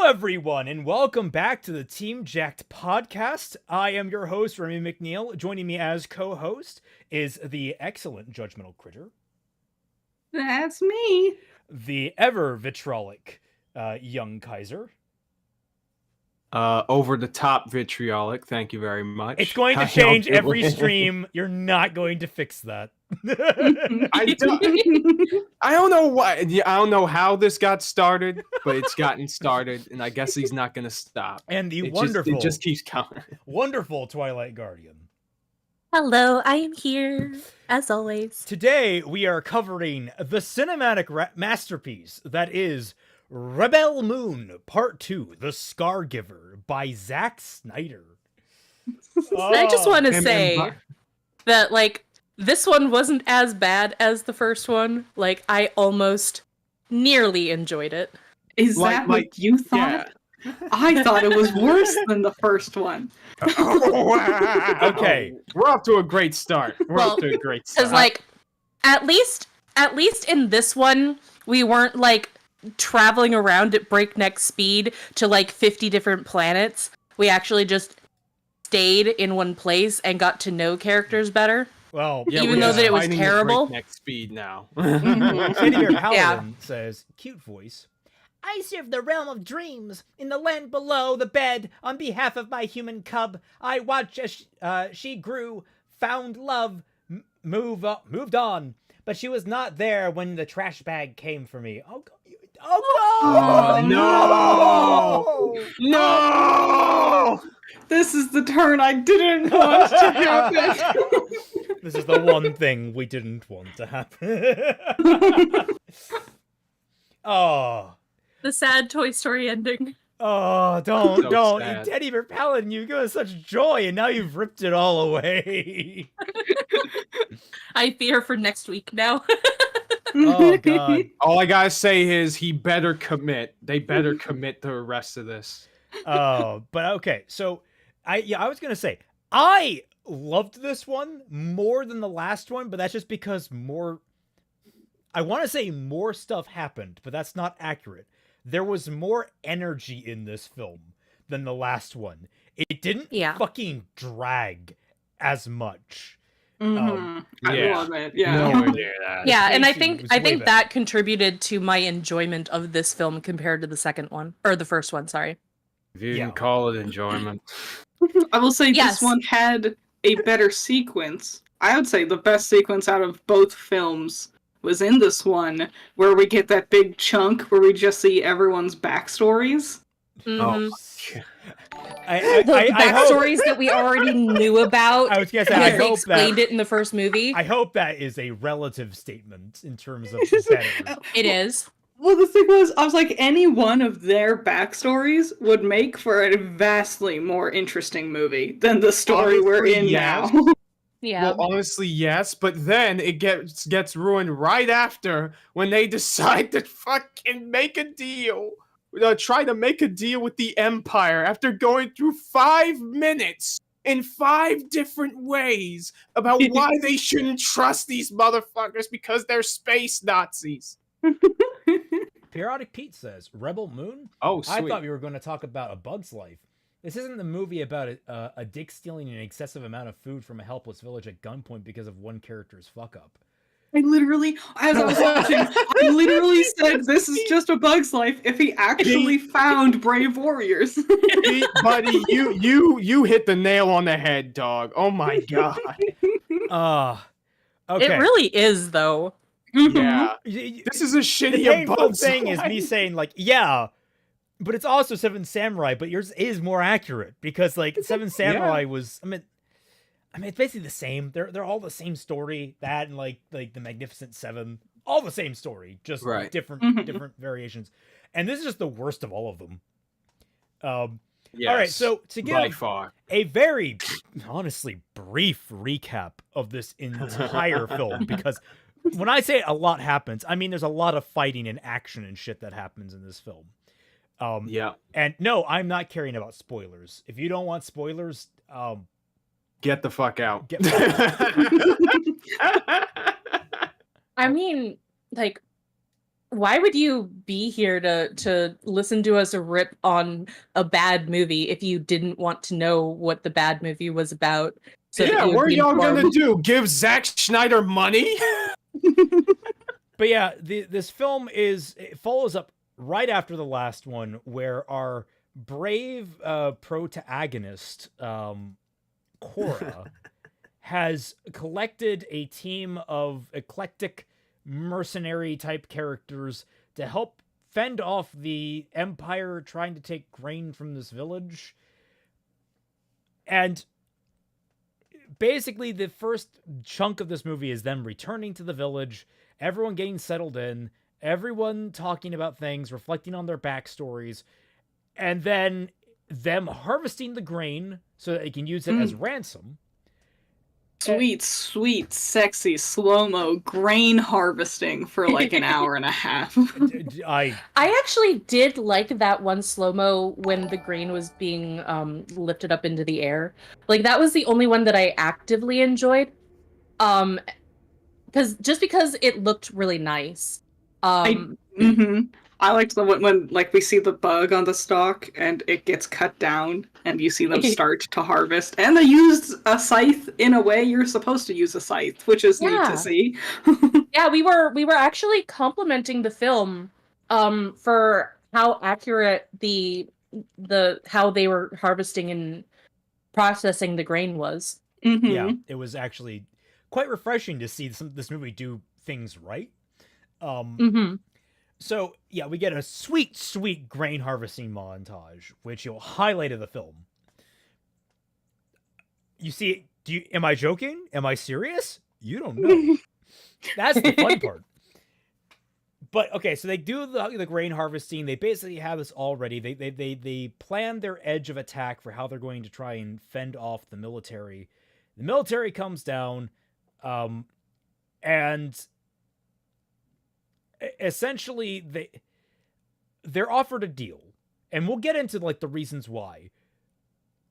everyone, and welcome back to the Team JYCT podcast. I am your host, Remy McNeil. Joining me as co-host is the excellent Judgmental Critter. That's me. The ever vitriolic young Kaiser. Over the top vitriolic, thank you very much. It's going to change every stream. You're not going to fix that. I don't know why. I don't know how this got started, but it's gotten started, and I guess he's not going to stop. And the it just keeps coming. Wonderful Twilight Guardian. Hello, I am here, as always. Today, we are covering the cinematic masterpiece that is Rebel Moon Part 2, The Scargiver by Zach Snyder. I just want to say that, like, this one wasn't as bad as the first one. Like, I almost nearly enjoyed it. Is that what you thought? Yeah. I thought it was worse than the first one. Oh, wow. Okay. We're off to a great start. Because, like, at least in this one, we weren't, like, traveling around at breakneck speed to, like, 50 different planets. We actually just stayed in one place and got to know characters better. Well, yeah, even though that it was terrible. Next speed now. Paladin says, cute voice. I serve the realm of dreams in the land below the bed on behalf of my human cub. I watched as she grew, found love, moved on, but she was not there when the trash bag came for me. Oh no! No! This is the turn I didn't want to happen. This is the one thing we didn't want to happen. Oh. The sad Toy Story ending. Oh, don't. Sad. Teddy Bear Paladin, you gave us such joy, and now you've ripped it all away. I fear for next week now. Oh, God. All I gotta say is he better commit. They better commit the rest of this. Oh, but okay. So, I was gonna say, I loved this one more than the last one, but that's just because I want to say more stuff happened, but that's not accurate. There was more energy in this film than the last one. It didn't fucking drag as much. I love it. Yeah. Nowhere near that. Yeah, and I think that contributed to my enjoyment of this film compared to the second one, or the first one. Sorry. If you can call it enjoyment. I will say this one had a better sequence. I would say the best sequence out of both films was in this one, where we get that big chunk where we just see everyone's backstories. Mm-hmm. Oh, the backstories that we already knew about. I was gonna say, I they hope explained it in the first movie. I hope that is a relative statement in terms of better. It is. Well, the thing was, I was like, any one of their backstories would make for a vastly more interesting movie than the story we're in now. Yeah. Well, honestly, yes, but then it gets ruined right after when they decide to fucking make a deal. Try to make a deal with the Empire after going through 5 minutes in 5 different ways about why they shouldn't trust these motherfuckers because they're space Nazis. Periodic Pete says, Rebel Moon? Oh, sweet. I thought we were going to talk about A Bug's Life. This isn't the movie about a dick stealing an excessive amount of food from a helpless village at gunpoint because of one character's fuck-up. I literally, as I was watching, I literally said, this is just A Bug's Life if he actually found brave warriors. Buddy, you hit the nail on the head, dog. Oh my god. Okay. It really is, though. Yeah. This is a shitty The painful thing life. is me saying, like, yeah, but it's also Seven Samurai, but yours is more accurate because, like, Seven Samurai was, I mean, it's basically the same. They're all the same story. That and like the Magnificent Seven, all the same story, just different variations. And this is just the worst of all of them. Yes, all right, so to give by far a very honestly brief recap of this entire film, because when I say a lot happens, I mean there's a lot of fighting and action and shit that happens in this film. And no, I'm not caring about spoilers. If you don't want spoilers, get the fuck out. I mean, like, why would you be here to listen to us rip on a bad movie if you didn't want to know what the bad movie was about? So Yeah, that you what are would be y'all gonna informed? do? Give Zach Snyder money? But yeah, this film it follows up right after the last one, where our brave protagonist, Kora, has collected a team of eclectic mercenary type characters to help fend off the Empire trying to take grain from this village. And basically, the first chunk of this movie is them returning to the village, everyone getting settled in, everyone talking about things, reflecting on their backstories, and then them harvesting the grain so that they can use it as ransom. Sweet, sexy, slow-mo grain harvesting for like an hour and a half. I actually did like that one slow-mo when the grain was being lifted up into the air. Like, that was the only one that I actively enjoyed. Because it looked really nice. I liked the one when like we see the bug on the stalk and it gets cut down and you see them start to harvest, and they used a scythe in a way you're supposed to use a scythe, which is neat to see. Yeah, we were actually complimenting the film for how accurate the how they were harvesting and processing the grain was. Yeah, it was actually quite refreshing to see this movie do things right. So, yeah, we get a sweet, sweet grain harvesting montage, which you'll highlight of the film. You see, am I joking? Am I serious? You don't know. That's the fun part. But, okay, so they do the grain harvesting. They basically have this all ready. They plan their edge of attack for how they're going to try and fend off the military. The military comes down, and essentially they're offered a deal, and we'll get into like the reasons why.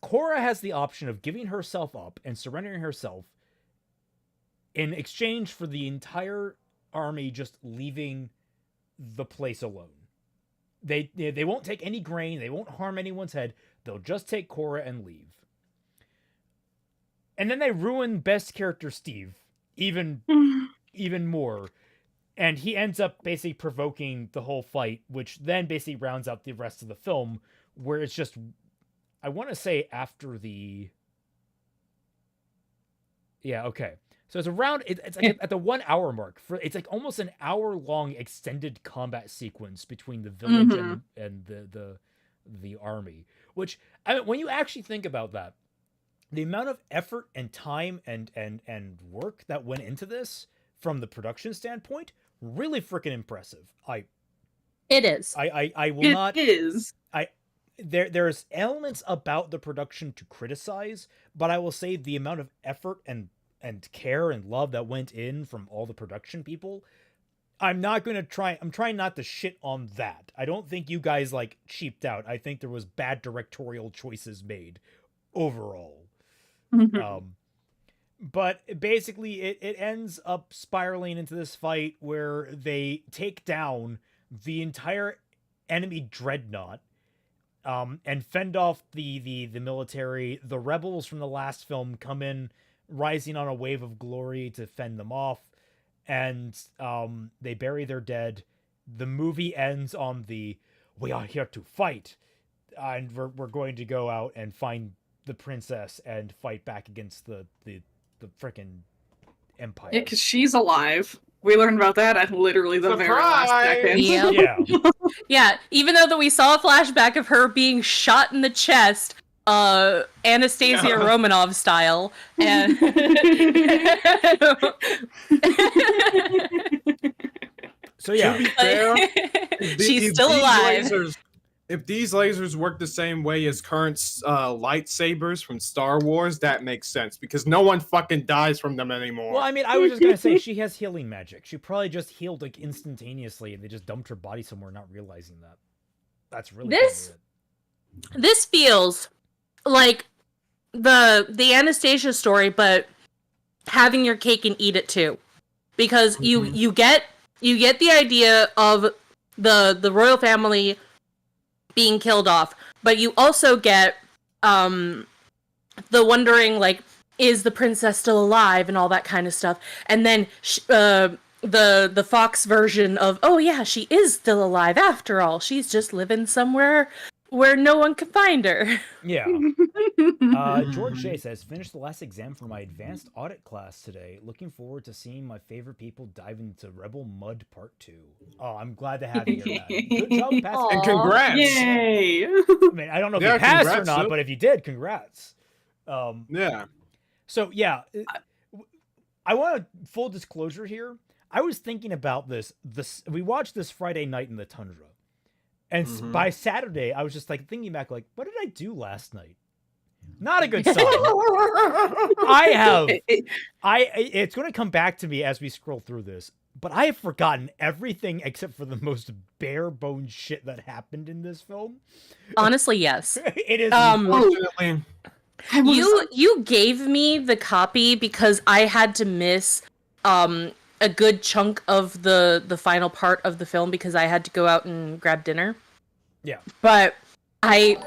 Kora has the option of giving herself up and surrendering herself in exchange for the entire army just leaving the place alone. They won't take any grain, they won't harm anyone's head, they'll just take Kora and leave. And then they ruin best character Steve even more. And he ends up basically provoking the whole fight, which then basically rounds out the rest of the film, where it's just, I want to say after the... Yeah, okay. So it's around, it's like at the 1 hour mark. It's like almost an hour-long extended combat sequence between the village and the army. Which, I mean, when you actually think about that, the amount of effort and time and work that went into this from the production standpoint, really freaking impressive. It is. I will not. It is. There's elements about the production to criticize, but I will say the amount of effort and care and love that went in from all the production people, I'm trying not to shit on that. I don't think you guys like cheaped out. I think there was bad directorial choices made overall. But basically it ends up spiraling into this fight where they take down the entire enemy dreadnought, and fend off the military. The rebels from the last film come in, rising on a wave of glory to fend them off, and they bury their dead. The movie ends on the "we are here to fight," and we're going to go out and find the princess and fight back against the frickin' Empire. Yeah, because she's alive. We learned about that at literally the very last second. Yep. Yeah. Yeah, even though that we saw a flashback of her being shot in the chest, Anastasia Romanov style, and So yeah, To be fair, she's still alive. If these lasers work the same way as current lightsabers from Star Wars, that makes sense, because no one fucking dies from them anymore. well, I mean, I was just gonna say she has healing magic. She probably just healed like instantaneously, and they just dumped her body somewhere, not realizing that. That's really This feels like the Anastasia story, but having your cake and eat it too, because you get you get the idea of the royal family being killed off, but you also get the wondering, like, is the princess still alive and all that kind of stuff. And then the Fox version of, oh yeah, she is still alive after all. She's just living somewhere where no one can find her. Yeah. George J says, finished the last exam for my advanced audit class today. Looking forward to seeing my favorite people dive into Rebel Mud Part 2. Oh, I'm glad to have you here, man. Good job passing. And congrats. Yay! I mean, I don't know if you passed or not, but if you did, congrats. Yeah. So, yeah. I want a full disclosure here. I was thinking about this. We watched this Friday night in the Tundra. And by Saturday, I was just like thinking back, like, what did I do last night? Not a good sign. It's going to come back to me as we scroll through this, but I have forgotten everything except for the most bare bones shit that happened in this film. Honestly, yes. It is. Unfortunately. You gave me the copy because I had to miss a good chunk of the final part of the film because I had to go out and grab dinner. Yeah. But I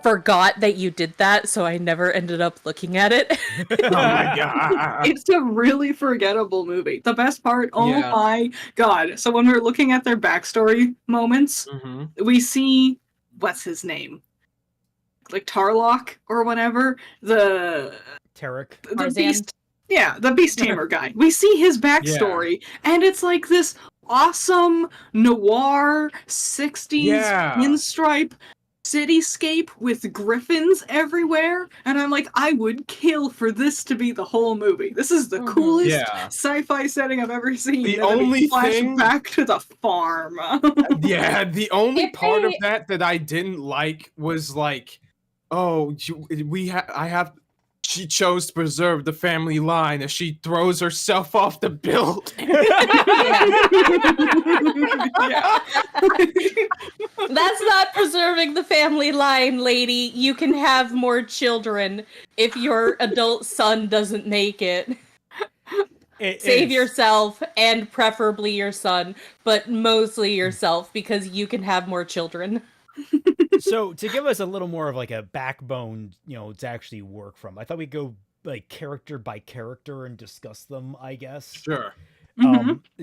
forgot that you did that, so I never ended up looking at it. Oh my god. It's a really forgettable movie. The best part, my god. So when we're looking at their backstory moments, we see, what's his name? Like Tarlock or whatever. Tarek. The beast. Yeah, the beast tamer guy. We see his backstory, and it's like this awesome noir 60s pinstripe cityscape with griffins everywhere, and I'm like, I would kill for this to be the whole movie. This is the coolest sci-fi setting I've ever seen. The only thing back to the farm. The only part of that I didn't like was like, she chose to preserve the family line as she throws herself off the building. That's not preserving the family line, lady. You can have more children if your adult son doesn't make it. Save yourself and preferably your son, but mostly yourself because you can have more children. So to give us a little more of like a backbone, to actually work from, I thought we'd go like character by character and discuss them, I guess. Sure.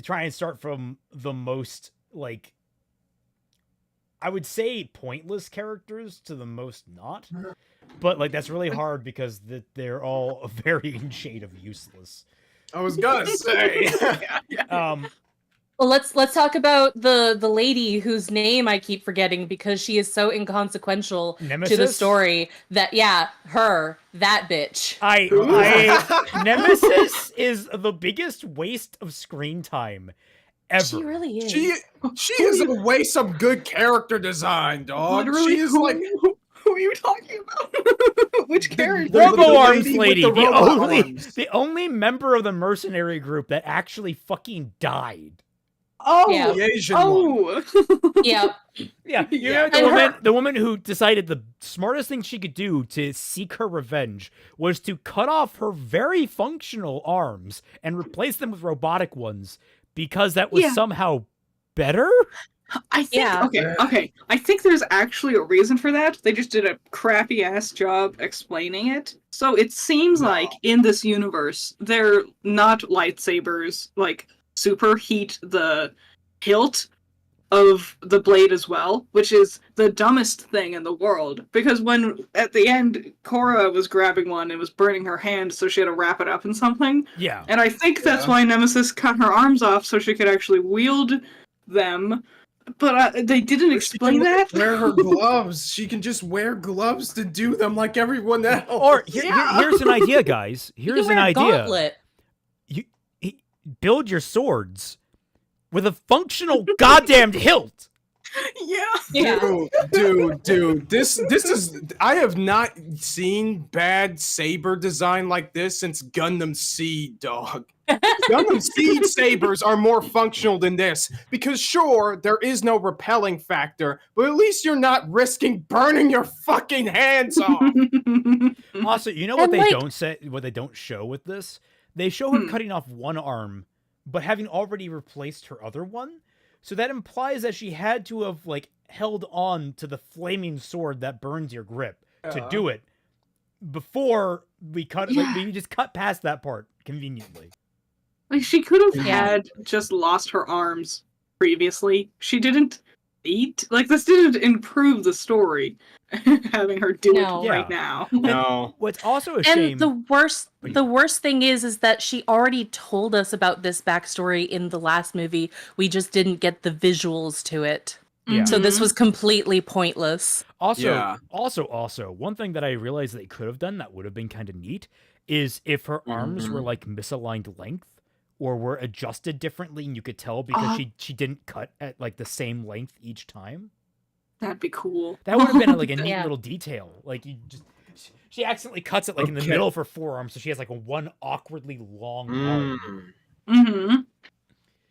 Try and start from the most, like, I would say pointless characters to the most not. But like that's really hard because they're all a varying shade of useless. I was gonna say. Well, let's talk about the lady whose name I keep forgetting because she is so inconsequential Nemesis? to the story that that bitch. Nemesis is the biggest waste of screen time ever. She really is. She is a waste of good character design, dog. Literally, she is like. Who are you talking about? Which character? Robo Arms lady, the only member of the mercenary group that actually fucking died. Oh, yeah. The Asian one. Yeah. Yeah, you know the woman who decided the smartest thing she could do to seek her revenge was to cut off her very functional arms and replace them with robotic ones because that was somehow better? I think okay. I think there's actually a reason for that. They just did a crappy ass job explaining it. So it seems like in this universe, they're not lightsabers like superheat the hilt of the blade as well, which is the dumbest thing in the world. Because when at the end Kora was grabbing one and was burning her hand, so she had to wrap it up in something. Yeah. And I think that's why Nemesis cut her arms off so she could actually wield them. But they didn't explain that. Wear her gloves. She can just wear gloves to do them like everyone else. Or here's an idea, guys. Here's an idea. Gauntlet. You build your swords with a functional goddamn hilt. Dude. This is. I have not seen bad saber design like this since Gundam Seed, dog. Gundam Seed sabers are more functional than this because sure, there is no repelling factor, but at least you're not risking burning your fucking hands off. Also, you know what they don't say, what they don't show with this? They show her cutting off one arm but having already replaced her other one. So that implies that she had to have like held on to the flaming sword that burns your grip to do it before we cut. Yeah. Like, we just cut past that part conveniently. Like, she could have Yeah. had just lost her arms previously. She didn't eat. Like, this didn't improve the story, having her do No. it right now. No. What's also a shame. And the worst thing is that she already told us about this backstory in the last movie. We just didn't get the visuals to it. Yeah. So this was completely pointless. Also, one thing that I realized they could have done that would have been kind of neat is if her arms were like misaligned length or were adjusted differently, and you could tell because she didn't cut at like the same length each time. That'd be cool. That would have been like a neat Yeah. little detail. Like you just, she accidentally cuts it like in the middle of her forearm, so she has like one awkwardly long arm. Mm-hmm.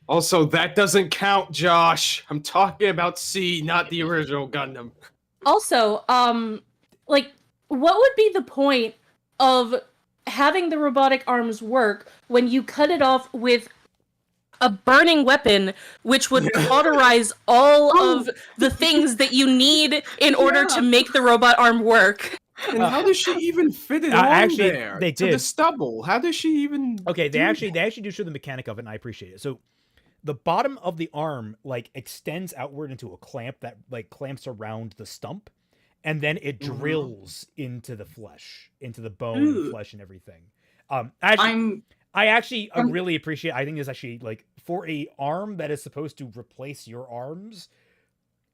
Also, that doesn't count, Josh. I'm talking about C, not the original Gundam. Also, like, what would be the point of having the robotic arms work when you cut it off with a burning weapon, which would cauterize all of the things that you need in order to make the robot arm work? And how does she even fit it on actually, there? they To did. the stubble. How does she even? Okay, they do actually do show the mechanic of it, and I appreciate it. So the bottom of the arm like extends outward into a clamp that like clamps around the stump, and then it drills into the flesh, into the bone and flesh and everything. I actually really appreciate. I think it's actually like for a arm that is supposed to replace your arms,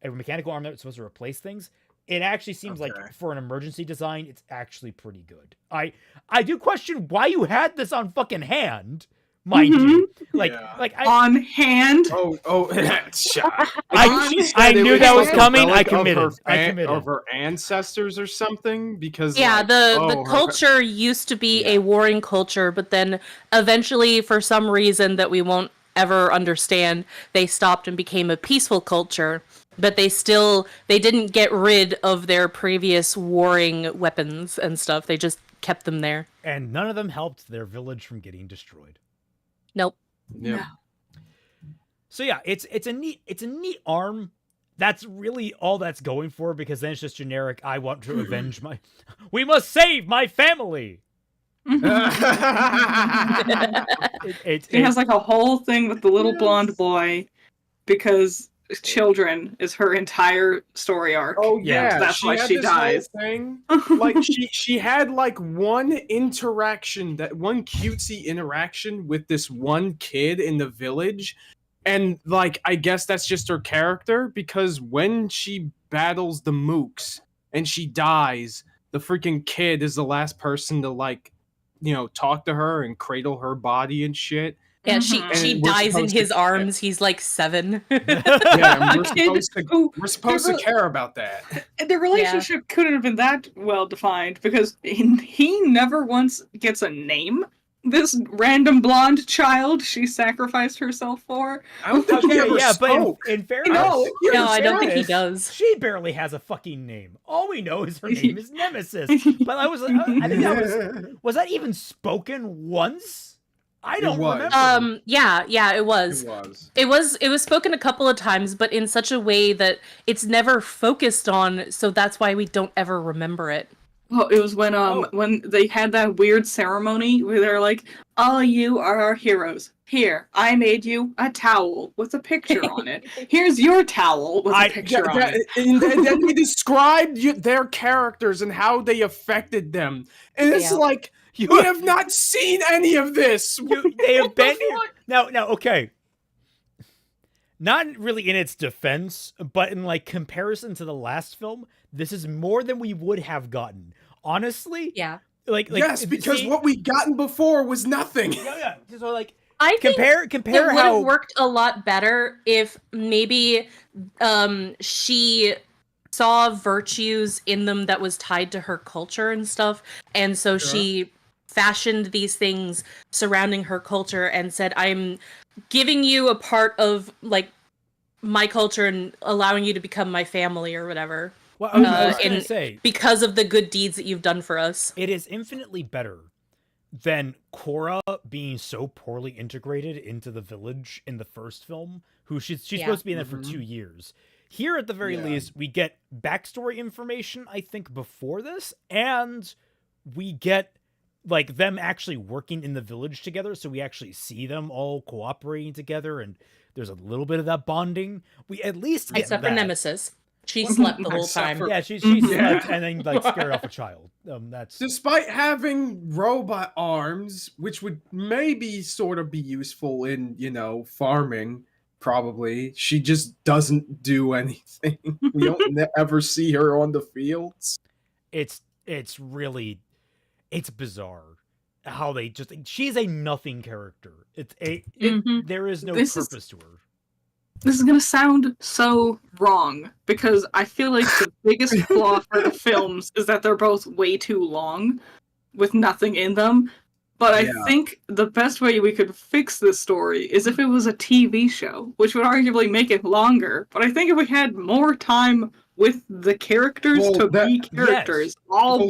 a mechanical arm that's supposed to replace things. It actually seems like for an emergency design, it's actually pretty good. I do question why you had this on fucking hand, mind you. Like On hand. I knew that was coming. I committed. Of her ancestors or something, because the culture used to be a warring culture, but then eventually, for some reason that we won't ever understand, they stopped and became a peaceful culture. But they didn't get rid of their previous warring weapons and stuff. They just kept them there. And none of them helped their village from getting destroyed. Nope. Yeah. So yeah, it's a neat arm. That's really all that's going for, because then it's just generic. I want to avenge we must save my family. It has like a whole thing with the little blonde boy, because children is her entire story arc. Oh yeah, that's why she dies. Like she had like one cutesy interaction with this one kid in the village, and like I guess that's just her character, because when she battles the mooks and she dies, the freaking kid is the last person to like, talk to her and cradle her body and shit. Yeah, she dies in his arms. He's like 7. Yeah, we're supposed to care about that. The relationship couldn't have been that well defined, because he never once gets a name. This random blonde child she sacrificed herself for. I don't think he ever spoke. But in fairness, No, I don't think he does. She barely has a fucking name. All we know is her name is Nemesis. But I think that was that even spoken once? I don't remember. Yeah, it was. It was spoken a couple of times, but in such a way that it's never focused on, so that's why we don't ever remember it. Oh, it was when they had that weird ceremony where they're like, all you are our heroes. Here, I made you a towel with a picture on it. Here's your towel with a picture on it. And then we described their characters and how they affected them. And it's like, we have not seen any of this. They have been here. Now, okay. Not really in its defense, but in like comparison to the last film, this is more than we would have gotten. Honestly, like yes, because what we gotten before was nothing. Yeah. So like, I think compare it would have worked a lot better if maybe she saw virtues in them that was tied to her culture and stuff, and so she fashioned these things surrounding her culture and said, I'm giving you a part of like my culture and allowing you to become my family or whatever. Well, I was gonna say, because of the good deeds that you've done for us. It is infinitely better than Kora being so poorly integrated into the village in the first film, who she's supposed to be in there for 2 years. Here, at the very least, we get backstory information, I think, before this, and we get like them actually working in the village together, so we actually see them all cooperating together, and there's a little bit of that bonding. We at least get Except that. for Nemesis. She slept the whole time. Yeah, she slept and then like scared off a child. That's Despite having robot arms, which would maybe sort of be useful in, farming, probably, she just doesn't do anything. We don't ever see her on the fields. it's bizarre how they just she's a nothing character. There is no purpose to her. This is gonna sound so wrong, because I feel like the biggest flaw for the films is that they're both way too long, with nothing in them. But I think the best way we could fix this story is if it was a TV show, which would arguably make it longer. But I think if we had more time with the characters be characters, all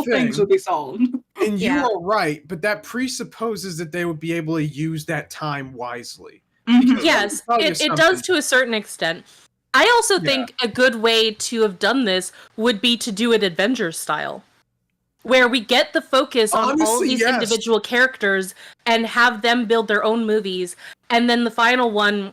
things would be solved. And you are right, but that presupposes that they would be able to use that time wisely. Yes, it does to a certain extent. I also think a good way to have done this would be to do it Avengers style, where we get the focus on all of these individual characters and have them build their own movies, and then the final one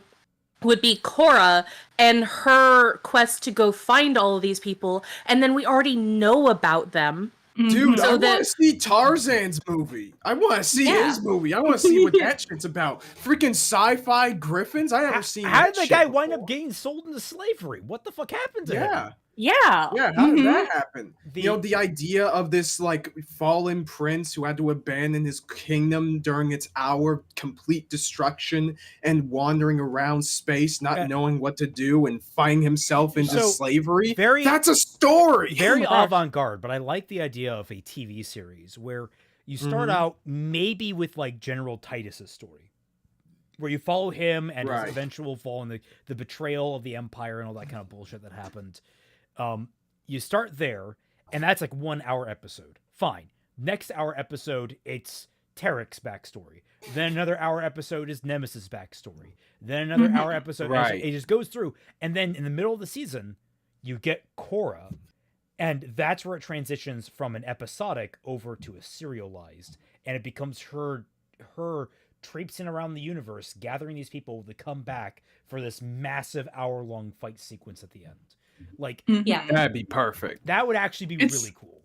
would be Kora and her quest to go find all of these people, and then we already know about them. Dude, I want to see Tarzan's movie. I want to see his movie. I want to see what that shit's about. Freaking sci-fi griffins? I haven't seen How that did the guy wind up getting sold into slavery? What the fuck happened to him? Yeah, how did that happen? The idea of this like fallen prince who had to abandon his kingdom during its hour of complete destruction and wandering around space, not knowing what to do and finding himself into slavery. That's a story. Very avant-garde, but I like the idea of a TV series where you start out maybe with like General Titus's story, where you follow him and his eventual fall and the betrayal of the Empire and all that kind of bullshit that happened. You start there, and that's like 1 hour episode. Fine. Next hour episode, it's Tarek's backstory. Then another hour episode is Nemesis' backstory. Then another hour episode, it just goes through. And then in the middle of the season, you get Kora, and that's where it transitions from an episodic over to a serialized, and it becomes her traipsing around the universe, gathering these people to come back for this massive hour-long fight sequence at the end. Like, that'd be perfect. That would actually be really cool.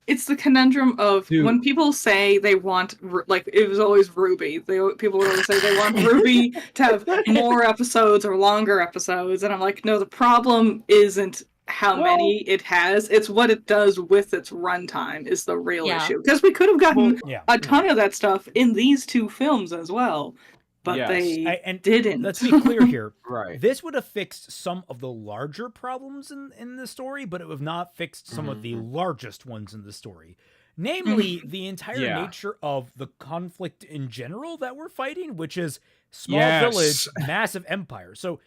It's the conundrum of when people say they want, like, it was always Ruby. People would always say they want Ruby to have more episodes or longer episodes, and I'm like, no, the problem isn't how many it has. It's what it does with its runtime is the real issue. Because we could have gotten a ton of that stuff in these 2 films as well. But they didn't. Let's be clear here. Right. This would have fixed some of the larger problems in the story, but it would have not fixed some of the largest ones in the story. Namely, the entire nature of the conflict in general that we're fighting, which is small village, massive empire. So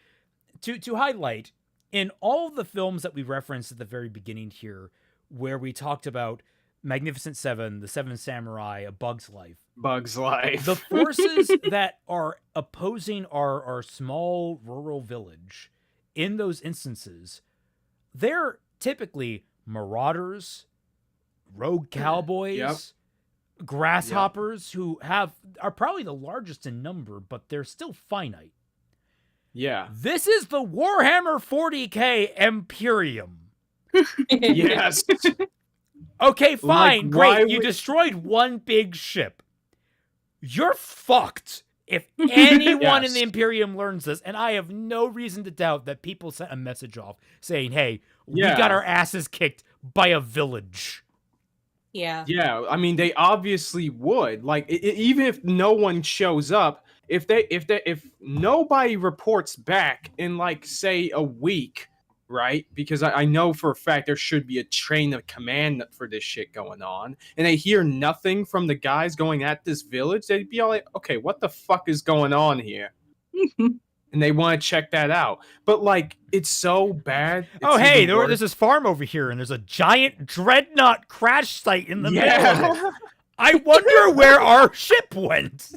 to highlight, in all of the films that we referenced at the very beginning here, where we talked about Magnificent Seven, The Seven Samurai, A Bug's Life. The forces that are opposing our small rural village in those instances, they're typically marauders, rogue cowboys, grasshoppers who are probably the largest in number, but they're still finite. Yeah. This is the Warhammer 40K Imperium. Yes. Okay, fine, great. You destroyed one big ship. You're fucked if anyone in the Imperium learns this, and I have no reason to doubt that people sent a message off saying, hey, we got our asses kicked by a village. Yeah. Yeah, I mean, they obviously would. Like, even if no one shows up, if nobody reports back in, like, say, a week, right? Because I know for a fact there should be a chain of command for this shit going on, and they hear nothing from the guys going at this village, they'd be all like, okay, what the fuck is going on here? And they want to check that out. But, like, it's so bad. There's this farm over here, and there's a giant dreadnought crash site in the middle of it. I wonder where our ship went.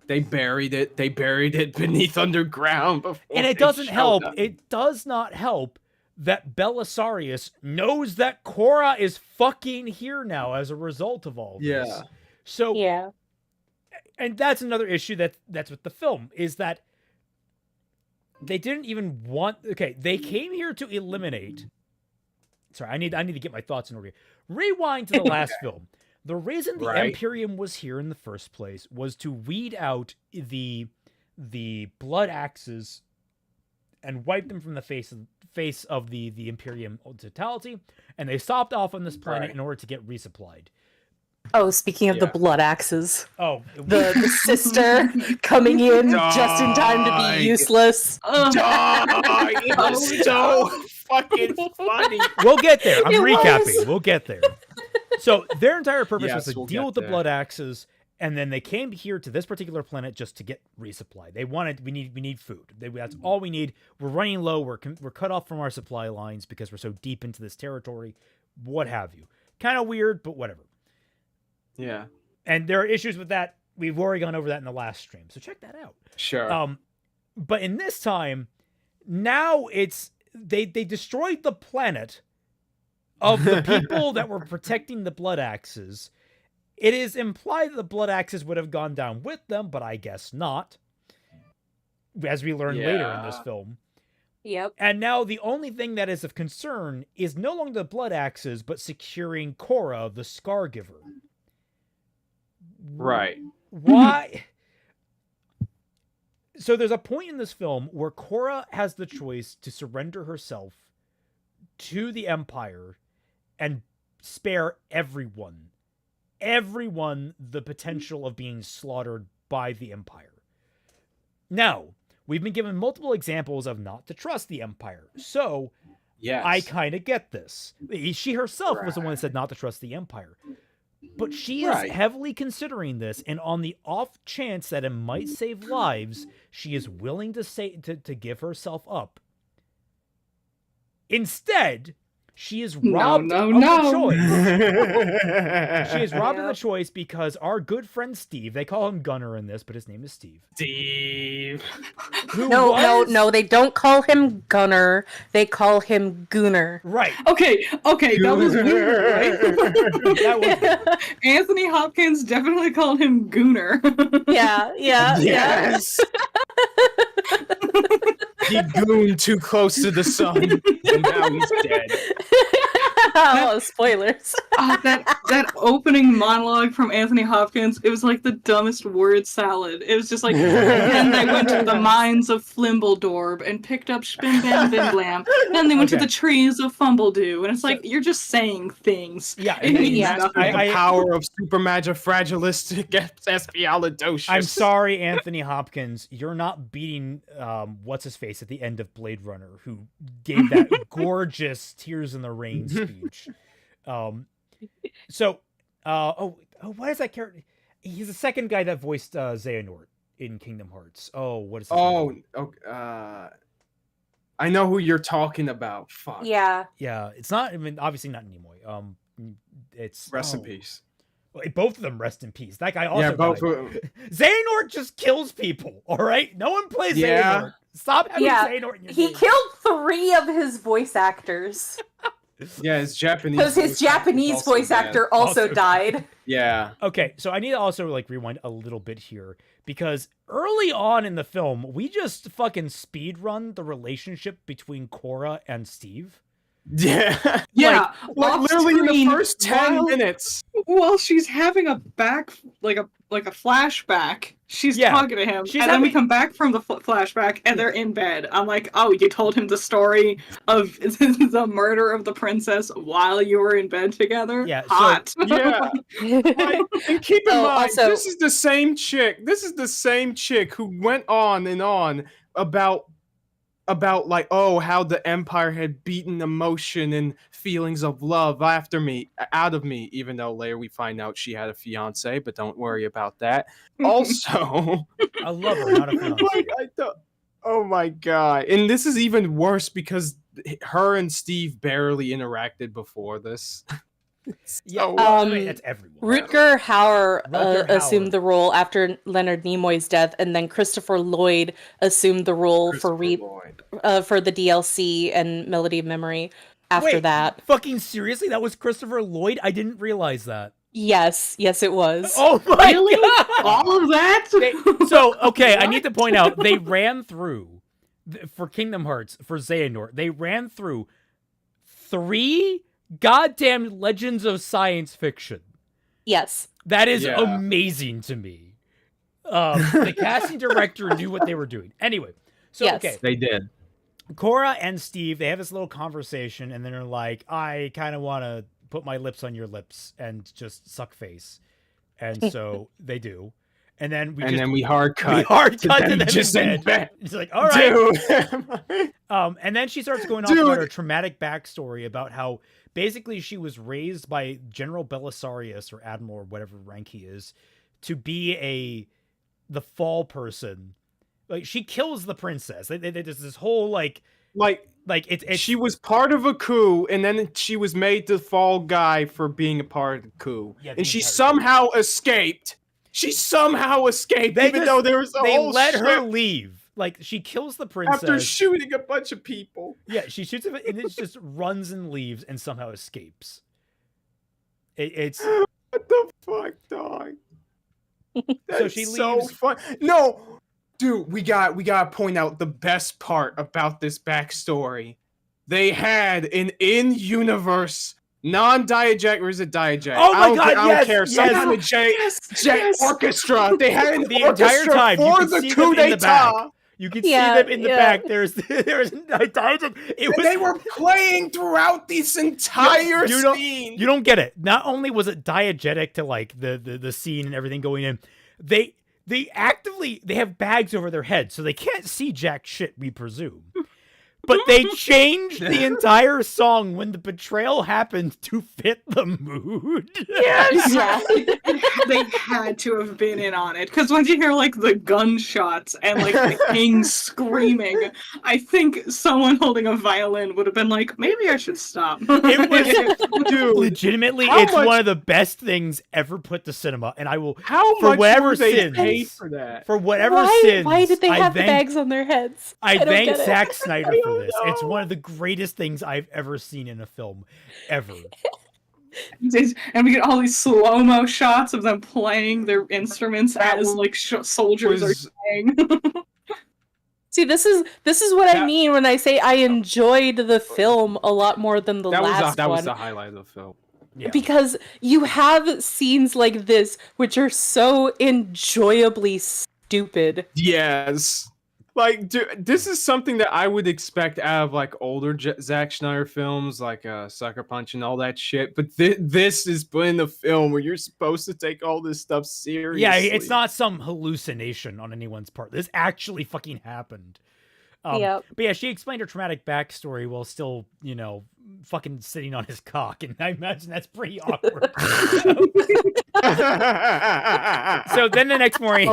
They buried it. They buried it beneath underground before. And it they doesn't showed help. up. It does not help that Belisarius knows that Kora is fucking here now as a result of all this. Yeah. So Yeah. and that's another issue that's with the film is that they didn't even want. Okay, they came here to eliminate. Sorry, I need to get my thoughts in order. Rewind to the last film. The reason the Imperium was here in the first place was to weed out the blood axes and wipe them from the face of the Imperium totality, and they stopped off on this planet in order to get resupplied. Oh, speaking of the blood axes. Oh, the sister coming in just in time to be useless. It was so fucking funny. We'll get there. I'm It recapping. was. We'll get there. So their entire purpose was Yes, to we'll deal get with the there. blood axes, and then they came here to this particular planet just to get resupply. They wanted we need food. That's all we need. We're running low. We're cut off from our supply lines because we're so deep into this territory. What have you? Kind of weird, but whatever. Yeah. And there are issues with that. We've already gone over that in the last stream, so check that out. Sure. But in this time, now it's they destroyed the planet of the people that were protecting the blood axes. It is implied that the blood axes would have gone down with them, but I guess not, as we learn later in this film. Yep. And now the only thing that is of concern is no longer the blood axes, but securing Kora, the Scargiver. Right. Why? So there's a point in this film where Kora has the choice to surrender herself to the Empire and spare everyone the potential of being slaughtered by the Empire. Now, we've been given multiple examples of not to trust the Empire. So, Yes. I kind of get this. She herself was the one that said not to trust the Empire. But she is heavily considering this, and on the off chance that it might save lives, she is willing to give herself up. Instead, she is robbed of the choice. She is robbed of the choice because our good friend Steve, they call him Gunner in this, but his name is Steve. Steve. No, they don't call him Gunner. They call him Gooner. Right. Okay, that was weird, right? That was Anthony Hopkins definitely called him Gooner. Yeah. Yes. He gooned too close to the sun, and now he's dead. Oh, spoilers. That opening monologue from Anthony Hopkins, it was like the dumbest word salad. It was just like, then they went to the mines of Flimbledorb and picked up Spim Bam Bim Blam. Then they went to the trees of Fumbledoo. And it's like, you're just saying things. Yeah, It means nothing. The power of Supermagifragilistic Espialidocious. I'm sorry, Anthony Hopkins. You're not beating what's-his-face at the end of Blade Runner, who gave that gorgeous Tears in the Rain speech. What is that character? He's the second guy that voiced Xehanort in Kingdom Hearts. Oh, what is his name? I know who you're talking about. Fuck. Yeah. Yeah, it's not, I mean, obviously not Nimoy. It's... Rest in peace. Both of them rest in peace. That guy also Yeah, both. died. Xehanort just kills people, all right? No one plays Xehanort. Stop having Xehanort in your He game. killed 3 of his voice actors. Yeah, his Japanese. Because his Japanese voice actor also died. Yeah. Okay, so I need to also rewind a little bit here because early on in the film, we just fucking speed run the relationship between Kora and Steve. Yeah. Yeah. Like literally in the first 10 minutes. Well, she's having a flashback. She's talking to him, and then we come back from the flashback, and they're in bed. I'm like, oh, you told him the story of the murder of the princess while you were in bed together? Yeah, hot. Yeah. And keep in mind, also- this is the same chick. This is the same chick who went on and on about like, oh, how the Empire had beaten emotion and feelings of love out of me, even though later we find out she had a fiance, but don't worry about that. Also, I love her, not a fiance. Oh my god. And this is even worse because her and Steve barely interacted before this. Yeah, So, I mean, that's everyone. Rutger Hauer, Rutger assumed Hauer. the role after Leonard Nimoy's death, and then Christopher Lloyd assumed the role for the DLC and Melody of Memory after Wait, that. fucking seriously? That was Christopher Lloyd? I didn't realize that. Yes, it was. Oh my Really? god! All of that? So, okay, I need to point out, they ran through, for Kingdom Hearts, for Xehanort, they ran through 3 goddamn Legends of Science Fiction. Yes. That is amazing to me. The casting director knew what they were doing. Anyway, so, Yes. okay. They did. Cora and Steve, they have this little conversation, and then they're like, I kind of want to put my lips on your lips and just suck face. And so they do. And then we hard cut. We hard cut to them just in bed. It's like, all right. Dude. And then she starts going off about her traumatic backstory about how basically she was raised by General Belisarius, or Admiral, or whatever rank he is, to be the fall person. Like, she kills the princess. There's this whole like it's she was part of a coup, and then she was made the fall guy for being a part of the coup, and she somehow escaped. She somehow escaped, though there was they let her leave. Like, she kills the princess after shooting a bunch of people. Yeah, she shoots him, and it just runs and leaves, and somehow escapes. It's what the fuck, dog? That's so she leaves. So fun. No. Dude, we gotta point out the best part about this backstory. They had an in-universe non-diegetic, or is it diegetic? Oh my god, I don't care. Some kind of jet orchestra. They had an the orchestra entire time for you the coup d'etat. You can see them in the back. There's they were playing throughout this entire scene. You don't get it. Not only was it diegetic to like the scene and everything going in, they have bags over their heads, so they can't see jack shit, we presume. But they changed the entire song when the betrayal happened to fit the mood. Yes! They had to have been in on it. Because once you hear, like, the gunshots and, like, the king screaming, I think someone holding a violin would have been like, maybe I should stop. It was, dude, legitimately, it's one of the best things ever put to cinema. And I will, for whatever sins, for that? For whatever sins, why did they have the bags on their heads? I thank Zach Snyder for this. It's one of the greatest things I've ever seen in a film, ever. And we get all these slow-mo shots of them playing their instruments as like soldiers are playing. See, this is what I mean when I say I enjoyed the film a lot more than the last one. That was the highlight of the film. Yeah. Because you have scenes like this which are so enjoyably stupid. Yes. Like, dude, this is something that I would expect out of, like, older Zack Snyder films, like Sucker Punch and all that shit. But this is put in the film where you're supposed to take all this stuff seriously. Yeah, it's not some hallucination on anyone's part. This actually fucking happened. But yeah, she explained her traumatic backstory while still, fucking sitting on his cock, and I imagine that's pretty awkward. So then the next morning,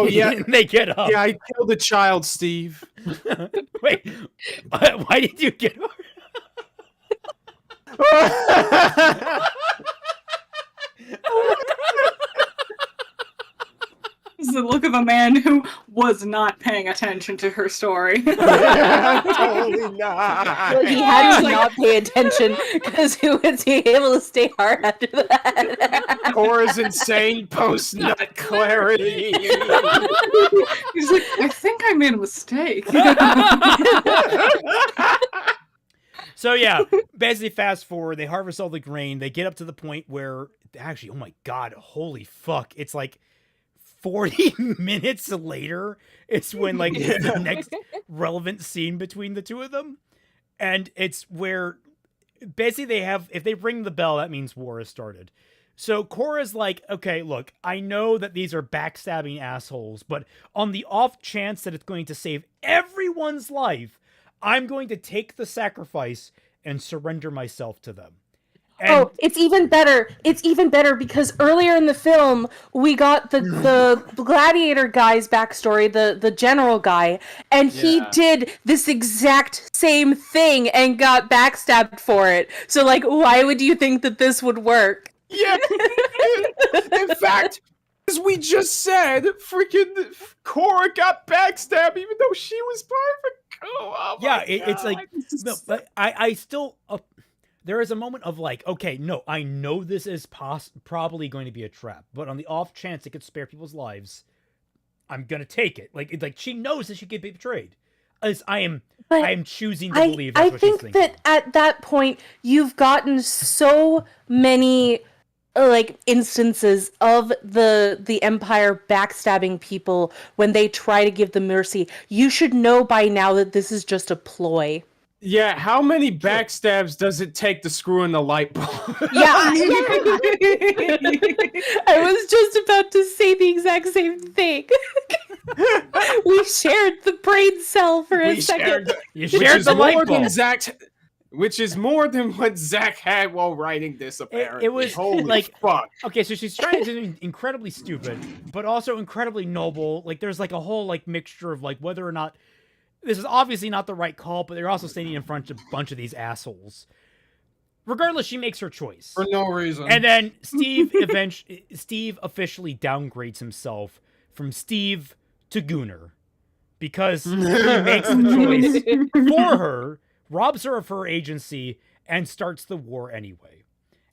they get up. Yeah, I killed a child, Steve. Wait, why did you get her? It's the look of a man who was not paying attention to her story. Totally not. Well, he had to not pay attention because he would be able to stay hard after that. Kora's insane post-nut clarity. He's like, I think I made a mistake. So yeah, basically fast forward, they harvest all the grain, they get up to the point where, actually, oh my god, holy fuck, it's like 40 minutes later, it's when like the next relevant scene between the two of them. And it's where basically if they ring the bell, that means war has started. So Kora's like, okay, look, I know that these are backstabbing assholes, but on the off chance that it's going to save everyone's life, I'm going to take the sacrifice and surrender myself to them. And it's even better. It's even better because earlier in the film, we got the gladiator guy's backstory, the general guy, and he did this exact same thing and got backstabbed for it. So, like, why would you think that this would work? Yeah. In fact, as we just said, freaking Kora got backstabbed even though she was perfect. Oh Yeah, my it's like, God. no, but I still, there is a moment of like, okay, no, I know this is probably going to be a trap, but on the off chance it could spare people's lives, I'm gonna take it. Like, it's like she knows that she could be betrayed. As I am choosing to believe that's what she's thinking. I think that at that point, you've gotten so many like instances of the Empire backstabbing people when they try to give them mercy. You should know by now that this is just a ploy. Yeah, how many backstabs does it take to screw in the light bulb? Yeah, I was just about to say the exact same thing. We shared the brain cell for a second. You shared the light bulb. Which is more than what Zach had while writing this, apparently. It was holy like, fuck. Okay, so she's trying to do incredibly stupid, but also incredibly noble. Like, there's like a whole like mixture of like whether or not this is obviously not the right call, but they're also standing in front of a bunch of these assholes. Regardless, she makes her choice For no reason. and then Steve officially downgrades himself from Steve to Gunner because he makes the choice for her, robs her of her agency, and starts the war anyway.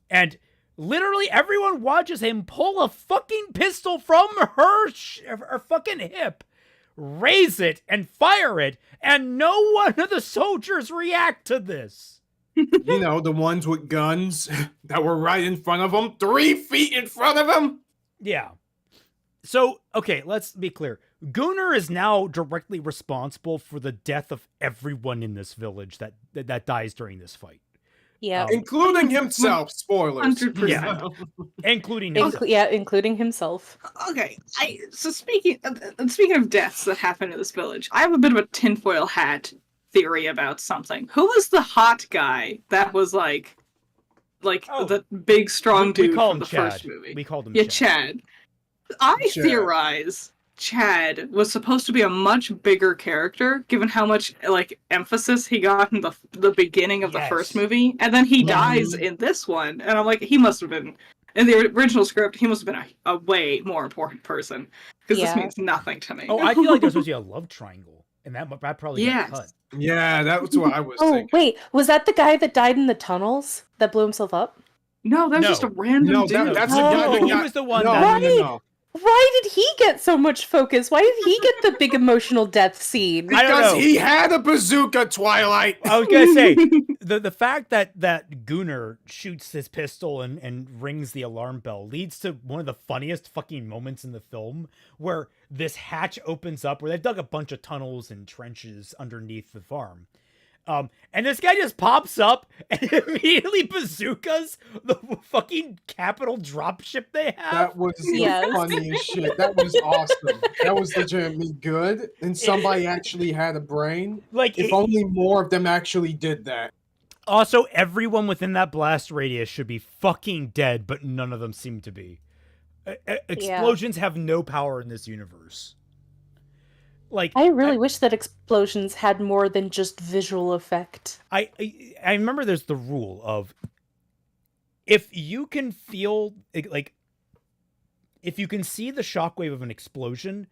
And literally everyone watches him pull a fucking pistol from her fucking hip, raise it, and fire it, and no one of the soldiers react to this. You know, the ones with guns that were right in front of him, 3 feet in front of him. Yeah. So, okay, let's be clear. Gunner is now directly responsible for the death of everyone in this village that dies during this fight. Yeah. Including himself. Spoilers. 100%. Yeah. Including himself. Including himself. Okay, so speaking of deaths that happen in this village, I have a bit of a tinfoil hat theory about something. Who was the hot guy that was like the big strong dude from the first movie? We called him Chad. I theorize Chad was supposed to be a much bigger character, given how much like emphasis he got in the beginning of the first movie, and then he dies in this one, and I'm like, he must have been in the original script. He must have been a way more important person because this means nothing to me. Oh, I feel like there's supposed to be a love triangle, and that probably got cut. Yeah, that was what I was thinking. Oh, wait, was that the guy that died in the tunnels that blew himself up? No, that was just a random dude. That's the guy that he was the one No. Why did he get so much focus? Why did he get the big emotional death scene? Because he had a bazooka, Twilight. I was gonna say the fact that Gunner shoots his pistol and rings the alarm bell leads to one of the funniest fucking moments in the film, where this hatch opens up, where they've dug a bunch of tunnels and trenches underneath the farm. And this guy just pops up and immediately bazookas the fucking capital dropship they have. That was the funniest shit. That was awesome. That was legitimately good. And somebody actually had a brain. Like, if only more of them actually did that. Also, everyone within that blast radius should be fucking dead, but none of them seem to be. Explosions have no power in this universe. Like, I really wish that explosions had more than just visual effect. I remember there's the rule of if you can feel like if you can see the shockwave of an explosion,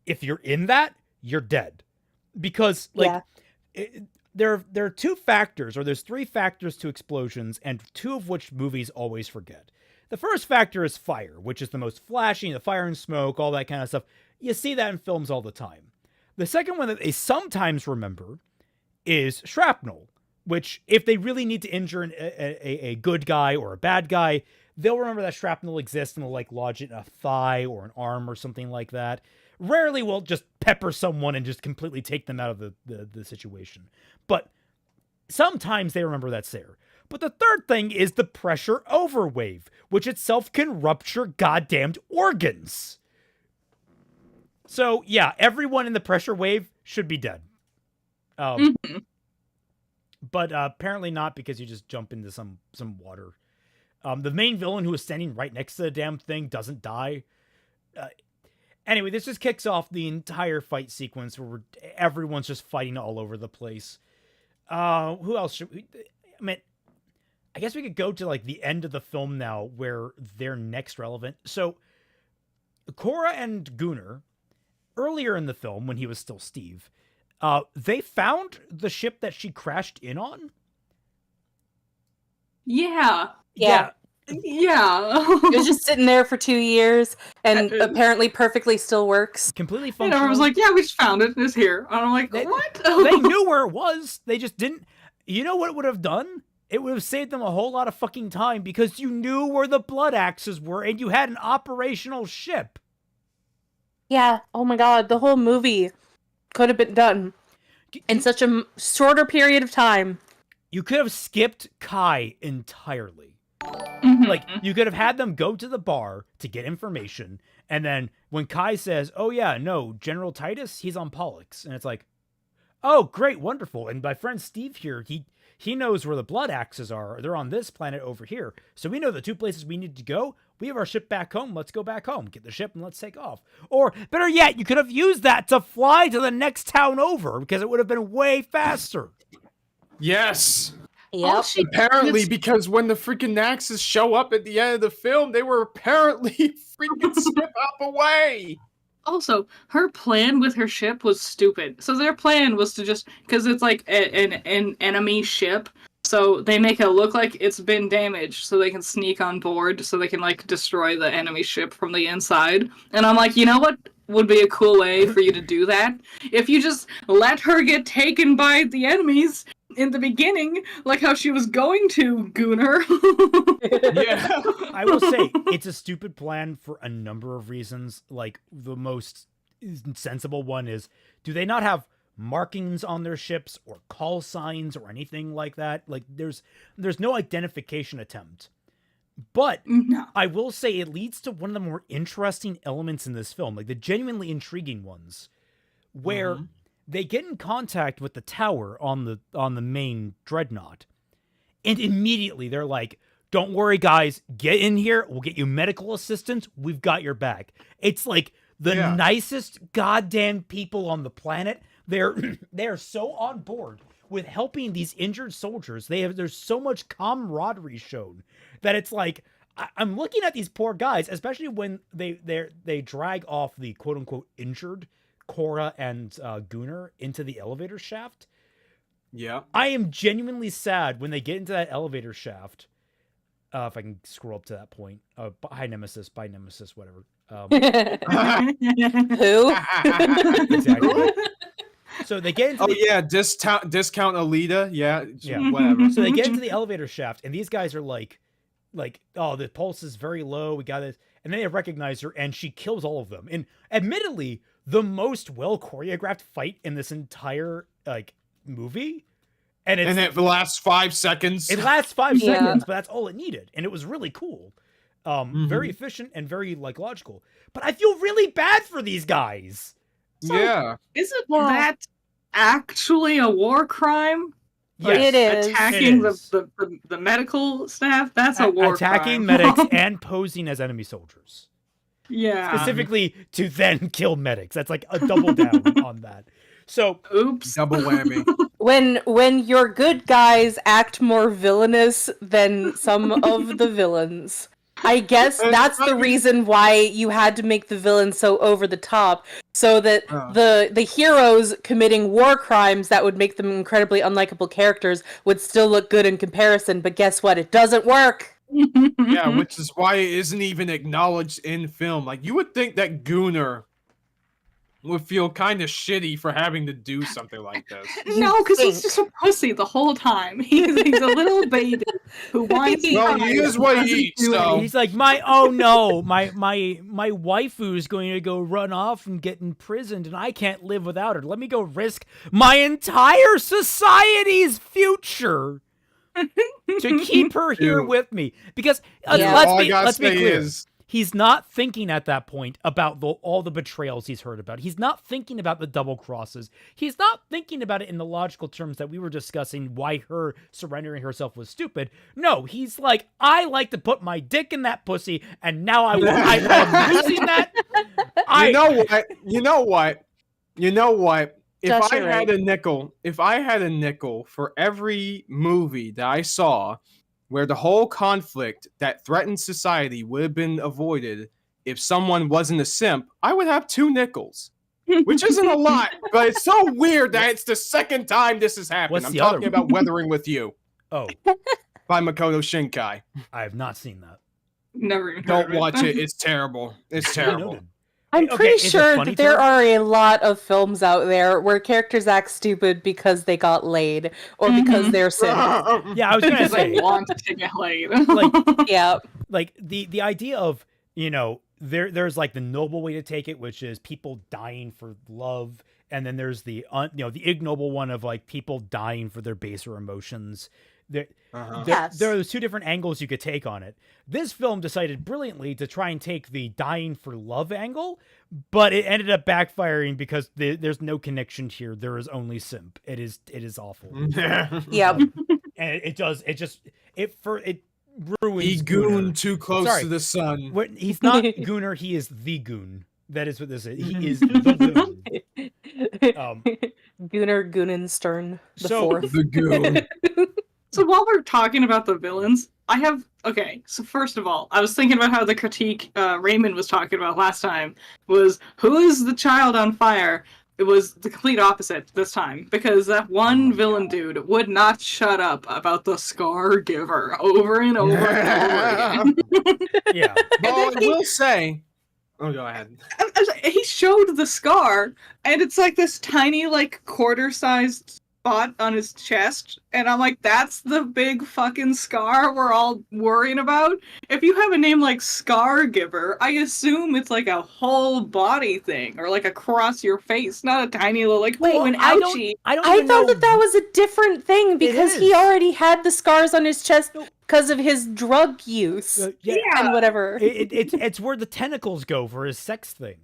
if you're in that, you're dead. Because there are 2 factors, or there's 3 factors to explosions, and 2 of which movies always forget. The first factor is fire, which is the most flashy, the fire and smoke, all that kind of stuff. You see that in films all the time. The second one that they sometimes remember is shrapnel, which if they really need to injure a good guy or a bad guy, they'll remember that shrapnel exists and they'll like lodge it in a thigh or an arm or something like that. Rarely will just pepper someone and just completely take them out of the situation. But sometimes they remember that's there. But the third thing is the pressure overwave, which itself can rupture goddamned organs. So, yeah, everyone in the pressure wave should be dead. But apparently not, because you just jump into some water. The main villain, who is standing right next to the damn thing, doesn't die. Anyway, this just kicks off the entire fight sequence where everyone's just fighting all over the place. Who else should we... I mean, I guess we could go to like the end of the film now where they're next relevant. So Kora and Gunnar, earlier in the film when he was still Steve, they found the ship that she crashed in on. Yeah. Yeah. It was just sitting there for 2 years and apparently perfectly still works. Completely And functional. everyone's like, yeah, we just found it. It's here. And I'm like, what? They knew where it was. They just didn't. You know what it would have done? It would have saved them a whole lot of fucking time because you knew where the blood axes were and you had an operational ship. Yeah. Oh my god. The whole movie could have been done in such a shorter period of time. You could have skipped Kai entirely. Like, you could have had them go to the bar to get information, and then when Kai says, oh yeah, no, General Titus, he's on Pollux, and it's like, oh, great, wonderful, and my friend Steve here, he knows where the blood axes are. They're on this planet over here. So we know the 2 places we need to go. We have our ship back home. Let's go back home. Get the ship and let's take off. Or, better yet, you could have used that to fly to the next town over, because it would have been way faster. Yes. Yep. Apparently, because when the freaking Naxxes show up at the end of the film, they were apparently freaking step up away. Also, her plan with her ship was stupid. So their plan was to just, because it's like an enemy ship, so they make it look like it's been damaged, so they can sneak on board, so they can like destroy the enemy ship from the inside. And I'm like, you know what would be a cool way for you to do that? If you just let her get taken by the enemies in the beginning, like how she was going to, Gunnar. Yeah. I will say, it's a stupid plan for a number of reasons. Like, the most sensible one is, do they not have markings on their ships or call signs or anything like that? Like, there's no identification attempt. But No. I will say it leads to one of the more interesting elements in this film, like the genuinely intriguing ones, where they get in contact with the tower on the main dreadnought, and immediately they're like, don't worry guys, get in here, we'll get you medical assistance, we've got your back. It's like the nicest goddamn people on the planet. They're so on board with helping these injured soldiers. There's so much camaraderie shown that it's like, I'm looking at these poor guys, especially when they drag off the quote unquote injured Kora and Gunnar into the elevator shaft. Yeah. I am genuinely sad when they get into that elevator shaft. If I can scroll up to that point. Hi Nemesis, bye Nemesis, whatever. Who? Exactly. So they get into discount Alita, yeah, whatever. So they get into the elevator shaft, and these guys are like, oh, the pulse is very low, we got this, and then they recognize her, and she kills all of them. And admittedly, the most well choreographed fight in this entire movie, and it lasts 5 seconds. It lasts 5 seconds, but that's all it needed, and it was really cool, very efficient and very logical. But I feel really bad for these guys. So, yeah. Isn't that actually a war crime? Yes, it is. Attacking the medical staff? That's a war crime. Attacking medics and posing as enemy soldiers. Yeah. Specifically to then kill medics. That's like a double down on that. So, oops. Double whammy. When your good guys act more villainous than some of the villains. I guess that's the reason why you had to make the villain so over the top, so that the heroes committing war crimes that would make them incredibly unlikable characters would still look good in comparison, but guess what? It doesn't work! Yeah, which is why it isn't even acknowledged in film. Like, you would think that Gunnar would feel kind of shitty for having to do something like this. No, because he's just a pussy the whole time. He's a little baby who wants to Well, he is what he eats, though. He's like, my waifu is going to go run off and get imprisoned, and I can't live without her. Let me go risk my entire society's future to keep her here with me. Because let's be clear. He's not thinking at that point about all the betrayals he's heard about. He's not thinking about the double crosses. He's not thinking about it in the logical terms that we were discussing, why her surrendering herself was stupid. No, he's like, I like to put my dick in that pussy, and now I'm losing that. You know what? If I had a nickel for every movie that I saw where the whole conflict that threatened society would have been avoided if someone wasn't a simp, I would have 2 nickels. Which isn't a lot, but it's so weird that it's the second time this has happened. What's I'm the other talking one? about Weathering with You Oh, by Makoto Shinkai. I have not seen that. Never even heard Don't of it. watch it. It's terrible. It's terrible. Noted. I'm Okay, pretty is it sure funny that there to her? are a lot of films out there where characters act stupid because they got laid or because Mhm. they're simps. Yeah, I was gonna Because I say, want to get laid. like, Yeah. like the idea of, you know, there's like the noble way to take it, which is people dying for love, and then there's the the ignoble one of like people dying for their baser emotions. There Yes. are those 2 different angles you could take on it. This film decided brilliantly to try and take the dying for love angle, but it ended up backfiring because there's no connection here. There is only simp. It is awful. Yep. And it ruins He Gooner. gooned too close Sorry. to the sun. He's not Gooner, he is the goon. That is what this is. He is the goon. Gunnar Gunnenstern the So- fourth. The goon. So while we're talking about the villains, so first of all, I was thinking about how the critique Raymond was talking about last time was, who is the child on fire? It was the complete opposite this time, because that one villain dude would not shut up about the scar giver over and over and over again. Yeah. Well, I will say... Oh, go ahead. He showed the scar, and it's like this tiny, like, quarter-sized spot on his chest, and I'm like, that's the big fucking scar we're all worrying about? If you have a name like Scar Giver, I assume it's like a whole body thing, or like across your face, not a tiny little, like, Wait, oh, an I ouchie. I don't I even thought know. that was a different thing because he is. already had the scars on his chest because of his drug use Yeah. and whatever. It's where the tentacles go for his sex thing.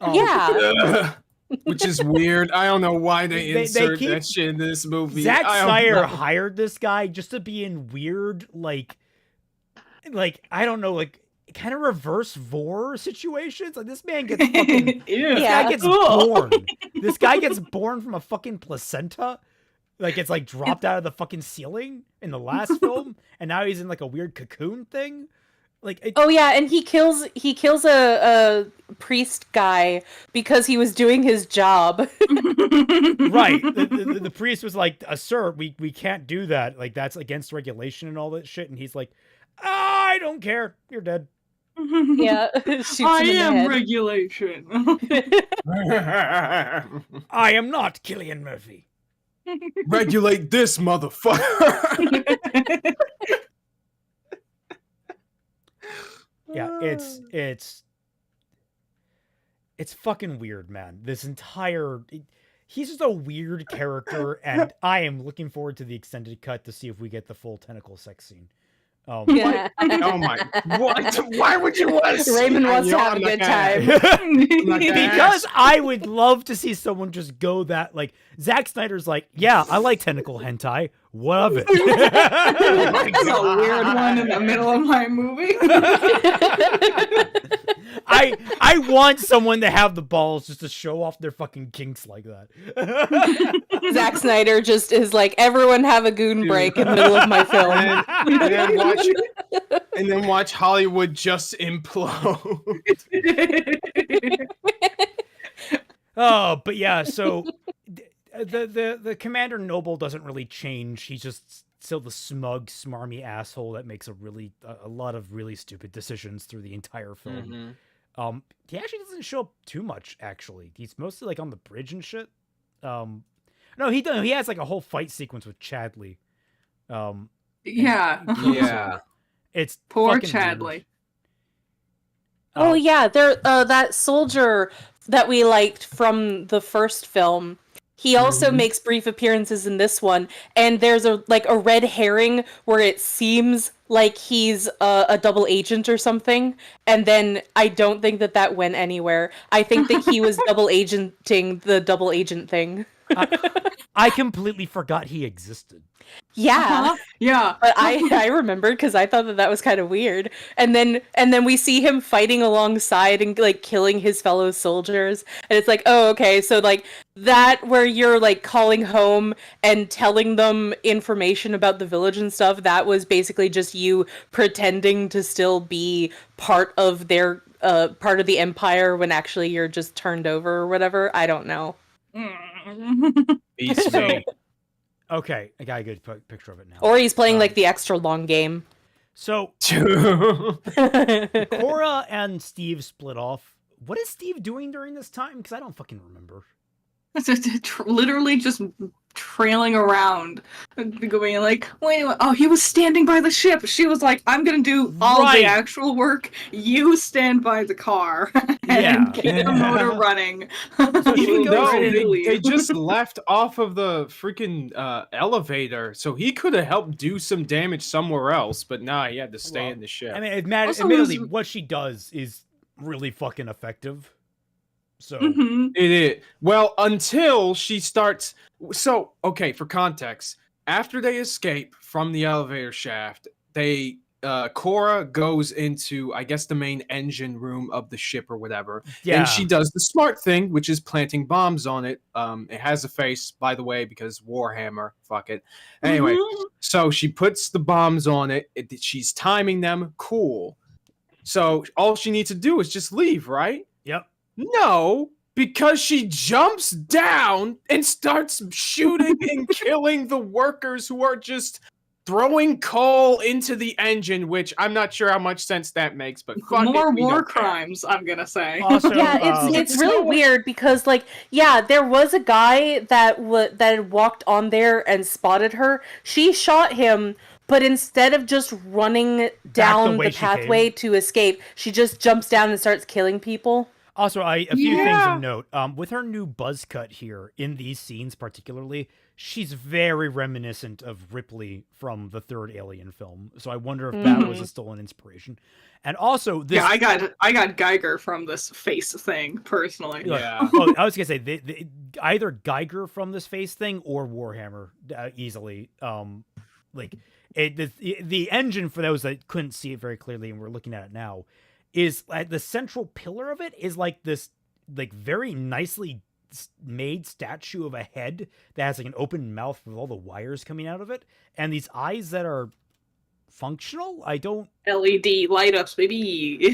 Yeah. Which is weird. I don't know why they insert keep- that shit in this movie. Zack I don't Snyder know. hired this guy just to be in weird, like I don't know, like kind of reverse vor situations. Like this man gets fucking, Ew. this Yeah. guy gets Cool. born. This guy gets born from a fucking placenta. Like it's like dropped out of the fucking ceiling in the last film, and now he's in like a weird cocoon thing. Like Oh yeah, and he kills a priest guy because he was doing his job. right. The priest was like, sir, we can't do that. Like that's against regulation and all that shit. And he's like, I don't care. You're dead. Yeah, shoots him I in the am head. regulation. I am not Cillian Murphy. Regulate this motherfucker. Yeah, it's fucking weird, man. This entire he's just a weird character, and I am looking forward to the extended cut to see if we get the full tentacle sex scene. Yeah. Oh my! What? Why would you want to see Raymond that? wants to You know, have a I'm good not time. gonna- Because I would love to see someone just go that, like, Zack Snyder's like, yeah, I like tentacle hentai. What of it? That's a weird one in the middle of my movie. I want someone to have the balls just to show off their fucking kinks like that. Zack Snyder just is like, everyone have a goon break in the middle of my film. And then watch Hollywood just implode. Oh, but yeah, so the Commander Noble doesn't really change. He's just still the smug, smarmy asshole that makes a lot of really stupid decisions through the entire film. He actually doesn't show up too much, actually. He's mostly like on the bridge and shit. No, he has like a whole fight sequence with Chadley. Yeah. Yeah. It's Poor fucking weird. Chadley. Oh yeah, there that soldier that we liked from the first film. He also makes brief appearances in this one, and there's a red herring where it seems like he's a double agent or something, and then I don't think that went anywhere. I think that he was double agenting the double agent thing. I completely forgot he existed. Yeah. Yeah. But I remembered because I thought that was kind of weird. And then we see him fighting alongside and like killing his fellow soldiers. And it's like, oh, okay, so like that where you're like calling home and telling them information about the village and stuff, that was basically just you pretending to still be part of their part of the empire when actually you're just turned over or whatever. I don't know. Beats me. Okay, I got a good picture of it now. Or he's playing like the extra long game. So Kora and Steve split off. What is Steve doing during this time? Because I don't fucking remember. Literally just trailing around, going like, wait, oh, he was standing by the ship. She was like, I'm gonna do all the actual work. You stand by the car and keep the motor running. Even though they just left off of the freaking elevator, so he could have helped do some damage somewhere else, but nah, he had to stay in the ship. I mean, admittedly, what she does is really fucking effective. So it is. Well, until she starts. So, okay, for context, after they escape from the elevator shaft, they Kora goes into, I guess, the main engine room of the ship or whatever. Yeah. And she does the smart thing, which is planting bombs on it. It has a face, by the way, because Warhammer. Fuck it. Anyway, so she puts the bombs on it. She's timing them. Cool. So all she needs to do is just leave, right? Yep. No, because she jumps down and starts shooting and killing the workers who are just throwing coal into the engine, which I'm not sure how much sense that makes, but more war crimes, I'm gonna say. Also, yeah, it's really weird because, like, yeah, there was a guy that had walked on there and spotted her. She shot him, but instead of just running down the pathway to escape, she just jumps down and starts killing people. Also, a few things of note. With her new buzz cut here, in these scenes particularly, she's very reminiscent of Ripley from the third Alien film. So I wonder if that was a stolen inspiration. And also, this... Yeah, I got Geiger from this face thing, personally. Yeah. Oh, I was going to say, either Geiger from this face thing or Warhammer, easily. Like, the engine, for those that couldn't see it very clearly and we're looking at it now, is the central pillar of it is like this, like, very nicely made statue of a head that has like an open mouth with all the wires coming out of it, and these eyes that are functional. I don't LED light ups, baby.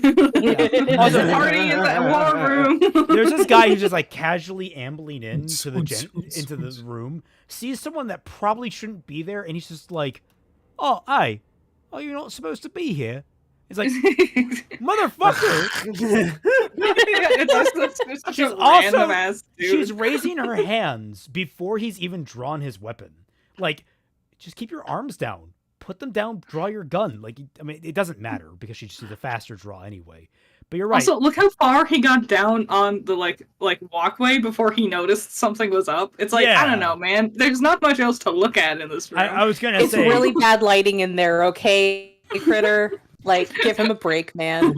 Also, party in the war room. There's this guy who's just like casually ambling into the room, sees someone that probably shouldn't be there, and he's just like, "Oh, hey, oh, you're not supposed to be here." It's like, motherfucker! She's raising her hands before he's even drawn his weapon. Like, just keep your arms down. Put them down, draw your gun. Like, I mean, it doesn't matter because she just did a faster draw anyway. But you're right. Also, look how far he got down on the like walkway before he noticed something was up. It's like, I don't know, man. There's not much else to look at in this room. I was gonna say, it's really bad lighting in there, okay, Critter? Like, give him a break, man.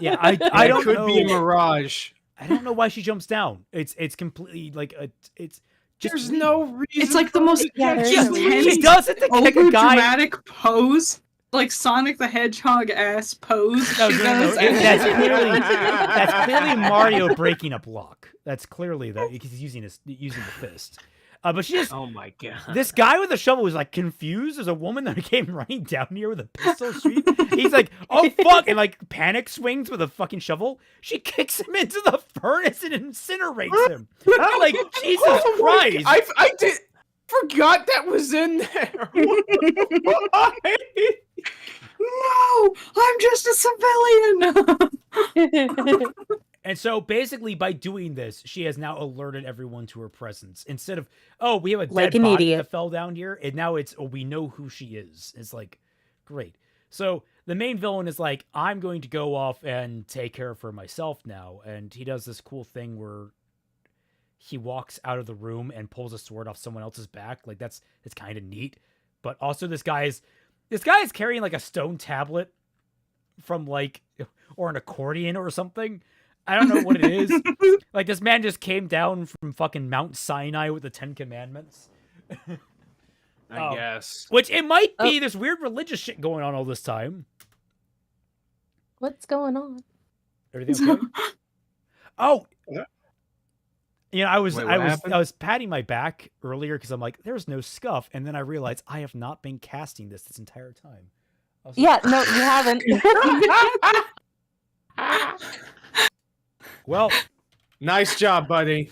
Yeah, I don't know. Could be a mirage. I don't know why she jumps down. It's completely like it's just there's no reason. It's like the most she does it to kick a guy. Dramatic pose, like Sonic the Hedgehog ass pose. No, that's clearly Mario breaking a block. That's clearly that because he's using the fist. But she just, oh my god! This guy with a shovel was like confused. There's a woman that came running down here with a pistol. He's like, "Oh fuck!" and like panic swings with a fucking shovel. She kicks him into the furnace and incinerates him. I'm like, Jesus Christ! I forgot that was in there. Why? No, I'm just a civilian. And so basically by doing this, she has now alerted everyone to her presence. Instead of, oh, we have a dead body that fell down here, and now it's, oh, we know who she is. It's like, great. So the main villain is like, I'm going to go off and take care of her myself now. And he does this cool thing where he walks out of the room and pulls a sword off someone else's back. Like it's kind of neat. But also this guy is carrying like a stone tablet from like, or an accordion or something. I don't know what it is. Like, this man just came down from fucking Mount Sinai with the 10 Commandments. I guess. Which it might be this weird religious shit going on all this time. What's going on? Everything okay? Oh! Yeah. You know, I was happened? I was patting my back earlier because I'm like, there's no scuff, and then I realized I have not been casting this entire time. Yeah, no, you haven't. Well, nice job, buddy.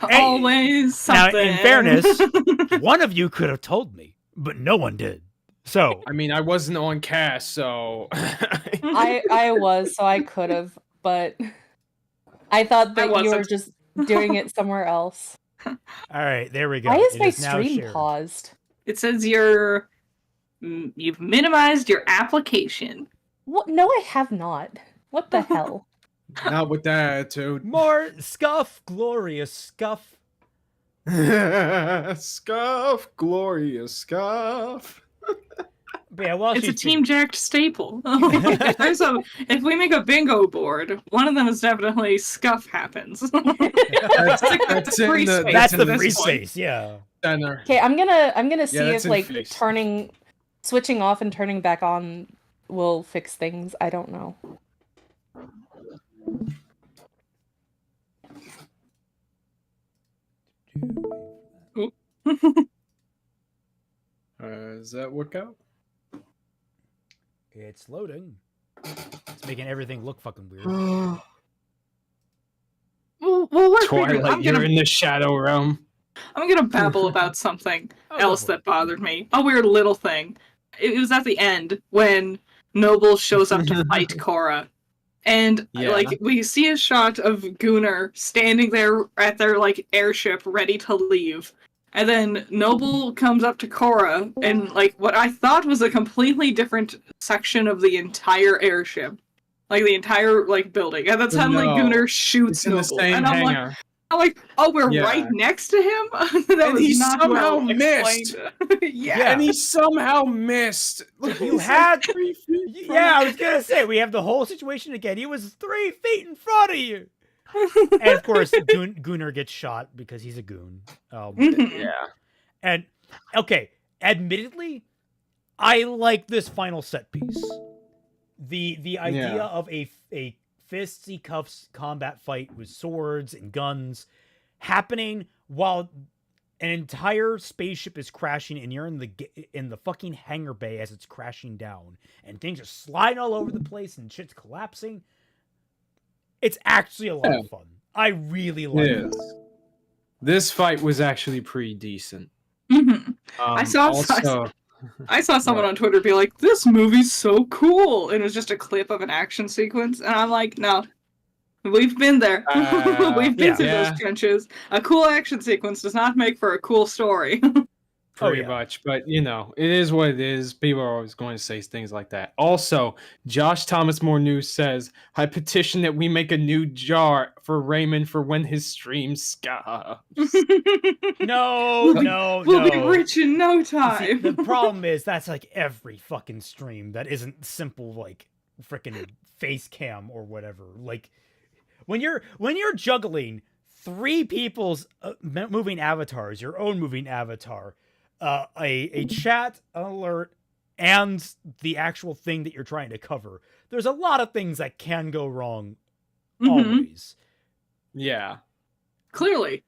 Always something. Now, in fairness, one of you could have told me, but no one did. So, I mean, I wasn't on cast, so I was, so I could have, but I thought that you were just doing it somewhere else. All right, there we go. Why is my stream paused? It says you've minimized your application. What? No, I have not. What the hell? not with that attitude. More scuff, glorious scuff. Scuff, glorious scuff. But yeah, well, it's a Team JYCT staple. If we make a bingo board, one of them is definitely scuff happens. That's the free space, yeah. Okay, I'm gonna see if like face. switching off and turning back on will fix things. I don't know. Does that work out? It's loading. It's making everything look fucking weird. Well, Twilight, you're in the shadow realm. I'm gonna babble about something else that bothered me. A weird little thing. It was at the end when Noble shows up to fight Kora. And like we see a shot of Gunnar standing there at their like airship ready to leave. And then Noble comes up to Kora and like what I thought was a completely different section of the entire airship. Like the entire like building. And then suddenly Gunnar shoots Noble. And I'm like, oh, we're right next to him? That and was he not somehow well missed. yeah. And he somehow missed. Look, you had 3 feet. Yeah, I was gonna say we have the whole situation again. He was 3 feet in front of you. And of course, Gunnar gets shot because he's a goon. Yeah. And okay, admittedly, I like this final set piece. The idea of a fisty cuffs combat fight with swords and guns happening while an entire spaceship is crashing and you're in the fucking hangar bay as it's crashing down and things are sliding all over the place and shit's collapsing. It's actually a lot of fun. I really like it. This fight was actually pretty decent. Mm-hmm. I saw someone on Twitter be like, "This movie's so cool," and it was just a clip of an action sequence, and I'm like, "No, we've been there. We've been through those trenches. A cool action sequence does not make for a cool story." Pretty much, but you know, it is what it is. People are always going to say things like that. Also, Josh Thomas More News says, "I petition that we make a new jar for Raymond for when his stream scuffs." No. We'll be rich in no time. See, the problem is that's like every fucking stream that isn't simple like freaking face cam or whatever. Like when you're juggling 3 people's moving avatars, your own moving avatar, a chat alert, and the actual thing that you're trying to cover. There's a lot of things that can go wrong always. Yeah. Clearly.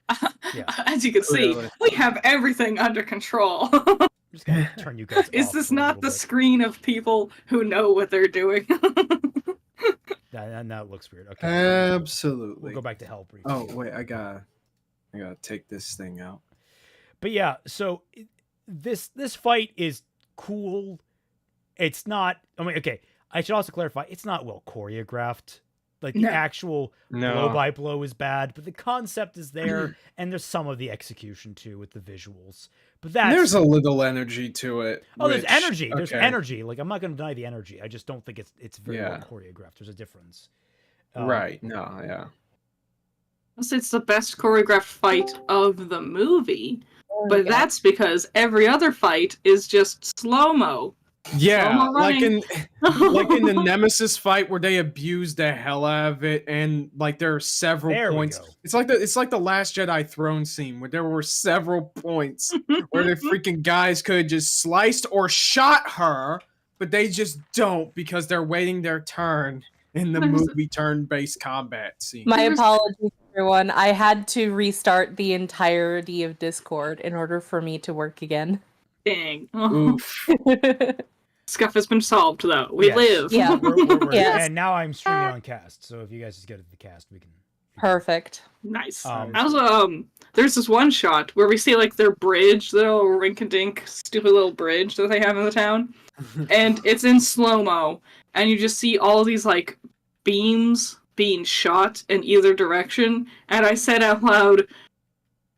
As you can see, we have everything under control. I'm just gonna turn you guys Is off this for a not little the bit. screen of people who know what they're doing? That looks weird. Okay. Absolutely. We'll go back to hell briefly. Oh, wait, I gotta take this thing out. But yeah, so this fight is cool. It's not. I mean, okay. I should also clarify. It's not well choreographed. Like the actual blow by blow is bad, but the concept is there, and there's some of the execution too with the visuals. But there's a little energy to it. There's energy. There's energy. Like I'm not going to deny the energy. I just don't think it's very well choreographed. There's a difference. Right. No. Yeah. It's the best choreographed fight of the movie, but that's because every other fight is just slow-mo. Yeah, Slow-mo like running. in the Nemesis fight where they abuse the hell out of it, and like there are several There we points. go. It's like the Last Jedi throne scene where there were several points where the freaking guys could have just sliced or shot her, but they just don't because they're waiting their turn in the There's- movie turn-based combat scene. My apologies, everyone. I had to restart the entirety of Discord in order for me to work again. Dang. Oof. Scuff has been solved, though. We Yes. live. Yeah. We're Yes. And now I'm streaming on cast, so if you guys just get to the cast, we can. Perfect. Nice. Um, Also, there's this one shot where we see like their bridge, the little rink-a-dink, stupid little bridge that they have in the town, and it's in slow-mo, and you just see all these like beams being shot in either direction, and I said out loud,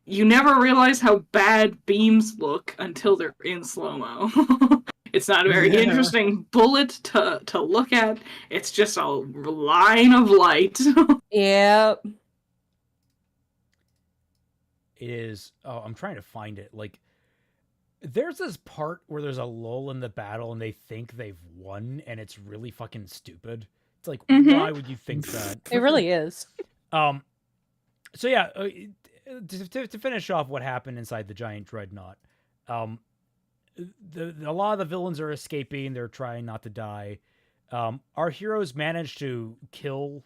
you never realize how bad beams look until they're in slow-mo. It's not a very Yeah. interesting bullet to look at. It's just a line of light. Yep. It is. Oh, I'm trying to find it. Like, there's this part where there's a lull in the battle, and they think they've won, and it's really fucking stupid. It's like, why would you think that? It really is. So yeah, to finish off what happened inside the giant dreadnought, a lot of the villains are escaping. They're trying not to die. Our heroes managed to kill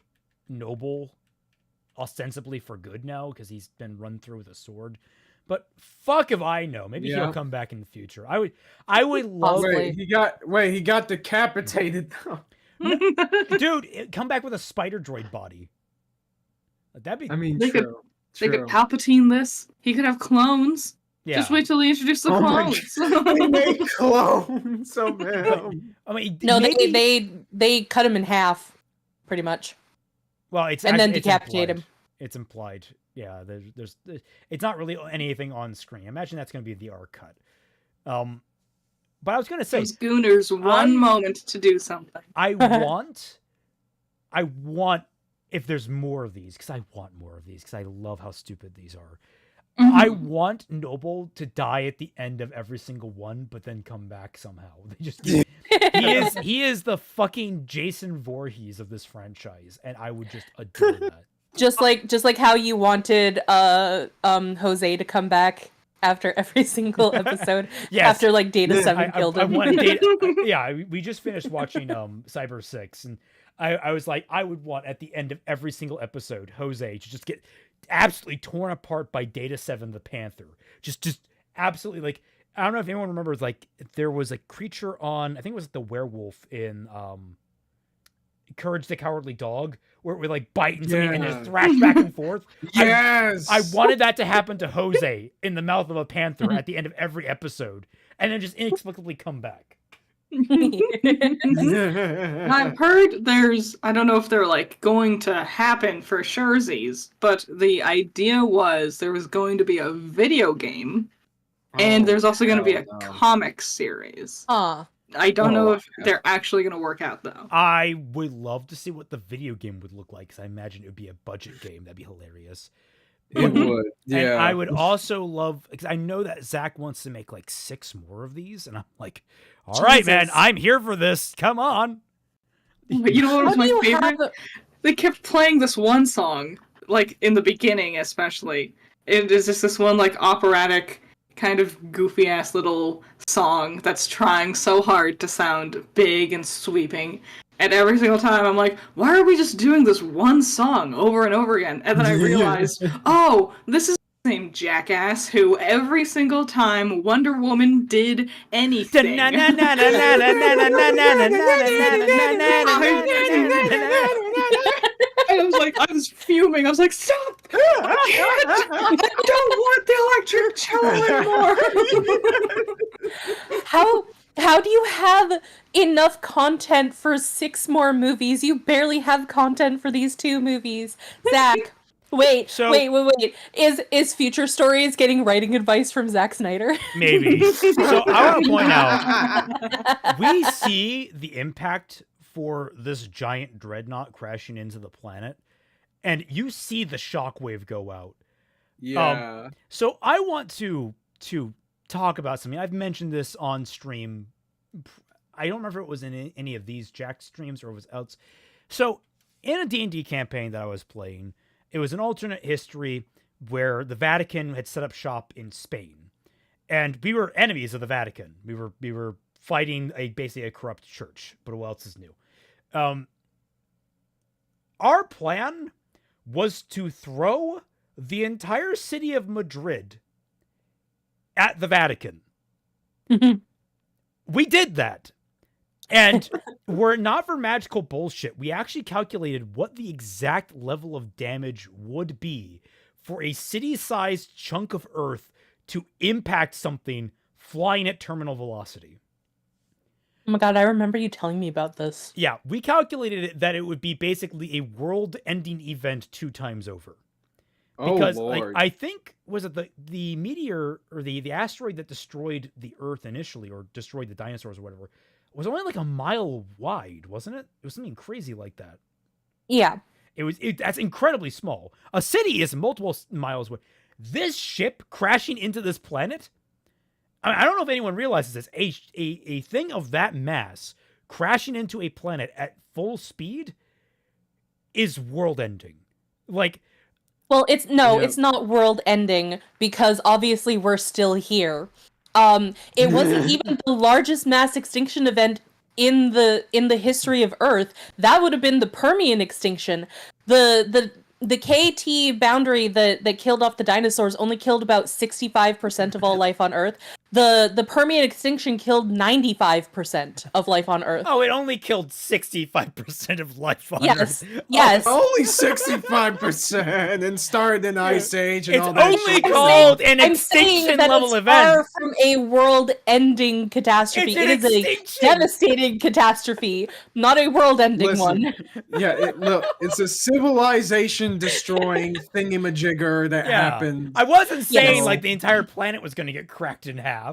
Noble, ostensibly for good now because he's been run through with a sword. But fuck if I know. Maybe he'll come back in the future. I would love. Possibly. He got decapitated though. Dude, come back with a spider droid body. That'd be. I mean, They true. They could Palpatine this. He could have clones. yeah. Just wait till they introduce the Oh my clones. They made clones. So man. I mean, No, maybe, they cut him in half, pretty much. Well, it's and then it's decapitate implied. him. It's implied. Yeah, there's it's not really anything on screen. Imagine that's going to be the R cut. But I was going to say, Gives Gooners one moment to do something. I want if there's more of these, because I want more of these, because I love how stupid these are. I want Noble to die at the end of every single one, but then come back somehow. They just he is the fucking Jason Voorhees of this franchise, and I would just adore that. Just like how you wanted Jose to come back after every single episode. Yes. After like Data 7 killed him. We just finished watching Cyber 6, and I was like, I would want at the end of every single episode Jose to just get absolutely torn apart by Data 7 the Panther. Just absolutely, like, I don't know if anyone remembers, like, there was a creature on, I think it was the werewolf in Courage the Cowardly Dog, where it would like bite into something and just thrash back and forth. Yes. I wanted that to happen to Jose in the mouth of a panther at the end of every episode, and then just inexplicably come back. I've heard I don't know if they're like going to happen for surezies, but the idea was there was going to be a video game, and there's also going to be a comic series. I don't know if they're actually going to work out, though. I would love to see what the video game would look like, because I imagine it would be a budget game. That'd be hilarious. It would. Yeah. And I would also love, because I know that Zach wants to make like 6 more of these, and I'm like, all right, man, I'm here for this. Come on. But you know what was my favorite? They kept playing this one song, like in the beginning, especially. It is just this one like operatic, kind of goofy ass little song that's trying so hard to sound big and sweeping. And every single time I'm like, why are we just doing this one song over and over again? And then I realized, oh, this is the same jackass who every single time Wonder Woman did anything. I was like, I was fuming. I was like, stop! I don't want the electric cello anymore. How do you have enough content for 6 more movies? You barely have content for these 2 movies. Zach, wait. Is Future Stories getting writing advice from Zach Snyder? Maybe. So I want to point out, we see the impact for this giant dreadnought crashing into the planet, and you see the shockwave go out. Yeah. So I want to talk about something. I've mentioned this on stream I don't remember if it was in any of these Jack streams or it was else. So in a D&D campaign that I was playing, it was an alternate history where the Vatican had set up shop in Spain, and we were enemies of the Vatican. We were fighting basically a corrupt church, but what else is new? Our plan was to throw the entire city of Madrid at the Vatican. We did that. And were it not for magical bullshit, we actually calculated what the exact level of damage would be for a city-sized chunk of Earth to impact something flying at terminal velocity. Oh my god, I remember you telling me about this. Yeah, we calculated it that it would be basically a world-ending event 2 times over. Because Lord. I think, was it the meteor or the asteroid that destroyed the Earth initially, or destroyed the dinosaurs or whatever, was only like a mile wide, wasn't it? It was something crazy like that. Yeah. That's incredibly small. A city is multiple miles away. This ship crashing into this planet, I don't know if anyone realizes this, a thing of that mass crashing into a planet at full speed is world-ending. Like, well, it's not world ending because obviously we're still here. It wasn't even the largest mass extinction event in the history of Earth. That would have been the Permian extinction. The KT boundary that killed off the dinosaurs only killed about 65% of all life on Earth. The Permian extinction killed 95% of life on Earth. Oh, it only killed 65% of life on Earth. Yes. Only 65% and started an ice age and It's all that only shit. called an I'm saying extinction that level it's event. far from a world-ending catastrophe. It's an It is a extinction. devastating catastrophe, not a world-ending Listen, one. Yeah, look, it's a civilization-destroying thingamajigger that happened. I wasn't saying Yes. like the entire planet was going to get cracked in half.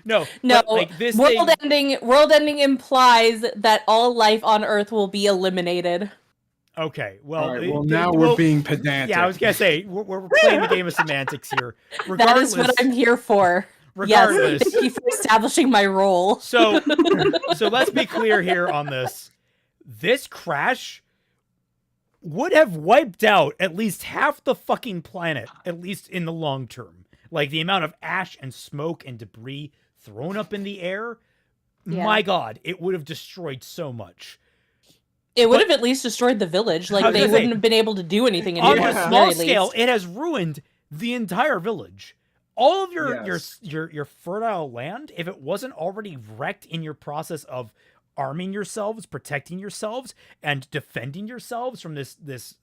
No, No, but, like this world-ending implies that all life on Earth will be eliminated. Okay, well, All right, now we're being pedantic. Yeah, I was gonna say we're playing the game of semantics here. That is what I'm here for. Regardless, yes, thank you for establishing my role. So let's be clear here on this. This crash would have wiped out at least half the fucking planet, at least in the long term. Like the amount of ash and smoke and debris thrown up in the air. Yeah. My God, it would have destroyed so much. It would have at least destroyed the village. Like they wouldn't have been able to do anything anymore. On a small scale, it has ruined the entire village. All of your fertile land, if it wasn't already wrecked in your process of arming yourselves, protecting yourselves, and defending yourselves from this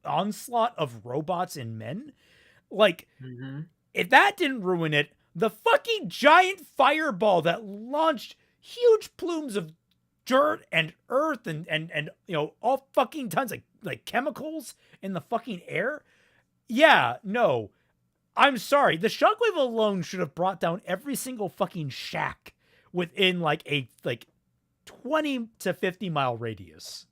onslaught of robots and men, like if that didn't ruin it, the fucking giant fireball that launched huge plumes of dirt and earth and you know, all fucking tons of like chemicals in the fucking air. Yeah, no. I'm sorry. The shockwave alone should have brought down every single fucking shack within like a 20 to 50 mile radius.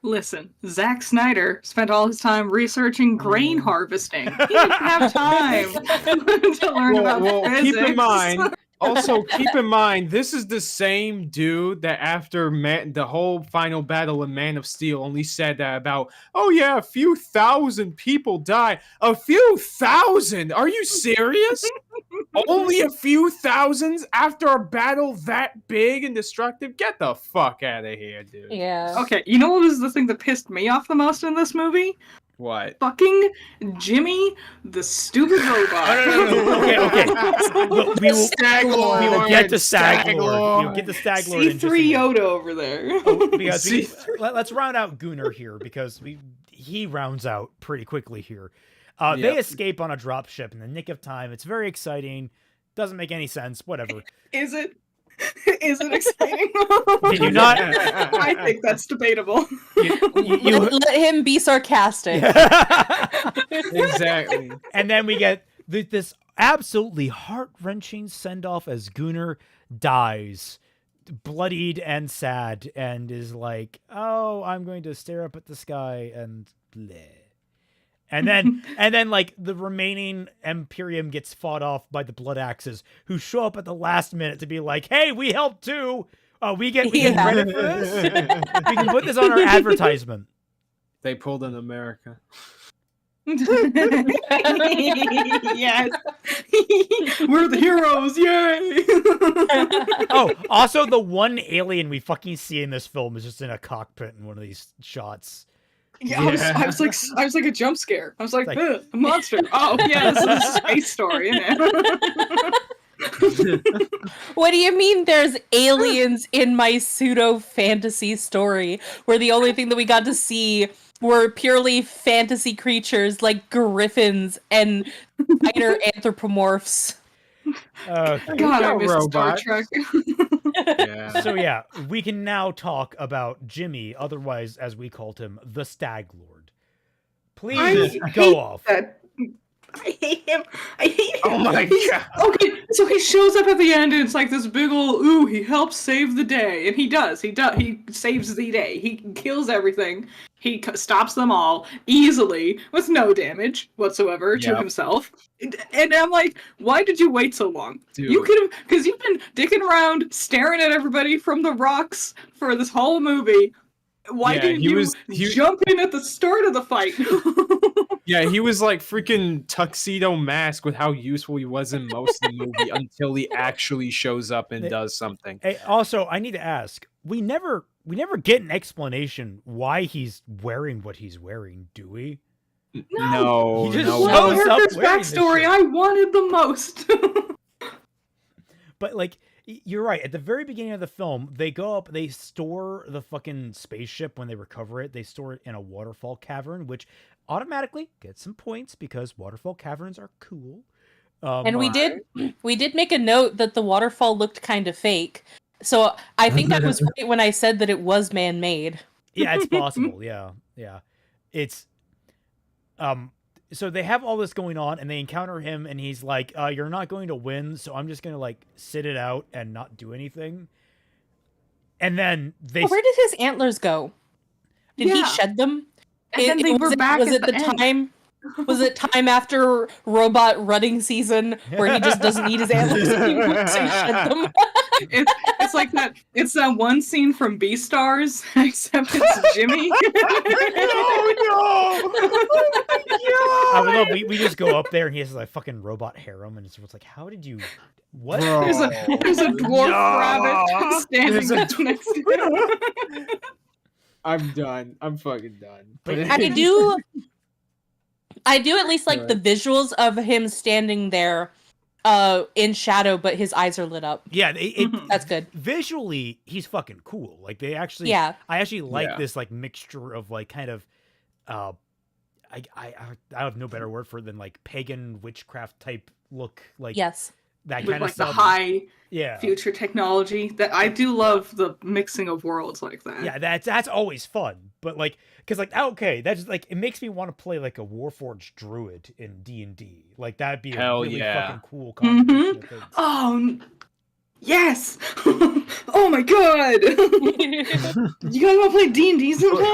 Listen, Zach Snyder spent all his time researching grain harvesting. He didn't have time to learn about physics. Keep in mind, also, keep in mind, this is the same dude that after the whole final battle in Man of Steel only said that about, oh yeah, a few thousand people die. A few thousand? Are you serious? Only a few thousands after a battle that big and destructive? Get the fuck out of here, dude. Yeah. Okay, you know what was the thing that pissed me off the most in this movie? What? Fucking Jimmy, the stupid robot. Okay. We will get to Stag Lord. Lord. We'll get to Stag Lord. C3 Yoda over there. Because let's round out Gunnar here because he rounds out pretty quickly here. They escape on a drop ship in the nick of time. It's very exciting. Doesn't make any sense. Whatever. Is it? Is it exciting? Did you not? I think that's debatable. Let him be sarcastic. Exactly. And then we get this absolutely heart-wrenching send-off as Gunnar dies, bloodied and sad, and is like, oh, I'm going to stare up at the sky and bleh. And then like the remaining Imperium gets fought off by the Blood Axes, who show up at the last minute to be like, "Hey, we helped too. We get credit for this. We can put this on our advertisement." They pulled in America. Yes. We're the heroes, yay! Oh, also the one alien we fucking see in this film is just in a cockpit in one of these shots. Yeah, I was like a jump scare. I was like, a monster. Oh yeah, this is a space story, isn't it? What do you mean there's aliens in my pseudo fantasy story where the only thing that we got to see were purely fantasy creatures like griffins and spider anthropomorphs? Okay. God, I missed Star Trek. Yeah. So yeah, we can now talk about Jimmy, otherwise as we called him, the Stag Lord. Please go off. I hate him. I hate him. Oh my god. Okay, so he shows up at the end and it's like this big ol' ooh, he helps save the day. And he does. He saves the day. He kills everything. He stops them all easily with no damage whatsoever to himself. And I'm like, why did you wait so long? Dude. You could have, because you've been dicking around staring at everybody from the rocks for this whole movie. Why didn't you jump in at the start of the fight? Yeah, he was like freaking Tuxedo Mask with how useful he was in most of the movie until he actually shows up and does something. Hey, also, I need to ask, we never get an explanation why he's wearing what he's wearing, do we? No. He just Well, shows up character's wearing this backstory shit. I wanted the most. But like, you're right. At the very beginning of the film, they go up, they store the fucking spaceship when they recover it. They store it in a waterfall cavern, which automatically gets some points because waterfall caverns are cool. And we did make a note that the waterfall looked kind of fake. So I think I was right when I said that it was man-made. Yeah, it's possible. Yeah. It's so they have all this going on and they encounter him and he's like, you're not going to win, so I'm just gonna like sit it out and not do anything. And then where did his antlers go? Did he shed them? And then they were back was at it the end. time? Was it time after robot running season where he just doesn't need his antlers anymore, so he shed them? It's like that. It's that one scene from Beastars, except it's Jimmy. I would love we just go up there and he has like fucking robot harem and it's like, how did you what? Bro. There's a dwarf rabbit standing next to him. I'm done. I'm fucking done. But I do at least like the visuals of him standing there in shadow, but his eyes are lit up. Yeah, that's good. Visually, he's fucking cool. Like they actually, I actually like this like mixture of like kind of, I have no better word for it than like pagan witchcraft type look. Like that kind of like stuff. The high future technology. That I do love the mixing of worlds like that. Yeah, that's always fun. But like, because like that's like it makes me want to play like a Warforged druid in D&D. Like that'd be a really fucking cool combination of things. Oh yes! Oh my god! You guys want to play D&D sometime?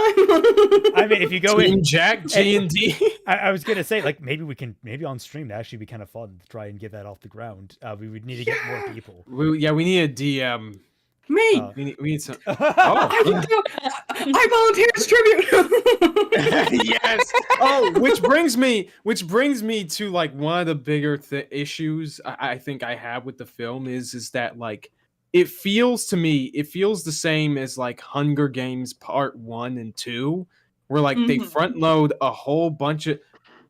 I mean, if you go Team in Jack D&D, I was gonna say like maybe on stream that actually be kind of fun to try and get that off the ground. We would need to get more people. we need a DM. Me. We need some. Oh, I volunteer as tribute. Yes. Oh, which brings me to like one of the bigger issues I think I have with the film is that like it feels the same as like Hunger Games Part 1 and 2, where like they front load a whole bunch of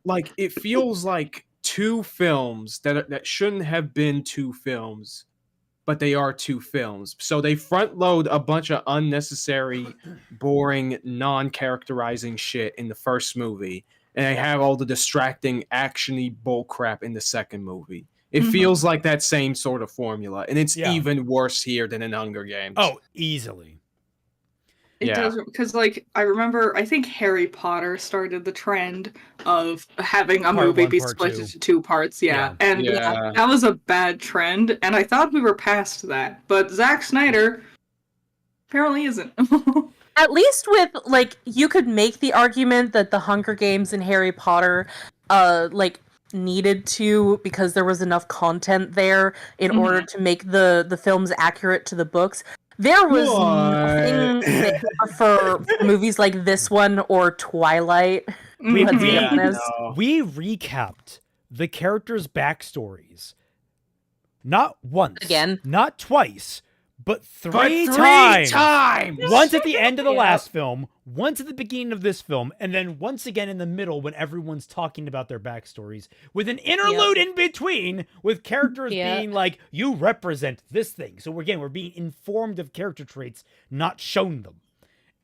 like it feels like two films that shouldn't have been two films. But they are two films. So they front load a bunch of unnecessary, boring, non-characterizing shit in the first movie. And they have all the distracting, actiony bullcrap in the second movie. It feels like that same sort of formula. And it's even worse here than in Hunger Games. Oh, easily. It does, because like I remember, I think Harry Potter started the trend of having a movie be split into two parts. And that was a bad trend, and I thought we were past that, but Zach Snyder apparently isn't. At least with, like, you could make the argument that the Hunger Games and Harry Potter, like, needed to, because there was enough content there in order to make the films accurate to the books. There was nothing there for movies like this one or Twilight. We We recapped the characters' backstories. Not once. Again. Not twice. But three times. times! Once at the end of the last film, once at the beginning of this film, and then once again in the middle when everyone's talking about their backstories, with an interlude in between with characters being like, you represent this thing. So we're being informed of character traits, not shown them.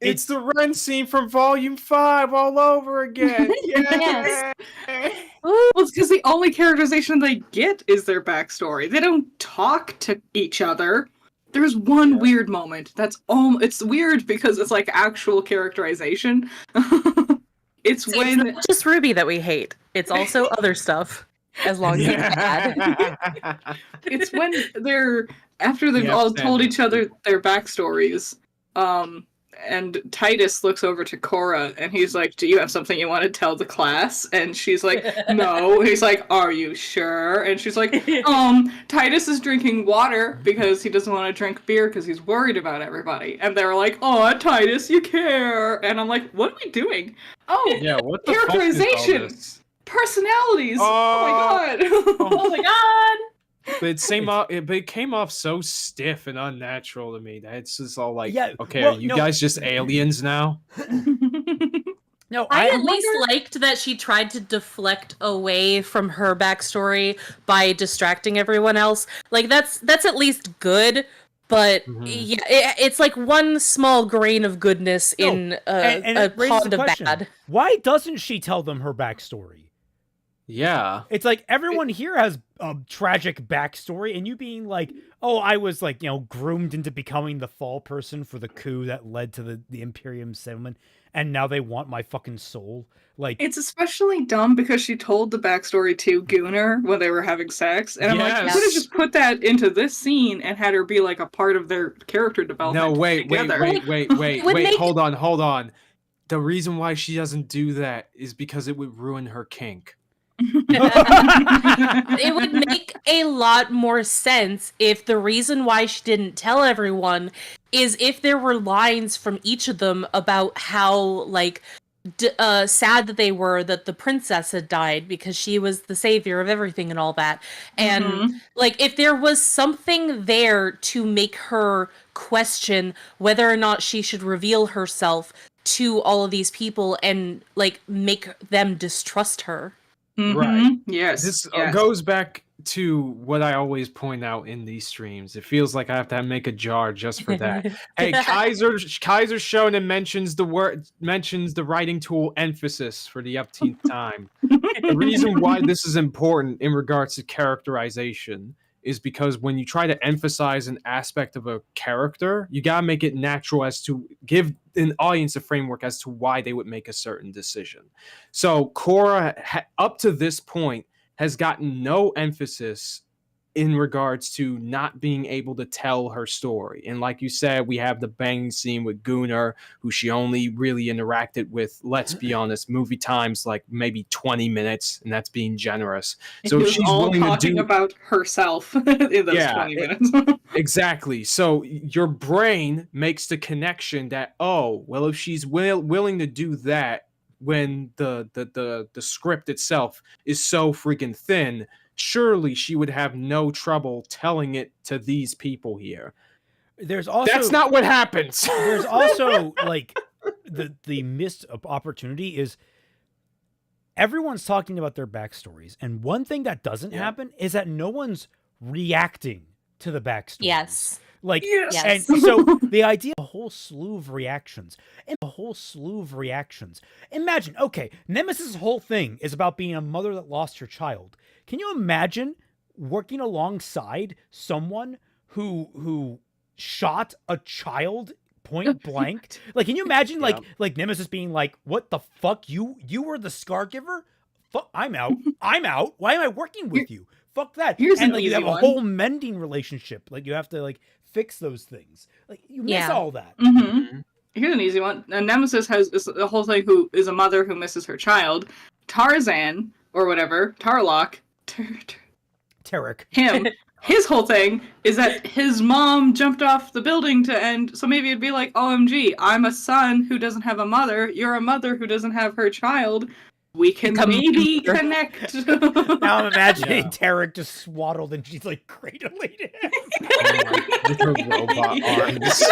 It's the Ren scene from Volume 5 all over again. Yes. Well, it's because the only characterization they get is their backstory. They don't talk to each other. There's one weird moment. It's weird because it's like actual characterization. It's when not just Ruby that we hate. It's also other stuff. As long as it's bad. It's when after they've all told each other their backstories. And Titus looks over to Kora and he's like, "Do you have something you want to tell the class?" And she's like, "No." And he's like, "Are you sure?" And she's like, Titus is drinking water because he doesn't want to drink beer because he's worried about everybody." And they're like, "Oh, Titus, you care." And I'm like, what are we doing? Oh, Yeah, what the characterization. Fuck is all this? Personalities. Oh my god. Oh my god. But it came off so stiff and unnatural to me that it's just all like, okay, are you guys just aliens now? No, I at least liked that she tried to deflect away from her backstory by distracting everyone else. Like that's at least good. But it's like one small grain of goodness in a pond of bad. Why doesn't she tell them her backstory? Yeah. It's like everyone here has a tragic backstory, and you being like, oh, I was like, groomed into becoming the fall person for the coup that led to the Imperium settlement, and now they want my fucking soul. Like, it's especially dumb because she told the backstory to Gunnar when they were having sex, and I'm like, you could have just put that into this scene and had her be like a part of their character development. No, wait, hold on. The reason why she doesn't do that is because it would ruin her kink. It would make a lot more sense if the reason why she didn't tell everyone is if there were lines from each of them about how, like, sad that they were that the princess had died because she was the savior of everything and all that. And, like, if there was something there to make her question whether or not she should reveal herself to all of these people and, like, make them distrust her. Right. Yes. This goes back to what I always point out in these streams. It feels like I have to make a jar just for that. Hey, Kaiser Shonen mentions the writing tool emphasis for the upteenth time. The reason why this is important in regards to characterization is because when you try to emphasize an aspect of a character, you gotta make it natural as to give an audience a framework as to why they would make a certain decision. So Kora, up to this point, has gotten no emphasis in regards to not being able to tell her story. And like you said, we have the banging scene with Gunnar, who she only really interacted with, let's be honest, movie times like maybe 20 minutes, and that's being generous. So she's all talking about herself in those 20 minutes. Exactly. So your brain makes the connection that, oh, well, if she's willing to do that when the script itself is so freaking thin, surely she would have no trouble telling it to these people here. There's also that's not what happens. There's also like the missed opportunity is everyone's talking about their backstories, and one thing that doesn't happen is that no one's reacting to the backstories. Yes. Like, yes. And so the idea of a whole slew of reactions. Imagine, okay, Nemesis' whole thing is about being a mother that lost her child. Can you imagine working alongside someone who shot a child point blank? Like, can you imagine like Nemesis being like, "What the fuck? You were the scar giver? Fuck, I'm out. Why am I working with you? Fuck that." And like you have a whole mending relationship. Like you have to like fix those things. Like you miss all that. Here's an easy one. Nemesis is the whole thing who is a mother who misses her child. Tarzan, or whatever, Tarlock, Tarek. him, his whole thing is that his mom jumped off the building to end, so maybe it'd be like, OMG, I'm a son who doesn't have a mother, you're a mother who doesn't have her child, we can maybe connect. Now I'm imagining Tarek just swaddled and she's like cradling him. With her robot arms.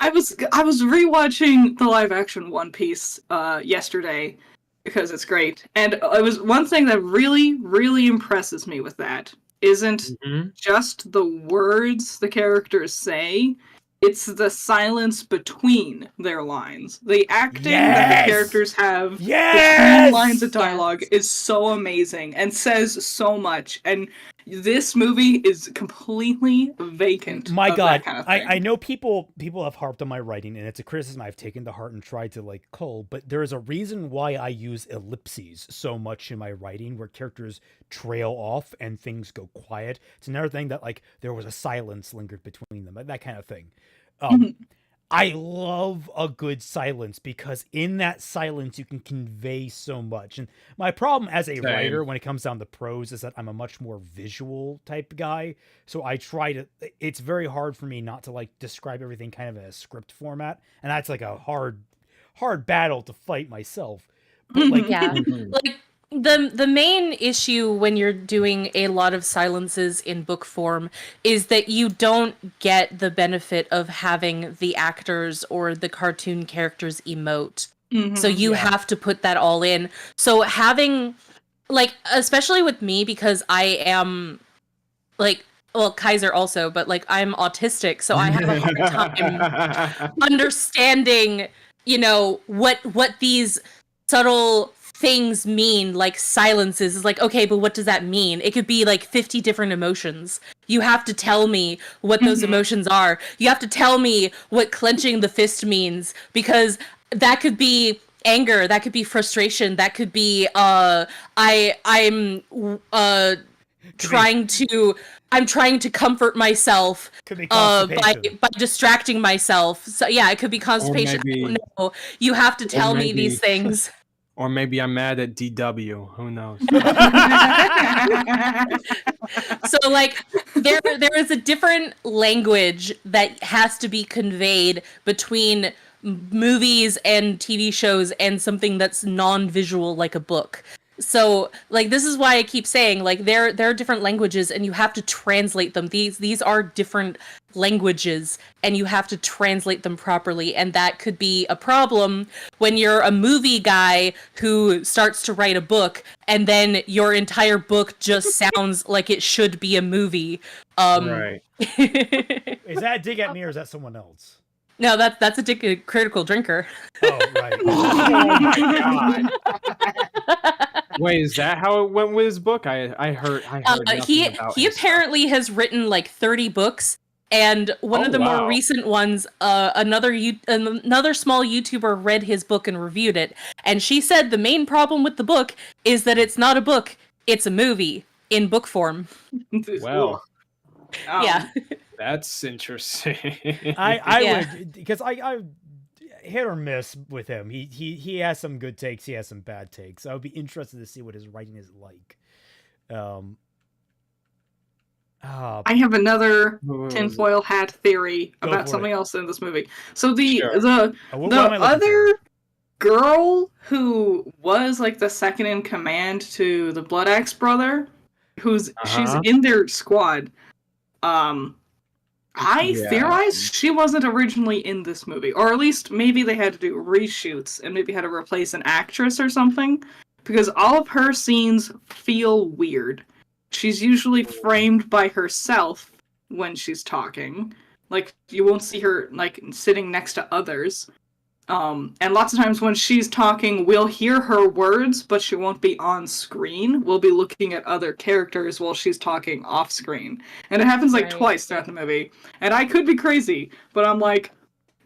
I was rewatching the live action One Piece yesterday because it's great, and it was one thing that really, really impresses me with that isn't just the words the characters say, it's the silence between their lines. The acting that the characters have between lines of dialogue is so amazing and says so much. And this movie is completely vacant. My of God, that kind of thing. I know people have harped on my writing, and it's a criticism I've taken to heart and tried to like cull. But there is a reason why I use ellipses so much in my writing, where characters trail off and things go quiet. It's another thing that like there was a silence lingered between them, that kind of thing. I love a good silence because in that silence you can convey so much. And my problem as a writer when it comes down to prose is that I'm a much more visual type guy. So I try to, it's very hard for me not to like describe everything kind of in a script format. And that's like a hard battle to fight myself. But like, like the main issue when you're doing a lot of silences in book form is that you don't get the benefit of having the actors or the cartoon characters emote. So you have to put that all in. So having, like, especially with me, because I am, like, well, Kaiser also, but, like, I'm autistic, so I have a hard time understanding, you know, what these subtle things mean, like silences is like, okay, but what does that mean? It could be like 50 different emotions. You have to tell me what those emotions are. You have to tell me what clenching the fist means, because that could be anger, that could be frustration, that could be I'm trying to comfort myself by distracting myself. So yeah, it could be constipation. I don't know. You have to tell me these things. Or maybe I'm mad at DW. Who knows? So like there is a different language that has to be conveyed between movies and TV shows and something that's non-visual like a book. So like this is why I keep saying like there are different languages and you have to translate them. These are different languages and you have to translate them properly, and that could be a problem when you're a movie guy who starts to write a book and then your entire book just sounds like it should be a movie. Right. Is that a dig at me or is that someone else? No, that's a critical drinker. Oh, right. Oh my God. Wait, is that how it went with his book? I heard he about apparently has written like 30 books, and one of the more recent ones, another small YouTuber read his book and reviewed it, and she said the main problem with the book is that it's not a book, it's a movie in book form. Well, yeah. That's interesting. I would, because I hit or miss with him. He has some good takes. He has some bad takes. I would be interested to see what his writing is like. I have another tinfoil hat theory about something else in this movie. So the other girl who was like the second in command to the Blood Axe brother, she's in their squad. I theorize she wasn't originally in this movie, or at least maybe they had to do reshoots and maybe had to replace an actress or something, because all of her scenes feel weird. She's usually framed by herself when she's talking. Like, you won't see her, like, sitting next to others. And lots of times when she's talking, we'll hear her words, but she won't be on screen. We'll be looking at other characters while she's talking off screen. And it happens like twice throughout the movie. And I could be crazy, but I'm like,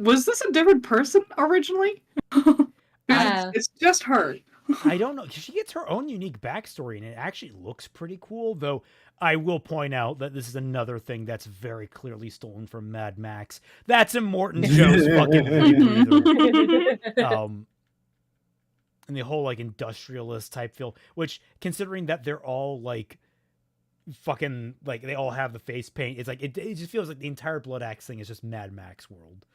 was this a different person originally? It's just her. I don't know. She gets her own unique backstory, and it actually looks pretty cool. Though I will point out that this is another thing that's very clearly stolen from Mad Max. That's Immortan Joe's fucking rebreather. And the whole like industrialist type feel, which considering that they're all like fucking like they all have the face paint, it's like it just feels like the entire Blood Axe thing is just Mad Max world.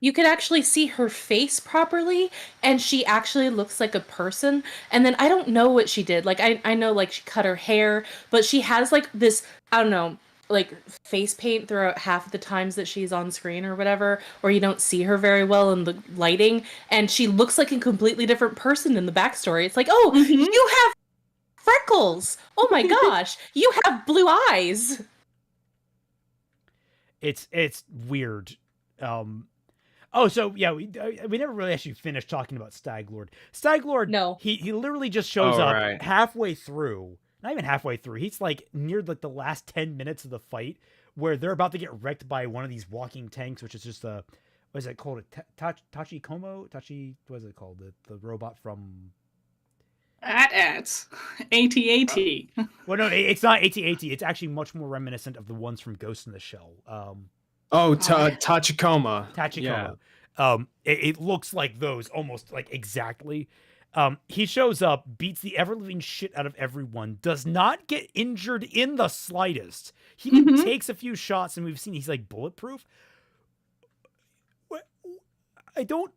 You could actually see her face properly, and she actually looks like a person. And then I don't know what she did. Like I know like she cut her hair, but she has like this, I don't know, like face paint throughout half of the times that she's on screen or whatever, or you don't see her very well in the lighting, and she looks like a completely different person in the backstory. It's like, oh, you have freckles. Oh my gosh, you have blue eyes. It's weird. Oh, so yeah, we never really actually finished talking about Stag Lord. Stag Lord, no, he literally just shows up halfway through. Not even halfway through. He's like near like the last 10 minutes of the fight where they're about to get wrecked by one of these walking tanks, which is just a, what is it called? Tachikomo? What is it called? The robot from... AT-AT. AT-AT. Well, no, it's not AT-AT. It's actually much more reminiscent of the ones from Ghost in the Shell. Tachikoma. Tachikoma. Yeah. It looks like those almost like exactly. He shows up, beats the ever-living shit out of everyone, does not get injured in the slightest. He takes a few shots, and we've seen he's like bulletproof. I don't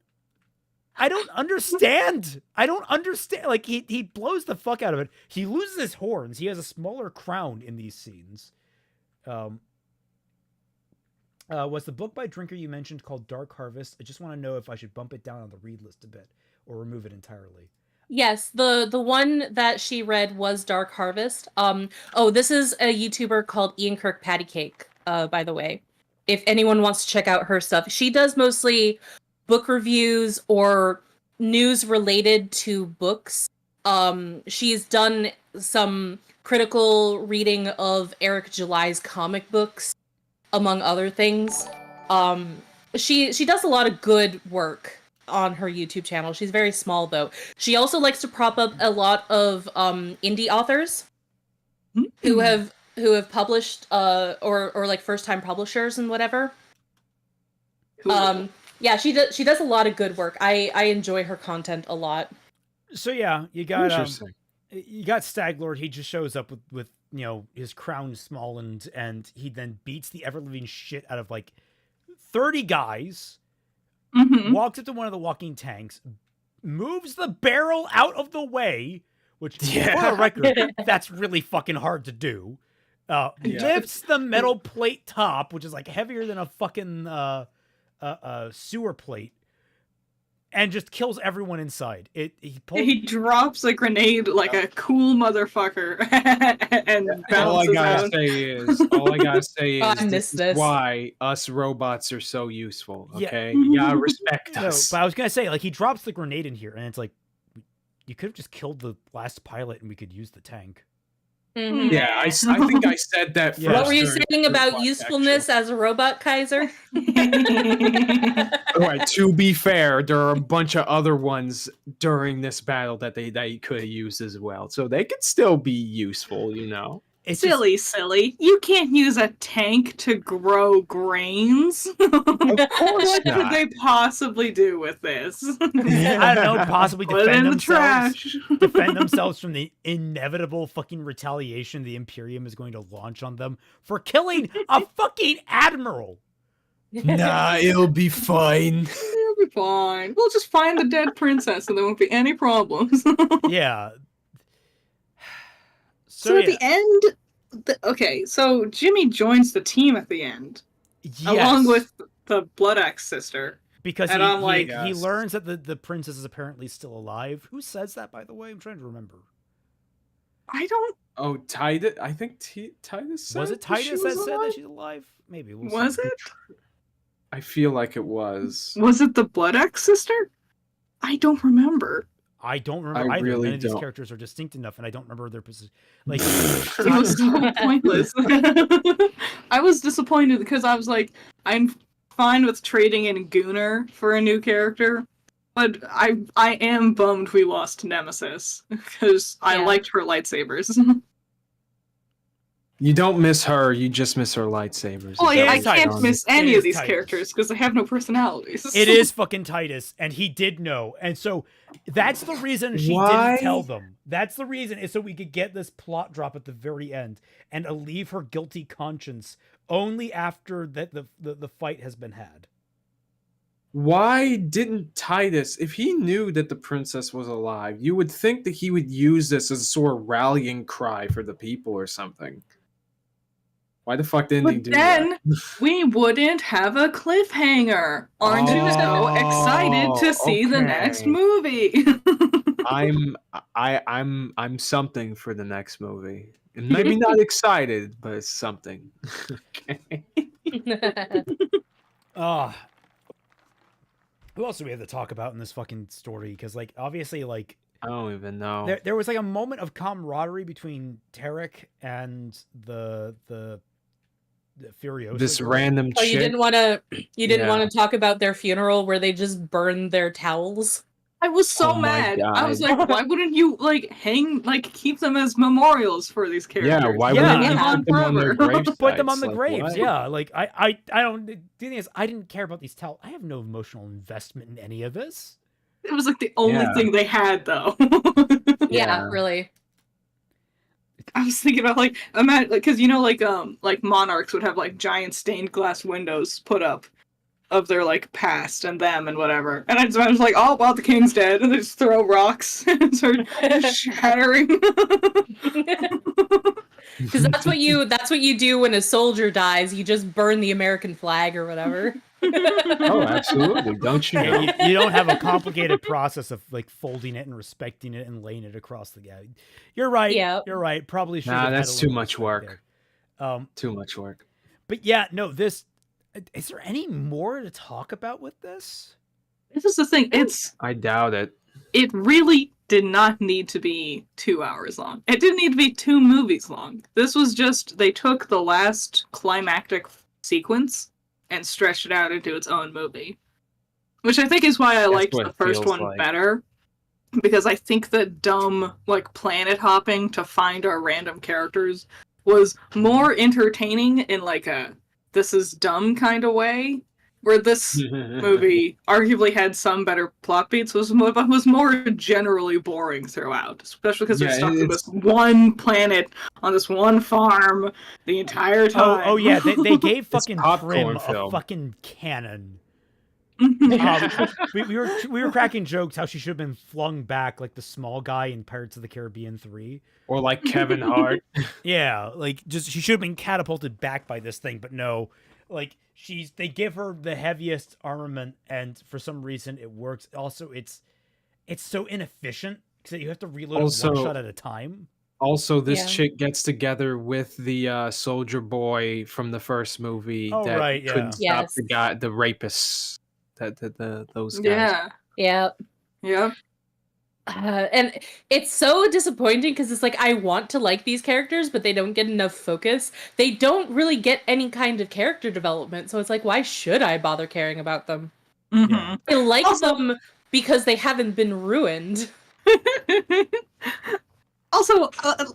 understand. I don't understand. Like he blows the fuck out of it. He loses his horns. He has a smaller crown in these scenes. Was the book by Drinker you mentioned called Dark Harvest? I just want to know if I should bump it down on the read list a bit or remove it entirely. Yes, the one that she read was Dark Harvest. This is a YouTuber called Ian Kirk Patty Cake, by the way. If anyone wants to check out her stuff. She does mostly book reviews or news related to books. She's done some critical reading of Eric July's comic books, among other things. She does a lot of good work on her YouTube channel. She's very small though. She also likes to prop up a lot of indie authors who have published or like first time publishers and whatever. Yeah, she does a lot of good work. I enjoy her content a lot. So yeah, you got Stag Lord. He just shows up with you know, his crown smallened, and he then beats the ever-living shit out of like 30 guys, walks up to one of the walking tanks, moves the barrel out of the way, which, for the record, that's really fucking hard to do. Lifts the metal plate top, which is like heavier than a fucking sewer plate, and just kills everyone inside. He drops a grenade like a cool motherfucker, and all I gotta say is this is why us robots are so useful. Okay, you gotta respect us. But I was gonna say, like, he drops the grenade in here, and it's like, you could have just killed the last pilot, and we could use the tank. Yeah, I think I said that first. What were you saying about usefulness as a robot, Kaiser? All right, to be fair, there are a bunch of other ones during this battle that they could use as well. So they could still be useful, you know. It's silly. You can't use a tank to grow grains. Of course What could they possibly do with this? I don't know, possibly defend themselves from the inevitable fucking retaliation the Imperium is going to launch on them for killing a fucking admiral. Nah, it'll be fine. It'll be fine. We'll just find the dead princess and there won't be any problems. Yeah. So at the end, so Jimmy joins the team at the end, along with the Blood Axe sister. Because he learns that the princess is apparently still alive. Who says that, by the way? I'm trying to remember. I don't... Oh, Titus? I think Titus said was it Titus that said that she's alive? Maybe. Was it? I feel like it was. Was it the Blood Axe sister? I don't remember. I don't remember either. Really None of these characters are distinct enough, and I don't remember their position. Like, it was so pointless. I was disappointed because I was like, I'm fine with trading in Gooner for a new character, But I am bummed we lost Nemesis because I liked her lightsabers. You don't miss her, you just miss her lightsabers. Well, It I is can't Titus. miss It any is of these Titus. characters because they have no personalities. It is fucking Titus, and he did know. And so that's the reason she Why? didn't tell them. That's the reason, is so we could get this plot drop at the very end and alleviate her guilty conscience only after the fight has been had. Why didn't Titus, if he knew that the princess was alive, you would think that he would use this as a sort of rallying cry for the people or something. Why the fuck didn't he But do then that? we wouldn't have a cliffhanger. Aren't you so excited to see the next okay. movie? I'm something for the next movie. And maybe not excited, but it's something. Okay. Who else do we have to talk about in this fucking story? Because, like, obviously, like, I don't even know. there was like a moment of camaraderie between Tarek and the Furiosa. This girl. random Oh, chick. you didn't want to Yeah. talk about their funeral where they just burned their towels? I was so Oh my mad. I was God. like, why wouldn't you keep them as memorials for these characters? Yeah, why Yeah. wouldn't you Live on put them on their forever. graves? Put them on the Like, graves. what? Yeah, like I don't. The thing is, I didn't care about these towels. I have no emotional investment in any of this. It was like the only Yeah. thing they had, though. Yeah, really. I was thinking about imagine because like monarchs would have like giant stained glass windows put up of their like past and them and whatever, and I was like, oh well, the king's dead, and they just throw rocks and start shattering. Because that's what you do when a soldier dies. You just burn the American flag or whatever. Oh, absolutely. Don't you know? You don't have a complicated process of like folding it and respecting it and laying it across the guy. You're right. Yeah. You're right. Probably should. Nah, that's too much work. There. Too much work. But yeah, no. This. Is there any more to talk about with this? This is the thing. I doubt it. It really did not need to be 2 hours long. It didn't need to be 2 movies long. This was just, they took the last climactic sequence and stretched it out into its own movie. Which I think is why I liked what the it first feels one like. better. Because I think the dumb, like, planet hopping to find our random characters was more entertaining in, like, a this is dumb kind of way. Where this movie arguably had some better plot beats, but was more generally boring throughout. Especially because they're stuck on this one planet, on this one farm, the entire time. Oh yeah, they gave fucking Prim popcorn film. a fucking cannon. Yeah. We were cracking jokes how she should have been flung back like the small guy in Pirates of the Caribbean 3. Or like Kevin Hart. Yeah, like just she should have been catapulted back by this thing, but no. Like they give her the heaviest armament, and for some reason it works. Also, it's so inefficient because you have to reload one shot at a time. Also, this chick gets together with the soldier boy from the first movie that couldn't stop the rapists. Those guys. Yeah. And it's so disappointing because it's like I want to like these characters, but they don't get enough focus. They don't really get any kind of character development, so it's like, why should I bother caring about them? Mm-hmm. I like them because they haven't been ruined. Also,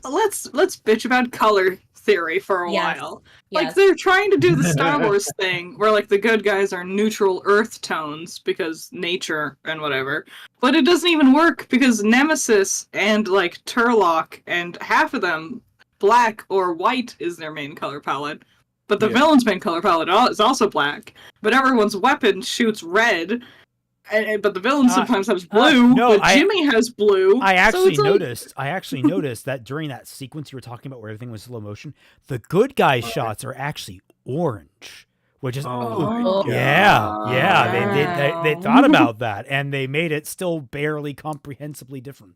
let's bitch about color theory for a while. Yes. Like, they're trying to do the Star Wars thing where like the good guys are neutral earth tones because nature and whatever, but it doesn't even work because Nemesis and like Turlock and half of them, black or white is their main color palette, but the villain's main color palette is also black, but everyone's weapon shoots red. But the villain sometimes has blue. No, but Jimmy has blue. I actually noticed that during that sequence you were talking about where everything was slow motion, the good guys' shots are actually orange, which is they thought about that and they made it still barely comprehensibly different.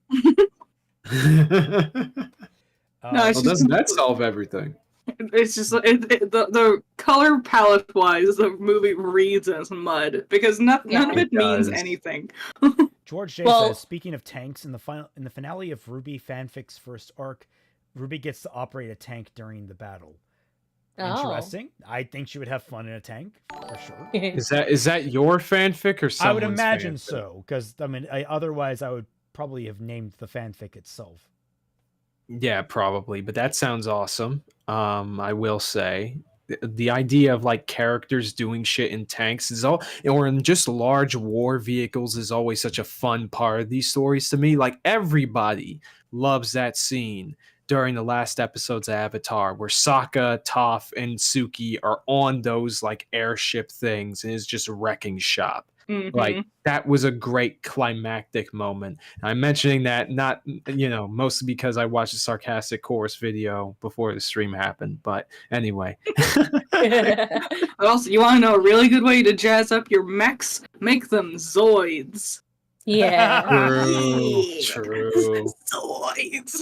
Doesn't that solve everything? It's just the color palette wise, the movie reads as mud because none of it means anything. George J says, speaking of tanks, in the finale of Ruby fanfic's first arc, Ruby gets to operate a tank during the battle. interesting. I think she would have fun in a tank for sure. Is that your fanfic or someone's I would imagine fanfic? so, because I mean, otherwise I would probably have named the fanfic itself. Yeah, probably, but that sounds awesome. I will say the idea of like characters doing shit in tanks is all, or in just large war vehicles, is always such a fun part of these stories to me. Like everybody loves that scene during the last episodes of Avatar where Sokka, Toph, and Suki are on those like airship things and it's just wrecking shop. Like that was a great climactic moment. I'm mentioning that not, mostly because I watched a sarcastic chorus video before the stream happened. But anyway. Also, you want to know a really good way to jazz up your mechs? Make them Zoids. Yeah. True. Zoids.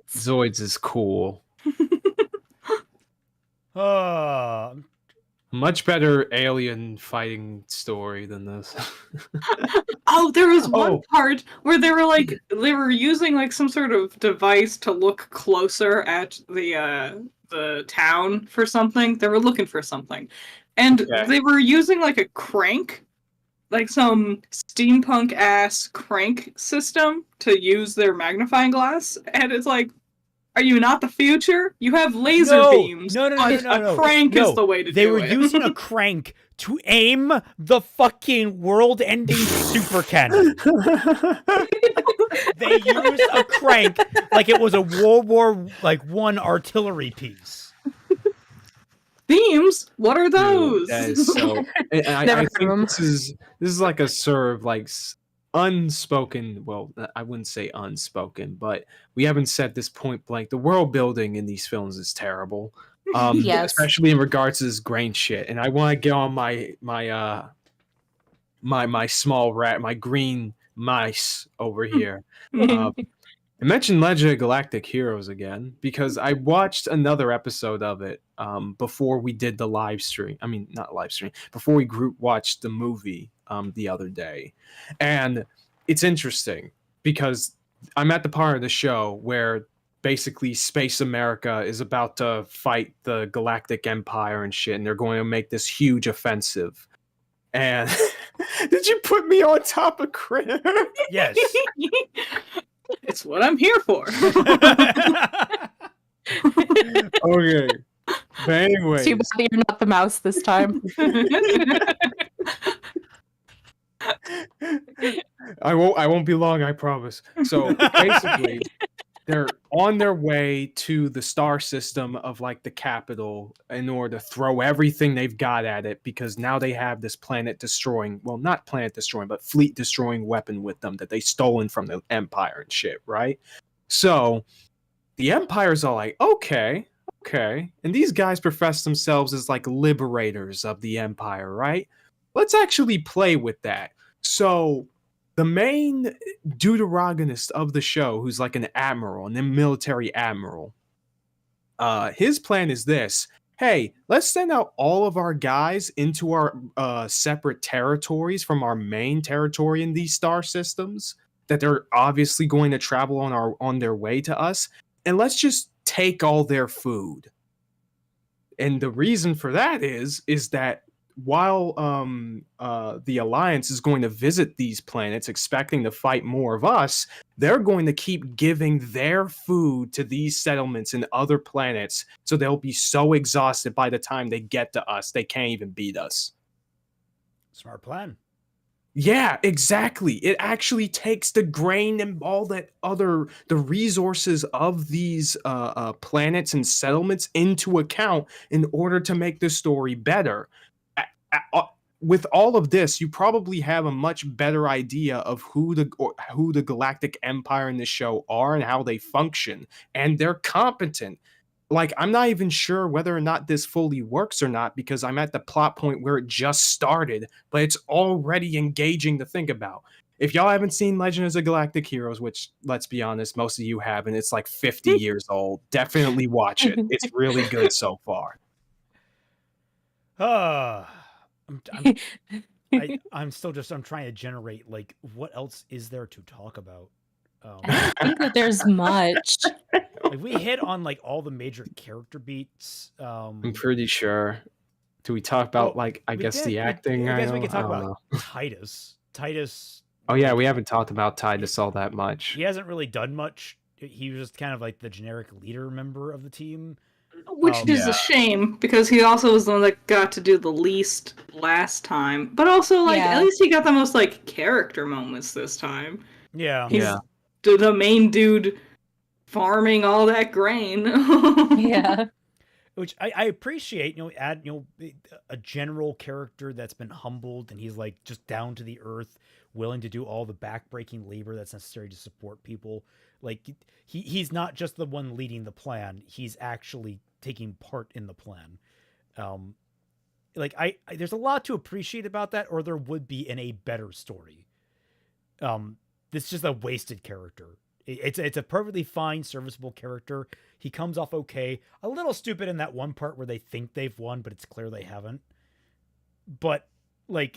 Zoids is cool. Much better alien fighting story than this. Oh, there was one part where they were using like some sort of device to look closer at the town for something. They were looking for something. And they were using like a crank, like some steampunk ass crank system to use their magnifying glass. And it's like, are you not the future? You have laser beams. No. A crank is the way to do it. They were using a crank to aim the fucking world-ending super cannon. They used a crank like it was a World War I artillery piece. Beams? What are those? Dude, that is so. I think this is like a sort of like unspoken, well, I wouldn't say unspoken, but we haven't said this point blank. The world building in these films is terrible. Yes. Especially in regards to this grain shit. And I want to get on my small rat, my green mice over here. I mentioned Legend of Galactic Heroes again because I watched another episode of it before we did the live stream. I mean, not live stream, before we group watched the movie the other day. And it's interesting because I'm at the part of the show where basically Space America is about to fight the Galactic Empire and shit, and they're going to make this huge offensive. And did you put me on top of Critter? Yes. It's what I'm here for. Okay. But anyway. Too bad you're not the mouse this time. I won't be long, I promise. So basically, they're on their way to the star system of like the capital in order to throw everything they've got at it because now they have this planet destroying, well, not planet destroying, but fleet destroying weapon with them that they stolen from the Empire and shit, right? So the Empire's all like, okay. And these guys profess themselves as like liberators of the Empire, right? Let's actually play with that. So the main deuteragonist of the show, who's like an admiral, and then military admiral, his plan is this. Hey, let's send out all of our guys into our separate territories from our main territory in these star systems that they're obviously going to travel on their way to us, and let's just take all their food. And the reason for that is that while the Alliance is going to visit these planets expecting to fight more of us, they're going to keep giving their food to these settlements and other planets, so they'll be so exhausted by the time they get to us, they can't even beat us. Smart plan. Yeah, exactly. It actually takes the grain and all that the resources of these planets and settlements into account in order to make the story better. With all of this, you probably have a much better idea of who the Galactic Empire in the show are and how they function, and they're competent. Like, I'm not even sure whether or not this fully works or not because I'm at the plot point where it just started, but it's already engaging to think about. If y'all haven't seen Legends of Galactic Heroes, which, let's be honest, most of you haven't, it's like 50 years old, definitely watch it. It's really good so far. I'm still just, I'm trying to generate, what else is there to talk about? I don't think that there's much. Like, we hit on like all the major character beats. I'm pretty sure. Do we talk about I guess the acting? I guess we could talk don't about know. Titus. Titus. Oh yeah, we haven't talked about Titus all that much. He hasn't really done much. He was just kind of like the generic leader member of the team. Which is a shame, because he also was the one that got to do the least last time. But also, at least he got the most, character moments this time. Yeah. He's the main dude farming all that grain. Yeah. Which I appreciate, add, a general character that's been humbled and he's like just down to the earth, willing to do all the backbreaking labor that's necessary to support people. Like he's not just the one leading the plan. He's actually taking part in the plan. There's a lot to appreciate about that, or there would be in a better story. This is just a wasted character. It's a perfectly fine, serviceable character. He comes off okay. A little stupid in that one part where they think they've won, but it's clear they haven't. But, I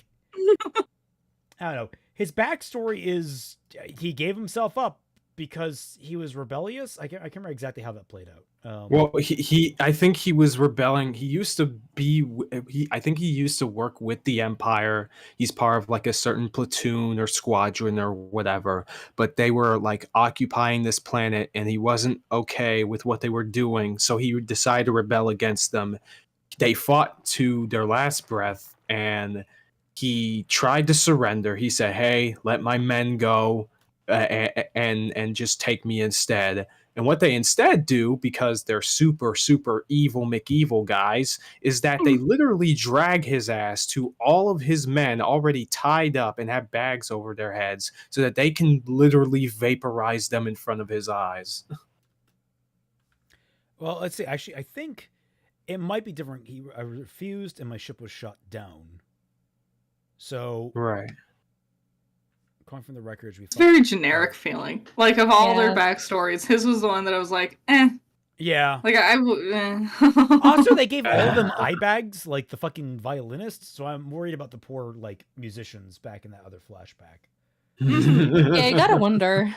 don't know. His backstory is he gave himself up because he was rebellious. I can't remember exactly how that played out. Well, I think he was rebelling. He used to be. I think he used to work with the Empire. He's part of a certain platoon or squadron or whatever. But they were occupying this planet, and he wasn't okay with what they were doing. So he decided to rebel against them. They fought to their last breath, and he tried to surrender. He said, "Hey, let my men go, and just take me instead." And what they instead do, because they're super, super evil McEvil guys, is that they literally drag his ass to all of his men already tied up and have bags over their heads so that they can literally vaporize them in front of his eyes. Well, let's see. Actually, I think it might be different. I refused and my ship was shot down. So... Right. Calling from the records, it's very generic feeling. Of all their backstories, his was the one that I was like, eh. Yeah. Eh. Also, they gave all of them eye bags, like the fucking violinists, so I'm worried about the poor, musicians back in that other flashback. Yeah, you gotta wonder.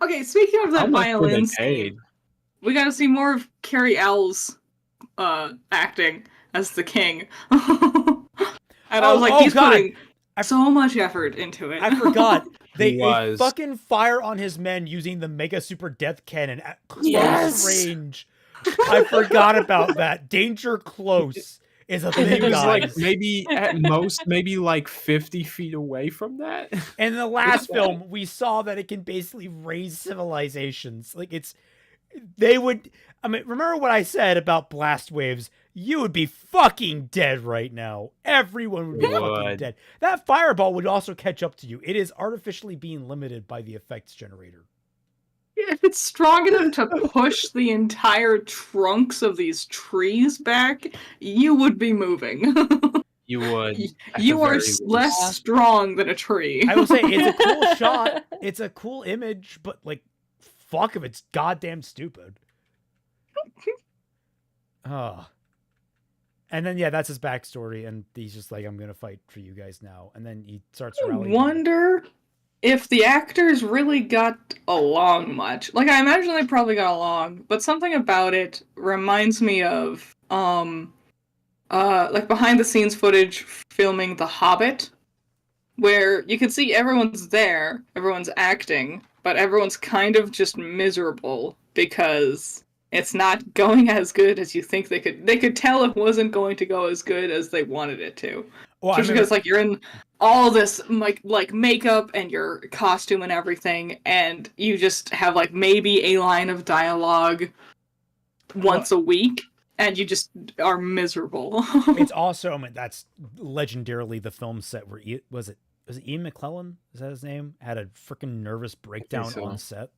Okay, speaking of that violin scene, we gotta see more of Carrie L's acting as the king. And I was like, he's putting so much effort into it. I forgot. They fucking fire on his men using the Mega Super Death Cannon at close range. I forgot about that. Danger close is a thing, guys. Maybe at most, 50 feet away from that. And in the last film, we saw that it can basically raise civilizations. Remember what I said about blast waves? You would be fucking dead right now. Everyone would be fucking dead. That fireball would also catch up to you. It is artificially being limited by the effects generator. Yeah, if it's strong enough to push the entire trunks of these trees back, you would be moving. You would. You are less strong than a tree. I will say, it's a cool shot. It's a cool image, but, fuck if it's goddamn stupid. And then, that's his backstory, and he's just like, I'm gonna fight for you guys now. And then he starts rallying. I wonder if the actors really got along much. I imagine they probably got along, but something about it reminds me of, behind-the-scenes footage filming The Hobbit, where you can see everyone's there, everyone's acting, but everyone's kind of just miserable because... it's not going as good as you think they could. They could tell it wasn't going to go as good as they wanted it to. Well, just because you're in all this makeup and your costume and everything, and you just have maybe a line of dialogue once a week, and you just are miserable. It's also that's legendarily the film set where was it Ian McKellen? Is that his name? Had a freaking nervous breakdown on set.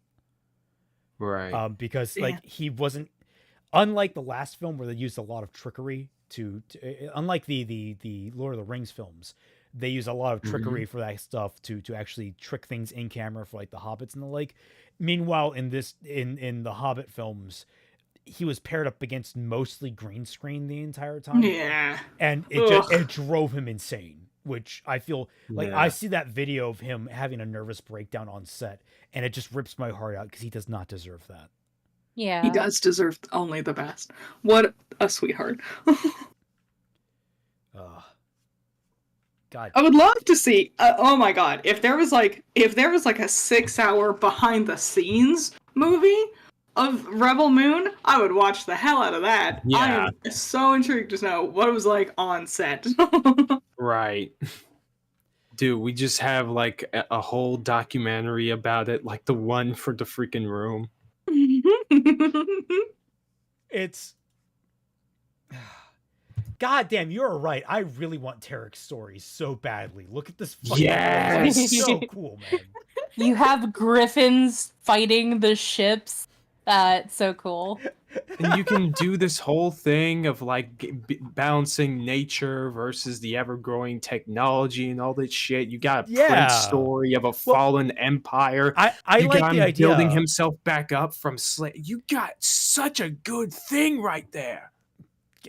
Right. Because he wasn't, unlike the last film where they used a lot of trickery to unlike the Lord of the Rings films, they use a lot of trickery for that stuff to actually trick things in camera for the Hobbits and the like. Meanwhile, in the Hobbit films, he was paired up against mostly green screen the entire time. Yeah. And it drove him insane. Which I feel I see that video of him having a nervous breakdown on set, and it just rips my heart out because he does not deserve that. Yeah. He does deserve only the best. What a sweetheart. God. I would love to see. Oh my god, if there was like a 6-hour behind the scenes movie of Rebel Moon, I would watch the hell out of that. Yeah. I am so intrigued to know what it was like on set. Right. Dude, we just have like a whole documentary about it, like the one for the freaking room. It's God damn, you're right. I really want Tarek's story so badly. Look at this fucking Yes! It's so cool, man. You have griffins fighting the ships. It's so cool. And you can do this whole thing of like balancing nature versus the ever-growing technology and all this shit. You got a prince story of a fallen empire. I you like got the him idea. building himself back up from You got such a good thing right there.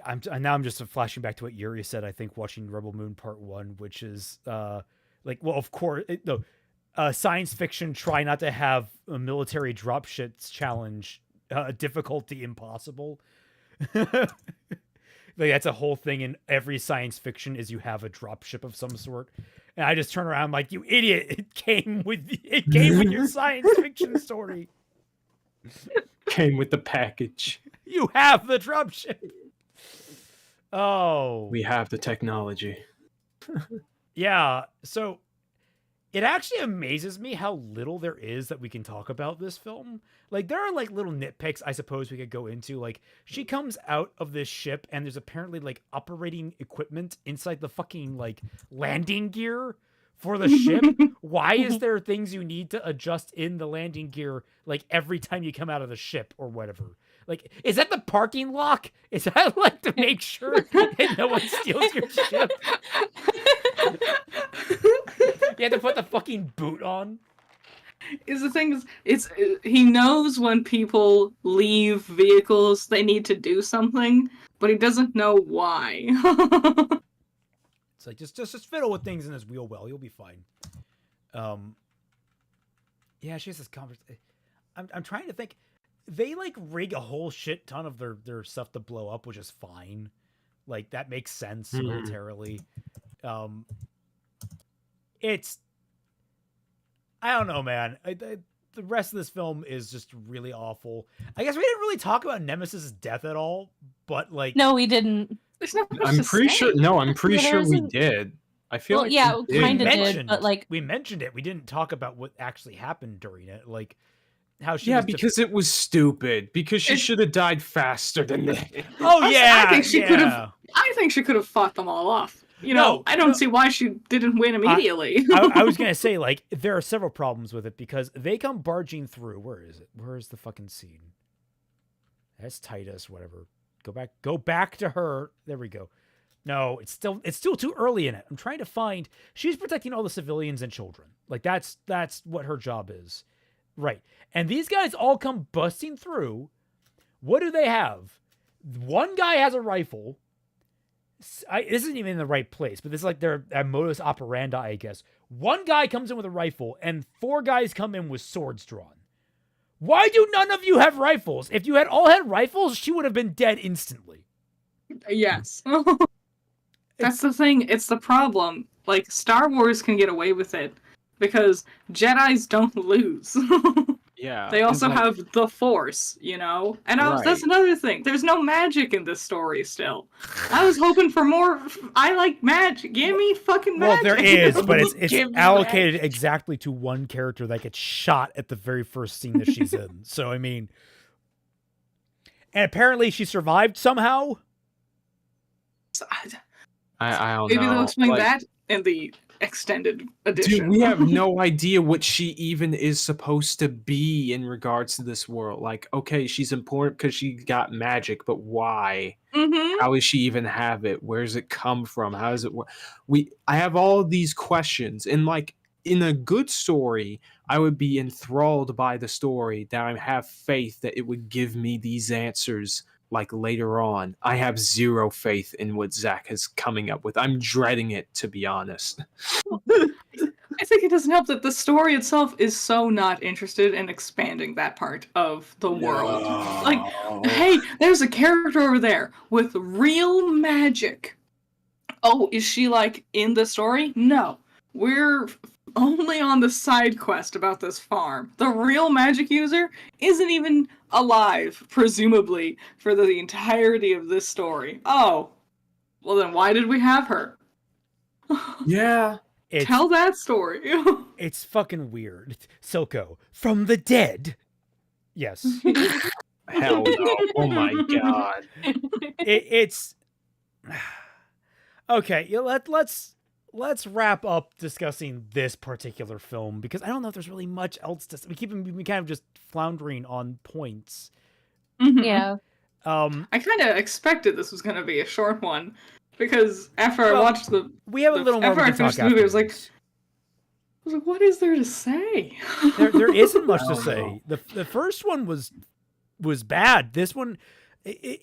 I'm just flashing back to what Yuri said. I think watching Rebel Moon Part 1, which is like, well, of course, science fiction. Try not to have a military dropships challenge difficulty impossible. Like that's a whole thing in every science fiction is you have a dropship of some sort. And I just turn around I'm like, you idiot! It came with your science fiction story. Came with the package. You have the dropship. Oh, we have the technology. Yeah, so it actually amazes me how little there is that we can talk about this film. Like, there are like little nitpicks I suppose we could go into. Like, she comes out of this ship and there's apparently like operating equipment inside the fucking like landing gear for the ship. Why is there things you need to adjust in the landing gear like every time you come out of the ship or whatever? Like, is that the parking lock? Is that like to make sure that no one steals your ship? You have to put the fucking boot on. Is the thing is, he knows when people leave vehicles, they need to do something, but he doesn't know why. It's like just fiddle with things in this wheel well, you'll be fine. Yeah, she has this conversation. I'm trying to think. They like rig a whole shit ton of their stuff to blow up, which is fine. Like that makes sense militarily. It's I don't know, man. The rest of this film is just really awful. I guess we didn't really talk about Nemesis' death at all, but like no, we didn't. There's not much I'm to pretty say. sure. No, I'm pretty Yeah, sure we isn't- did. I feel Well, like yeah, we did. kind of mentioned, did, but like we mentioned it. We didn't talk about what actually happened during it, like how she. Yeah, was because it was stupid. Because she should have died faster than that. Oh yeah, I think she yeah. could have. I think she could have fought them all off. You know, No, I don't no. see why she didn't win immediately. I was gonna say, like, there are several problems with it because they come barging through. Where is it? Where is the fucking scene? That's Titus. Whatever. Go back to her. There we go. No, it's still too early in it. I'm trying to find. She's protecting all the civilians and children. Like that's what her job is, right? And these guys all come busting through. What do they have? One guy has a rifle. This isn't even in the right place, but this is like their modus operandi, I guess. One guy comes in with a rifle, and 4 guys come in with swords drawn. Why do none of you have rifles? If you had all had rifles, she would have been dead instantly. Yes. That's the thing. It's the problem. Like, Star Wars can get away with it because Jedis don't lose. Yeah. They also like, have the Force, you know? And that's Right. another thing. There's no magic in this story still. I was hoping for more. I like magic. Give me fucking magic. Well, there is, but it's Give me allocated magic. exactly to one character that gets shot at the very first scene that she's in. So, I mean... And apparently she survived somehow. I don't Maybe know. they'll explain Like, that in the extended edition. Dude, we have no idea what she even is supposed to be in regards to this world. Like, okay, she's important because she got magic, but why? Mm-hmm. How does she even have it? Where does it come from? How does it work? I have all of these questions, and like in a good story, I would be enthralled by the story that I have faith that it would give me these answers. Like later on, I have zero faith in what Zach is coming up with. I'm dreading it, to be honest. I think it doesn't help that the story itself is so not interested in expanding that part of the world. Like, hey, there's a character over there with real magic. Oh, is she like in the story? No. We're only on the side quest about this farm. The real magic user isn't even alive, presumably, for the entirety of this story. Oh, well then why did we have her? Yeah. Tell that story. It's fucking weird. Silco, from the dead. Yes. Hell no. Oh my god. It's okay. Let's wrap up discussing this particular film because I don't know if there's really much else to. We kind of just floundering on points. Yeah. I kind of expected this was going to be a short one because after I watched we have a little more. After I finished the movie, I was like, what is there to say? There isn't much to say. The first one was bad. This one,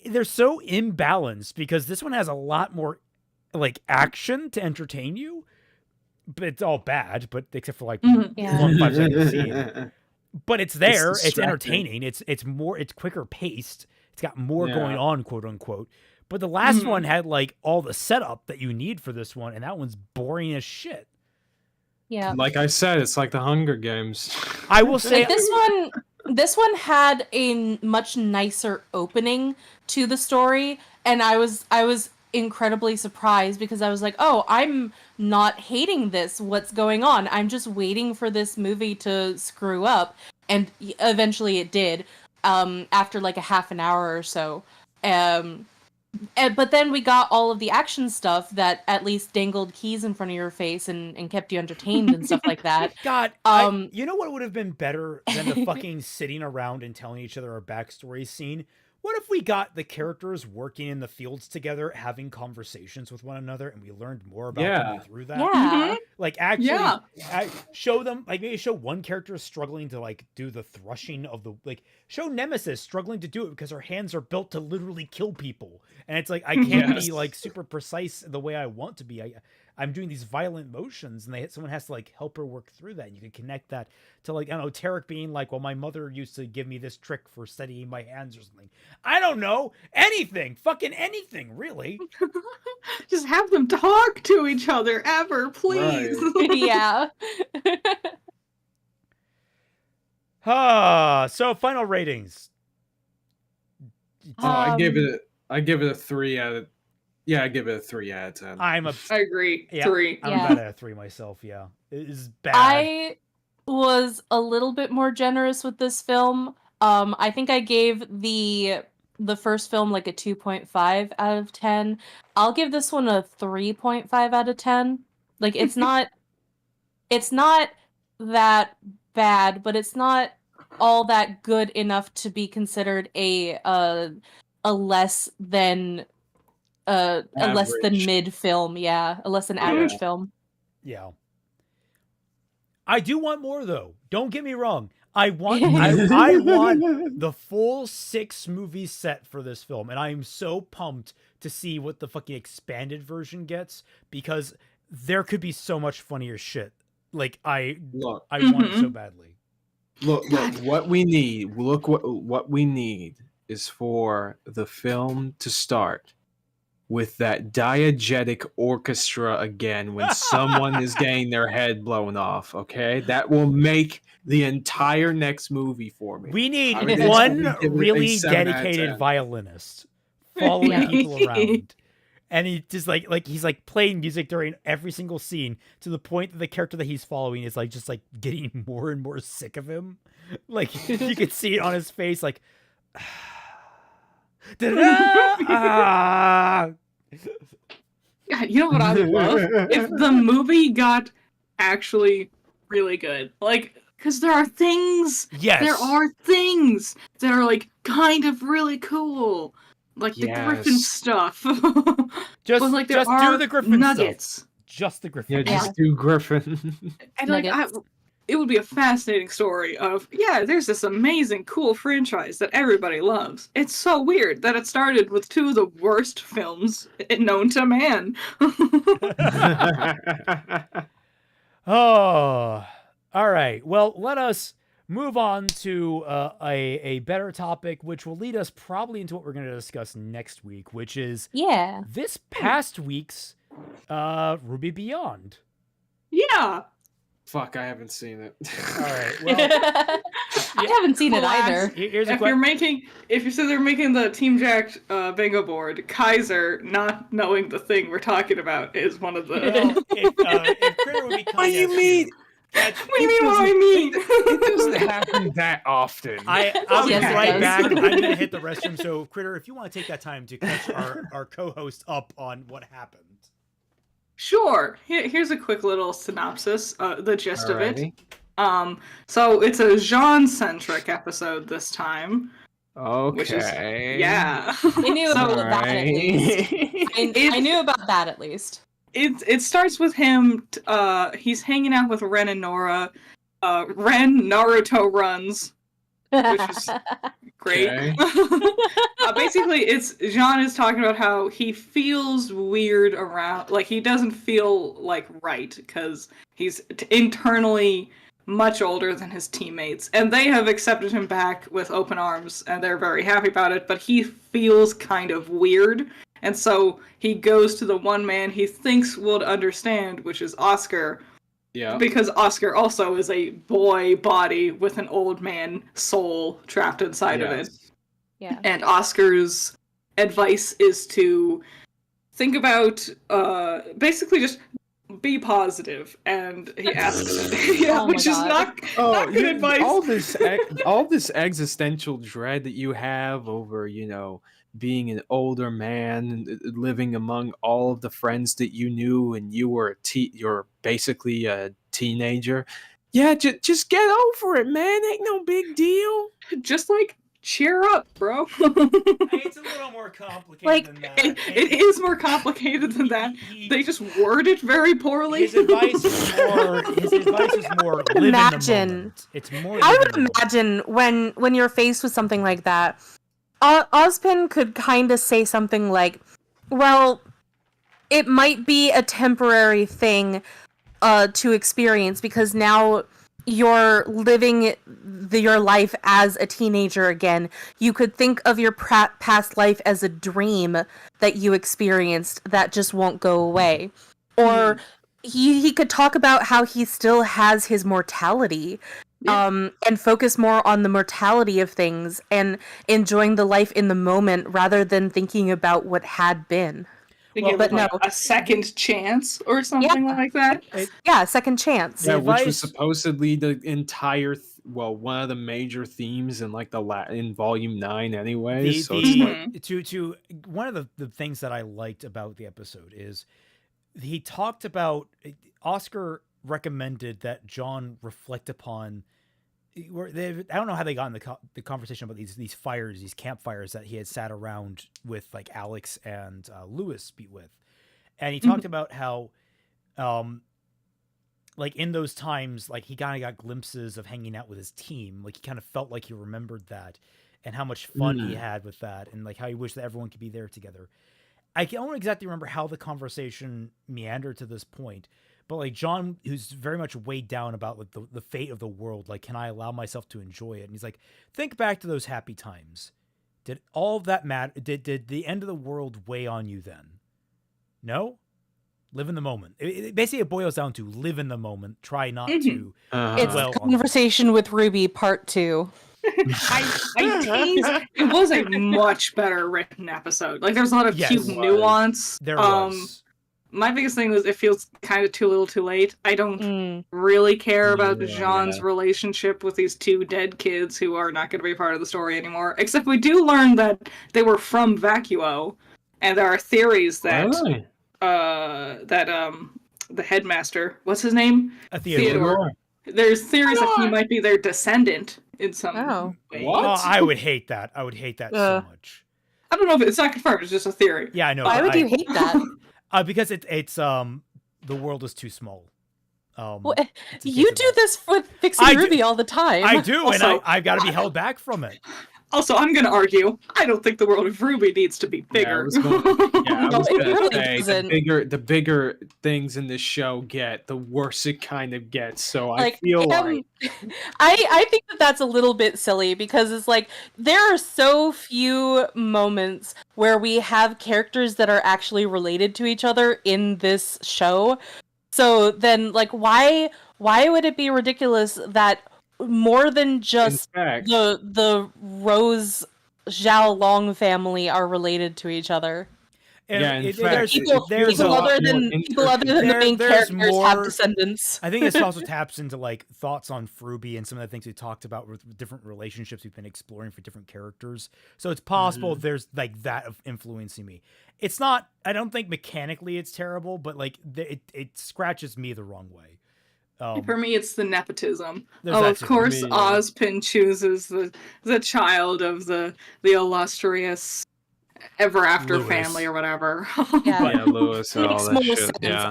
they're so imbalanced because this one has a lot more like action to entertain you, but it's all bad. But except for like 1 5-second scene. But it's there. It's entertaining. It's quicker paced. It's got more going on, quote unquote. But the last one had like all the setup that you need for this one, and that one's boring as shit. Yeah. Like I said, it's like the Hunger Games. I will say like this one had a much nicer opening to the story, and I was incredibly surprised because I was like, oh, I'm not hating this. What's going on? I'm just waiting for this movie to screw up, and eventually it did. After like a half an hour or so. But then we got all of the action stuff that at least dangled keys in front of your face and kept you entertained and stuff like that. God, you know what would have been better than the fucking sitting around and telling each other our backstory scene? What if we got the characters working in the fields together, having conversations with one another, and we learned more about them through that? Yeah. Like, actually, show them, like, maybe show one character struggling to, like, do the thrusting of the, like, show Nemesis struggling to do it because her hands are built to literally kill people. And it's like, I can't be, like, super precise the way I want to be. I'm doing these violent motions, and someone has to, like, help her work through that. And you can connect that to, like, I don't know, Tarek being like, well, my mother used to give me this trick for steadying my hands or something. I don't know. Anything. Fucking anything, really. Just have them talk to each other ever, please. Yeah. So final ratings. I give it a 3 out of. Yeah, I give it a 3 out of 10. I agree. 3. I'm about at a 3 myself. Yeah, it is bad. I was a little bit more generous with this film. I think I gave the first film like a 2.5 out of 10. I'll give this one a 3.5 out of 10. Like it's not that bad, but it's not all that good enough to be considered a less than mid film, a less than average film. Yeah. I do want more though. Don't get me wrong. I want I want the full 6 movie set for this film, and I am so pumped to see what the fucking expanded version gets because there could be so much funnier shit. Like I want it so badly. Look, what we need. What we need is for the film to start with that diegetic orchestra again when someone is getting their head blown off, okay? That will make the entire next movie for me. We need one really dedicated violinist following people around. And he just he's like playing music during every single scene to the point that the character that he's following is like just like getting more and more sick of him. Like you could see it on his face like God, you know what I would love? If the movie got actually really good. Like, because there are things that are like kind of really cool. Like the Griffin stuff. Just do the Griffin nuggets. Stuff. Just the Griffin. Yeah, just do Griffin. And like it would be a fascinating story of, there's this amazing, cool franchise that everybody loves. It's so weird that it started with 2 of the worst films known to man. Oh, all right. Well, let us move on to a better topic, which will lead us probably into what we're going to discuss next week, which is this past week's Ruby Beyond. Yeah. Fuck, I haven't seen it. All right. Well, I haven't seen it either. here's a if you're sitting there making the Team JYCT bingo board, Kaiser not knowing the thing we're talking about is one of the. Well, if Critter would be What do you mean? What do you mean? What do I mean? It doesn't happen that often. I'll be Yes, it right does. back. I'm gonna hit the restroom. So, Critter, if you want to take that time to catch our co-host up on what happened. Sure. Here's a quick little synopsis, the gist of it. Alrighty. So it's a genre-centric episode this time. Okay. Which is, yeah. I knew about that at least. Alright. I knew about that at least. It starts with him. He's hanging out with Ren and Nora. Ren Naruto runs, which is great. Okay. Basically, it's Jean is talking about how he feels weird around, like he doesn't feel like right because he's internally much older than his teammates, and they have accepted him back with open arms, and they're very happy about it. But he feels kind of weird, and so he goes to the one man he thinks would understand, which is Oscar. Yeah. Because Oscar also is a boy body with an old man soul trapped inside of it. Yeah. And Oscar's advice is to think about, basically just be positive. And he asks, Oh my which is God. not good advice. All this existential dread that you have over, being an older man, living among all of the friends that you knew, and you're basically a teenager. Yeah, just get over it, man. Ain't no big deal. Just like cheer up, bro. It's a little more complicated than that. It is more complicated than that. They just word it very poorly. His advice is more. Live Imagine. in the moment. It's more. I live would in the moment. imagine when you're faced with something like that, Ozpin could kind of say something like, well, it might be a temporary thing to experience because now you're living your life as a teenager again. You could think of your past life as a dream that you experienced that just won't go away. Or he could talk about how he still has his mortality. And focus more on the mortality of things and enjoying the life in the moment rather than thinking about what had been. But no, a second chance or something like that. Second chance. Yeah, which was supposedly the entire, one of the major themes in in Volume 9 anyway. To one of the things that I liked about the episode is he talked about Oscar recommended that John reflect upon. I don't know how they got in the conversation about these fires, these campfires that he had sat around with like Alex and Lewis beat with, and he talked about how, like in those times, like he kind of got glimpses of hanging out with his team, like he kind of felt like he remembered that, and how much fun he had with that, and like how he wished that everyone could be there together. I don't exactly remember how the conversation meandered to this point. But like John, who's very much weighed down about like the fate of the world, like, can I allow myself to enjoy it? And he's like, think back to those happy times. Did all of that matter? Did the end of the world weigh on you then? No? Live in the moment. Basically, it boils down to live in the moment. Try not to. It's Conversation with Ruby Part 2. I teased. It was a much better written episode. Like, there's a lot of cute nuance. There was. My biggest thing was it feels kind of too little too late. I don't really care about Jean's relationship with these two dead kids who are not going to be part of the story anymore. Except we do learn that they were from Vacuo, and there are theories that the headmaster, what's his name? Theodore. There's theories that he might be their descendant in some way. What? Oh, I would hate that. I would hate that so much. I don't know if it's not confirmed. It's just a theory. Yeah, I know. Why would you hate that? Because it's the world is too small. You do this with Fixing Ruby all the time. I do, and I've got to be held back from it. Also, I'm gonna argue. I don't think the world of RWBY needs to be bigger. I was gonna really say doesn't. the bigger things in this show get, the worse it kind of gets. So I Like, feel like I think that that's a little bit silly because it's like there are so few moments where we have characters that are actually related to each other in this show. So then, like, why would it be ridiculous that more than just in fact, the Rose Zhao Long family are related to each other? Yeah, in fact, there's People there's a other lot than more people other than the main there's characters have more- descendants. I think this also taps into like thoughts on Fruby and some of the things we talked about with different relationships we've been exploring for different characters. So it's possible there's like that of influencing me. It's not. I don't think mechanically it's terrible, but like it scratches me the wrong way. For me, it's the nepotism. There's Oh, that of too. course, Me, yeah. Ozpin chooses the child of the illustrious Ever After Lewis. family or whatever. Yeah. yeah, Lewis and all Makes that more shit. sense. Yeah.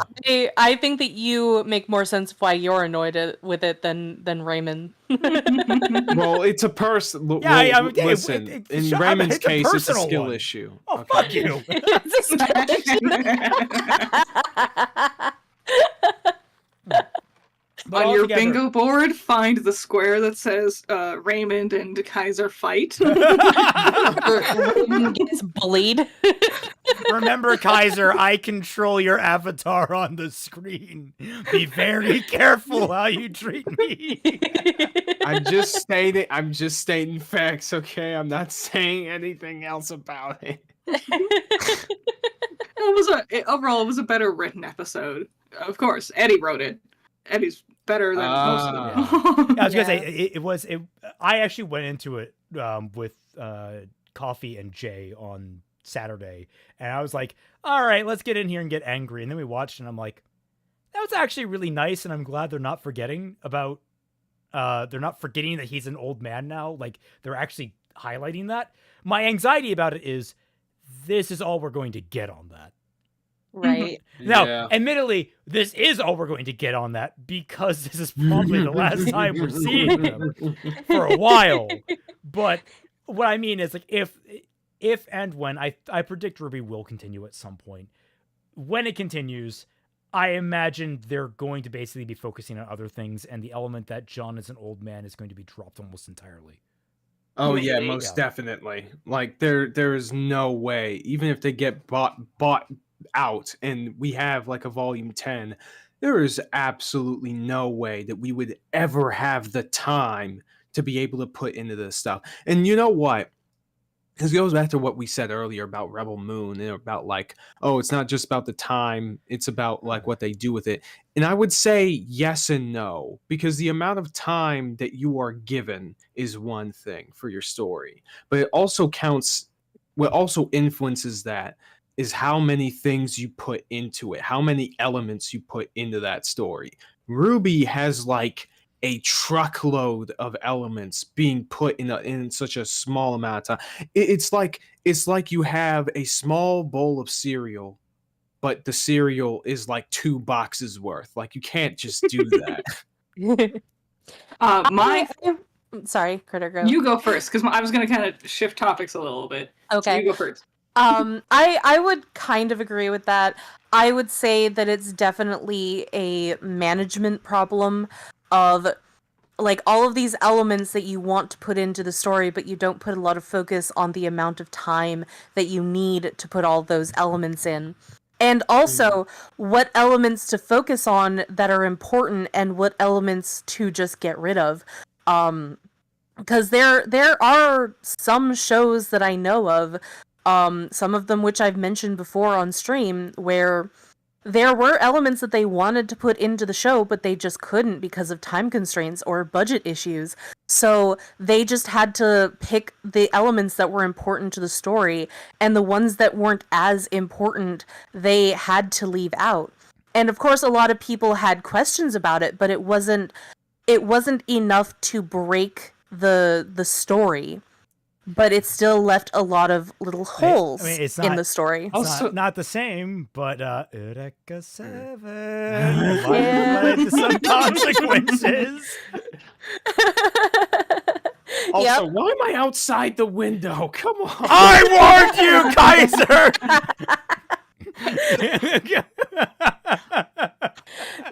I think that you make more sense of why you're annoyed with it than Raymond. Well, it's a person. Yeah, I mean, listen. In sure, Raymond's it's a case, it's a personal skill one. issue. Oh, okay? fuck you. It's a But On your altogether- bingo board, find the square that says Raymond and Kaiser fight. Raymond gets bullied. Remember, Kaiser, I control your avatar on the screen. Be very careful how you treat me. I'm just stating facts, okay? I'm not saying anything else about it. Overall, it was a better written episode. Of course, Eddie wrote it. Eddie's better than most of them. I was gonna Yeah. say I actually went into it with Coffee and Jay on Saturday, and I was like, all right, let's get in here and get angry. And then we watched, and I'm like, that was actually really nice, and I'm glad they're not forgetting that he's an old man now. Like, they're actually highlighting that. My anxiety about it is this is all we're going to get on that. Right. Now, admittedly, this is all we're going to get on that because this is probably the last time we're seeing them for a while. But what I mean is, like, if and when I predict RWBY will continue at some point. When it continues, I imagine they're going to basically be focusing on other things, and the element that John is an old man is going to be dropped almost entirely. Oh yeah, Maybe. most definitely. Like there is no way, even if they get bought out and we have like a volume 10, there is absolutely no way that we would ever have the time to be able to put into this stuff. And you know what? This goes back to what we said earlier about Rebel Moon and about like, oh, it's not just about the time, it's about like what they do with it. And I would say yes and no, because the amount of time that you are given is one thing for your story, but it also counts. What also influences that is how many things you put into it, how many elements you put into that story. RWBY has like a truckload of elements being put in such a small amount of time. It's like you have a small bowl of cereal, but the cereal is like 2 boxes worth. Like, you can't just do that. Sorry, Critter, go. You go first, because I was going to kind of shift topics a little bit. Okay. So you go first. I would kind of agree with that. I would say that it's definitely a management problem of like all of these elements that you want to put into the story, but you don't put a lot of focus on the amount of time that you need to put all those elements in. And also what elements to focus on that are important and what elements to just get rid of. Because there are some shows that I know of, some of them which I've mentioned before on stream, where there were elements that they wanted to put into the show, but they just couldn't because of time constraints or budget issues. So they just had to pick the elements that were important to the story, and the ones that weren't as important, they had to leave out. And of course, a lot of people had questions about it, but it wasn't enough to break the story. But it still left a lot of little holes in the story. It's not the same, but Eureka 7 might lead to some consequences. Also, why am I outside the window? Come on. I warned you, Kaiser.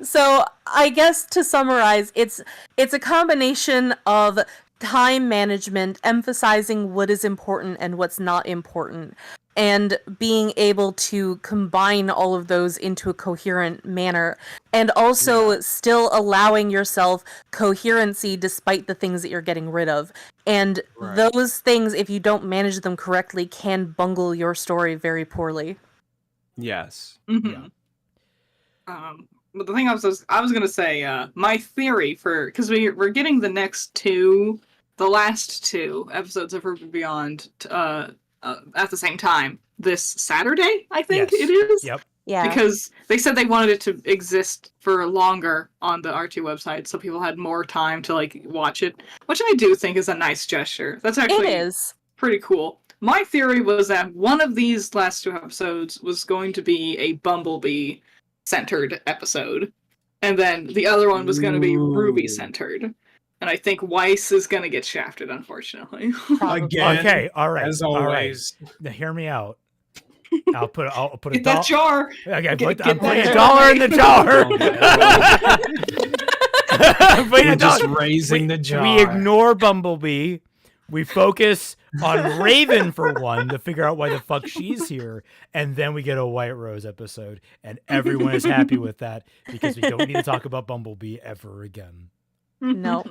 So I guess to summarize, it's a combination of time management, emphasizing what is important and what's not important, and being able to combine all of those into a coherent manner, and also still allowing yourself coherency despite the things that you're getting rid of. And those things, if you don't manage them correctly, can bungle your story very poorly. Yes. Mm-hmm. Yeah. But the thing I was gonna say, my theory because we're getting the last two episodes of Ruby Beyond at the same time this Saturday, I think it is. Yep. Yeah. Because they said they wanted it to exist for longer on the R2 website, so people had more time to like watch it, which I do think is a nice gesture. That's actually pretty cool. My theory was that one of these last two episodes was going to be a Bumblebee-centered episode, and then the other one was going to be Ruby-centered. And I think Weiss is going to get shafted, unfortunately. Again. Okay, all right. As always. All right. Now, hear me out. I'll put a Get that jar. Okay, I'm Get putting that a dollar in the jar. We're just raising the jar. We ignore Bumblebee. We focus on Raven for one to figure out why the fuck she's here, and then we get a White Rose episode, and everyone is happy with that because we don't need to talk about Bumblebee ever again. No.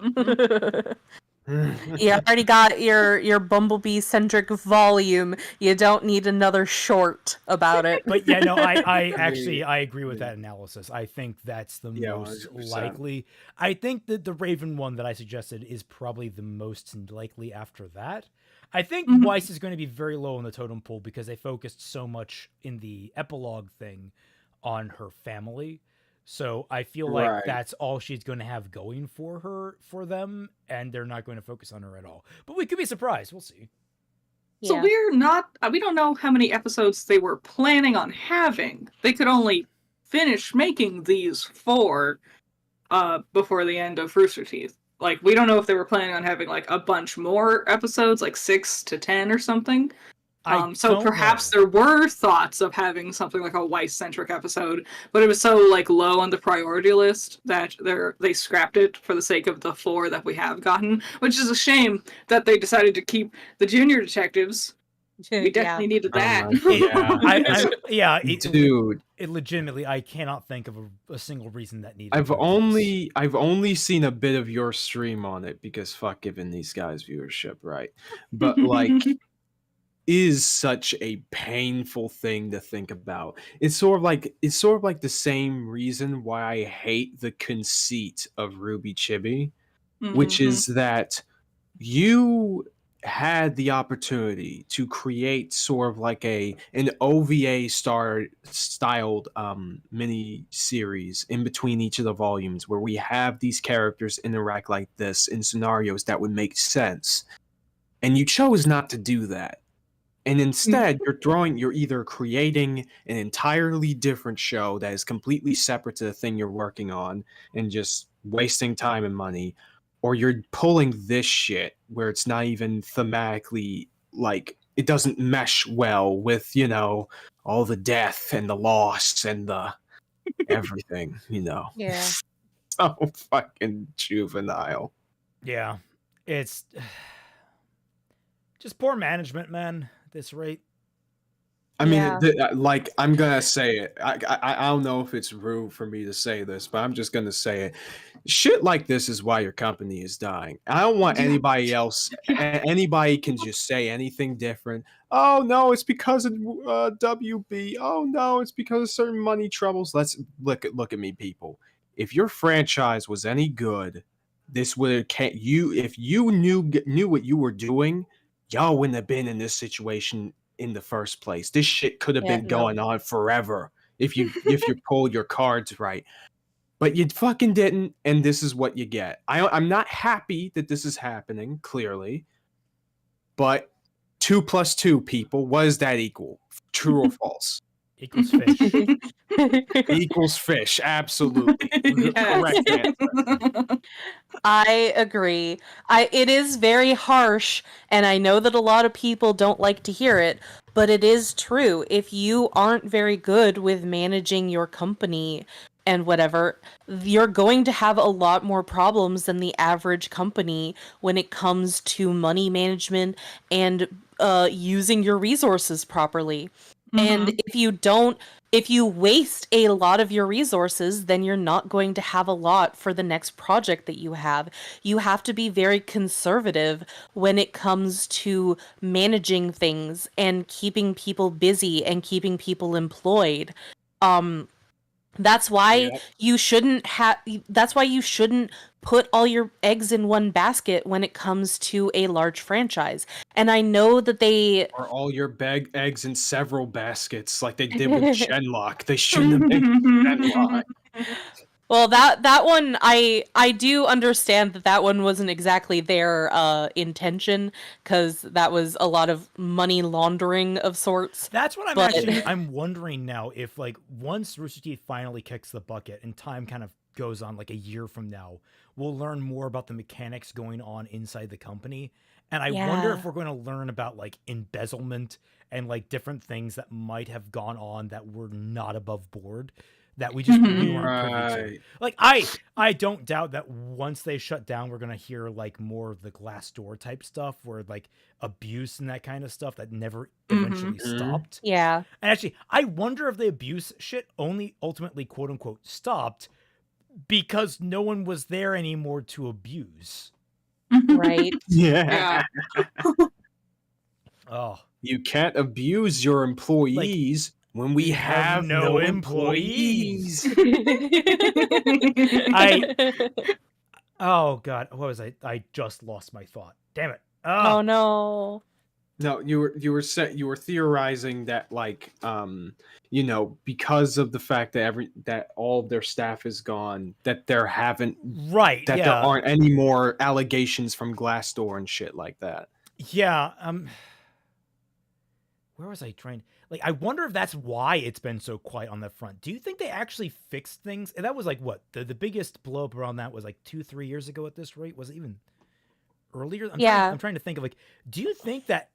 You already got your Bumblebee-centric volume. You don't need another short about it. But yeah, no, I actually agree with that analysis. I think that's the most 100%. likely. I think that the Raven one that I suggested is probably the most likely after that. I think Weiss is going to be very low on the totem pole because they focused so much in the epilogue thing on her family. So I feel like that's all she's going to have going for them, and they're not going to focus on her at all. But we could be surprised. We'll see. So we don't know how many episodes they were planning on having. They could only finish making these 4 before the end of Rooster Teeth. Like, we don't know if they were planning on having like a bunch more episodes, like 6 to 10 or something. So perhaps there were thoughts of having something like a Weiss-centric episode, but it was so like low on the priority list that they scrapped it for the sake of the 4 that we have gotten, which is a shame that they decided to keep the junior detectives. We definitely needed that. Dude, it legitimately, I cannot think of a single reason that needed. I've only seen a bit of your stream on it because fuck giving these guys viewership, right? But like. Is such a painful thing to think about. It's sort of like the same reason why I hate the conceit of Ruby Chibi, which is that you had the opportunity to create sort of like an OVA styled mini series in between each of the volumes where we have these characters interact like this in scenarios that would make sense. And you chose not to do that. And instead, you're either creating an entirely different show that is completely separate to the thing you're working on and just wasting time and money, or you're pulling this shit where it's not even thematically, like, it doesn't mesh well with, all the death and the loss and the everything, Yeah. So fucking juvenile. Yeah. It's just poor management, man. This rate. I mean, I'm gonna say it. I don't know if it's rude for me to say this, but I'm just gonna say it. Shit like this is why your company is dying. I don't want anybody else. Anybody can just say anything different. Oh no, it's because of WB. Oh no, it's because of certain money troubles. Let's look at me, people. If your franchise was any good, this would if you knew what you were doing. Y'all wouldn't have been in this situation in the first place. This shit could have been going on forever if you pull your cards right. But you fucking didn't, and this is what you get. I'm not happy that this is happening, clearly. But 2 + 2, people, what does that equal? True or false? Equals fish. Equals fish, absolutely. Correct answer. I agree. It is very harsh, and I know that a lot of people don't like to hear it, but it is true. If you aren't very good with managing your company and whatever, you're going to have a lot more problems than the average company when it comes to money management and using your resources properly. And if you waste a lot of your resources, then you're not going to have a lot for the next project that you have. You have to be very conservative when it comes to managing things and keeping people busy and keeping people employed. That's why you shouldn't put all your eggs in one basket when it comes to a large franchise. And I know that Or all your eggs in several baskets, like they did with Genlock. They shouldn't have made Genlock. Well, that one, I do understand that one wasn't exactly their intention, because that was a lot of money laundering of sorts. That's what I'm wondering now, if like once Rooster Teeth finally kicks the bucket and time kind of goes on like a year from now, we'll learn more about the mechanics going on inside the company. And I wonder if we're going to learn about like embezzlement and like different things that might have gone on that were not above board, that we just we weren't privy to. Like I don't doubt that once they shut down, we're gonna hear like more of the glass door type stuff, where like abuse and that kind of stuff that never eventually stopped. Yeah. And actually, I wonder if the abuse shit only ultimately quote unquote stopped because no one was there anymore to abuse. Right. Yeah. Oh. You can't abuse your employees when we have no employees. Oh god, what was I just lost my thought. Damn it. Oh no. No, you were theorizing that like because of the fact that all of their staff is gone, that there aren't any more allegations from Glassdoor and shit like that. Yeah, where was I trying? Like, I wonder if that's why it's been so quiet on that front. Do you think they actually fixed things? And that was like what the biggest blow up around that was like 2-3 years ago at this rate. Was it even earlier? I'm trying to think of like, do you think that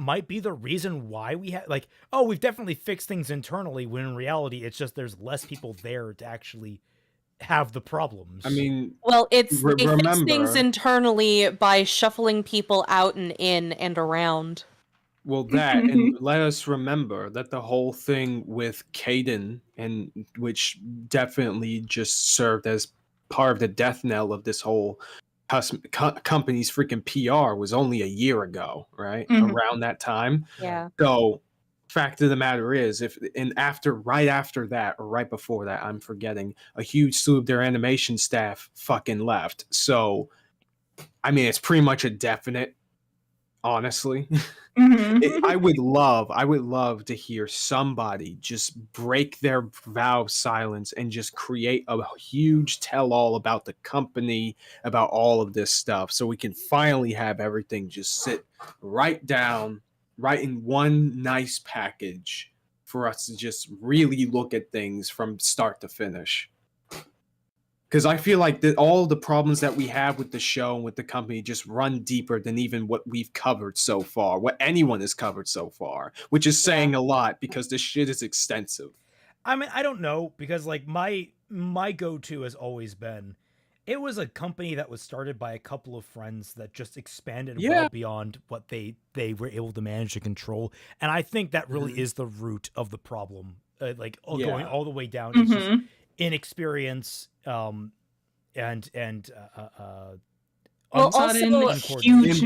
might be the reason why we had like, oh, we've definitely fixed things internally, when in reality it's just there's less people there to actually have the problems. I mean, well, they fix things internally by shuffling people out and in and around. Well, that, and let us remember that the whole thing with Caden, and which definitely just served as part of the death knell of this whole company's freaking PR, was only a year ago, right? Around that time. Yeah. So, fact of the matter is, right after that, or right before that, I'm forgetting, a huge slew of their animation staff fucking left. So, I mean, it's pretty much a definite, honestly. I would love to hear somebody just break their vow of silence and just create a huge tell-all about the company, about all of this stuff, so we can finally have everything just sit right down, right in one nice package for us to just really look at things from start to finish. Because I feel like all the problems that we have with the show and with the company just run deeper than even what we've covered so far, what anyone has covered so far, which is saying a lot because this shit is extensive. I mean, I don't know, because like my go-to has always been, it was a company that was started by a couple of friends that just expanded well beyond what they were able to manage and control. And I think that really is the root of the problem, going all the way down. It's just inexperience, and also huge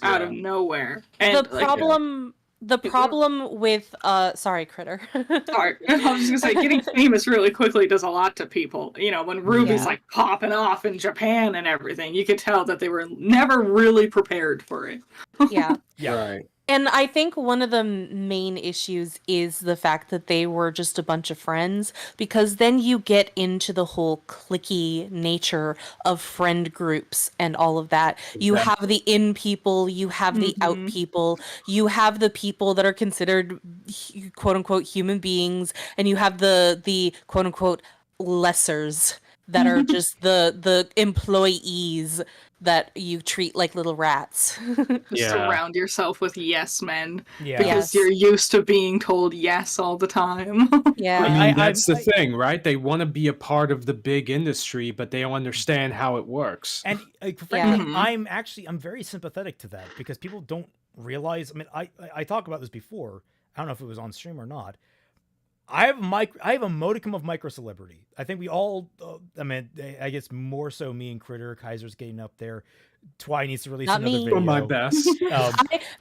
out of nowhere. And the problem with sorry, Critter. Sorry, I was just gonna say, getting famous really quickly does a lot to people. You know, when Ruby's like popping off in Japan and everything, you could tell that they were never really prepared for it. Yeah. Yeah. Right. And I think one of the main issues is the fact that they were just a bunch of friends, because then you get into the whole cliquey nature of friend groups and all of that. You have the in people, you have the out people, you have the people that are considered quote unquote human beings, and you have the quote unquote lessers that are just the employees that you treat like little rats. Just surround yourself with yes men. Yeah. Because you're used to being told yes all the time. Yeah. I mean, that's the thing, right? They want to be a part of the big industry, but they don't understand how it works. And frankly, I'm very sympathetic to that, because people don't realize. I mean, I talked about this before. I don't know if it was on stream or not. I have a modicum of micro celebrity. I think we all. I mean, I guess more so me and Critter. Kaiser's getting up there. Twy needs to release Not another me. video. For my best.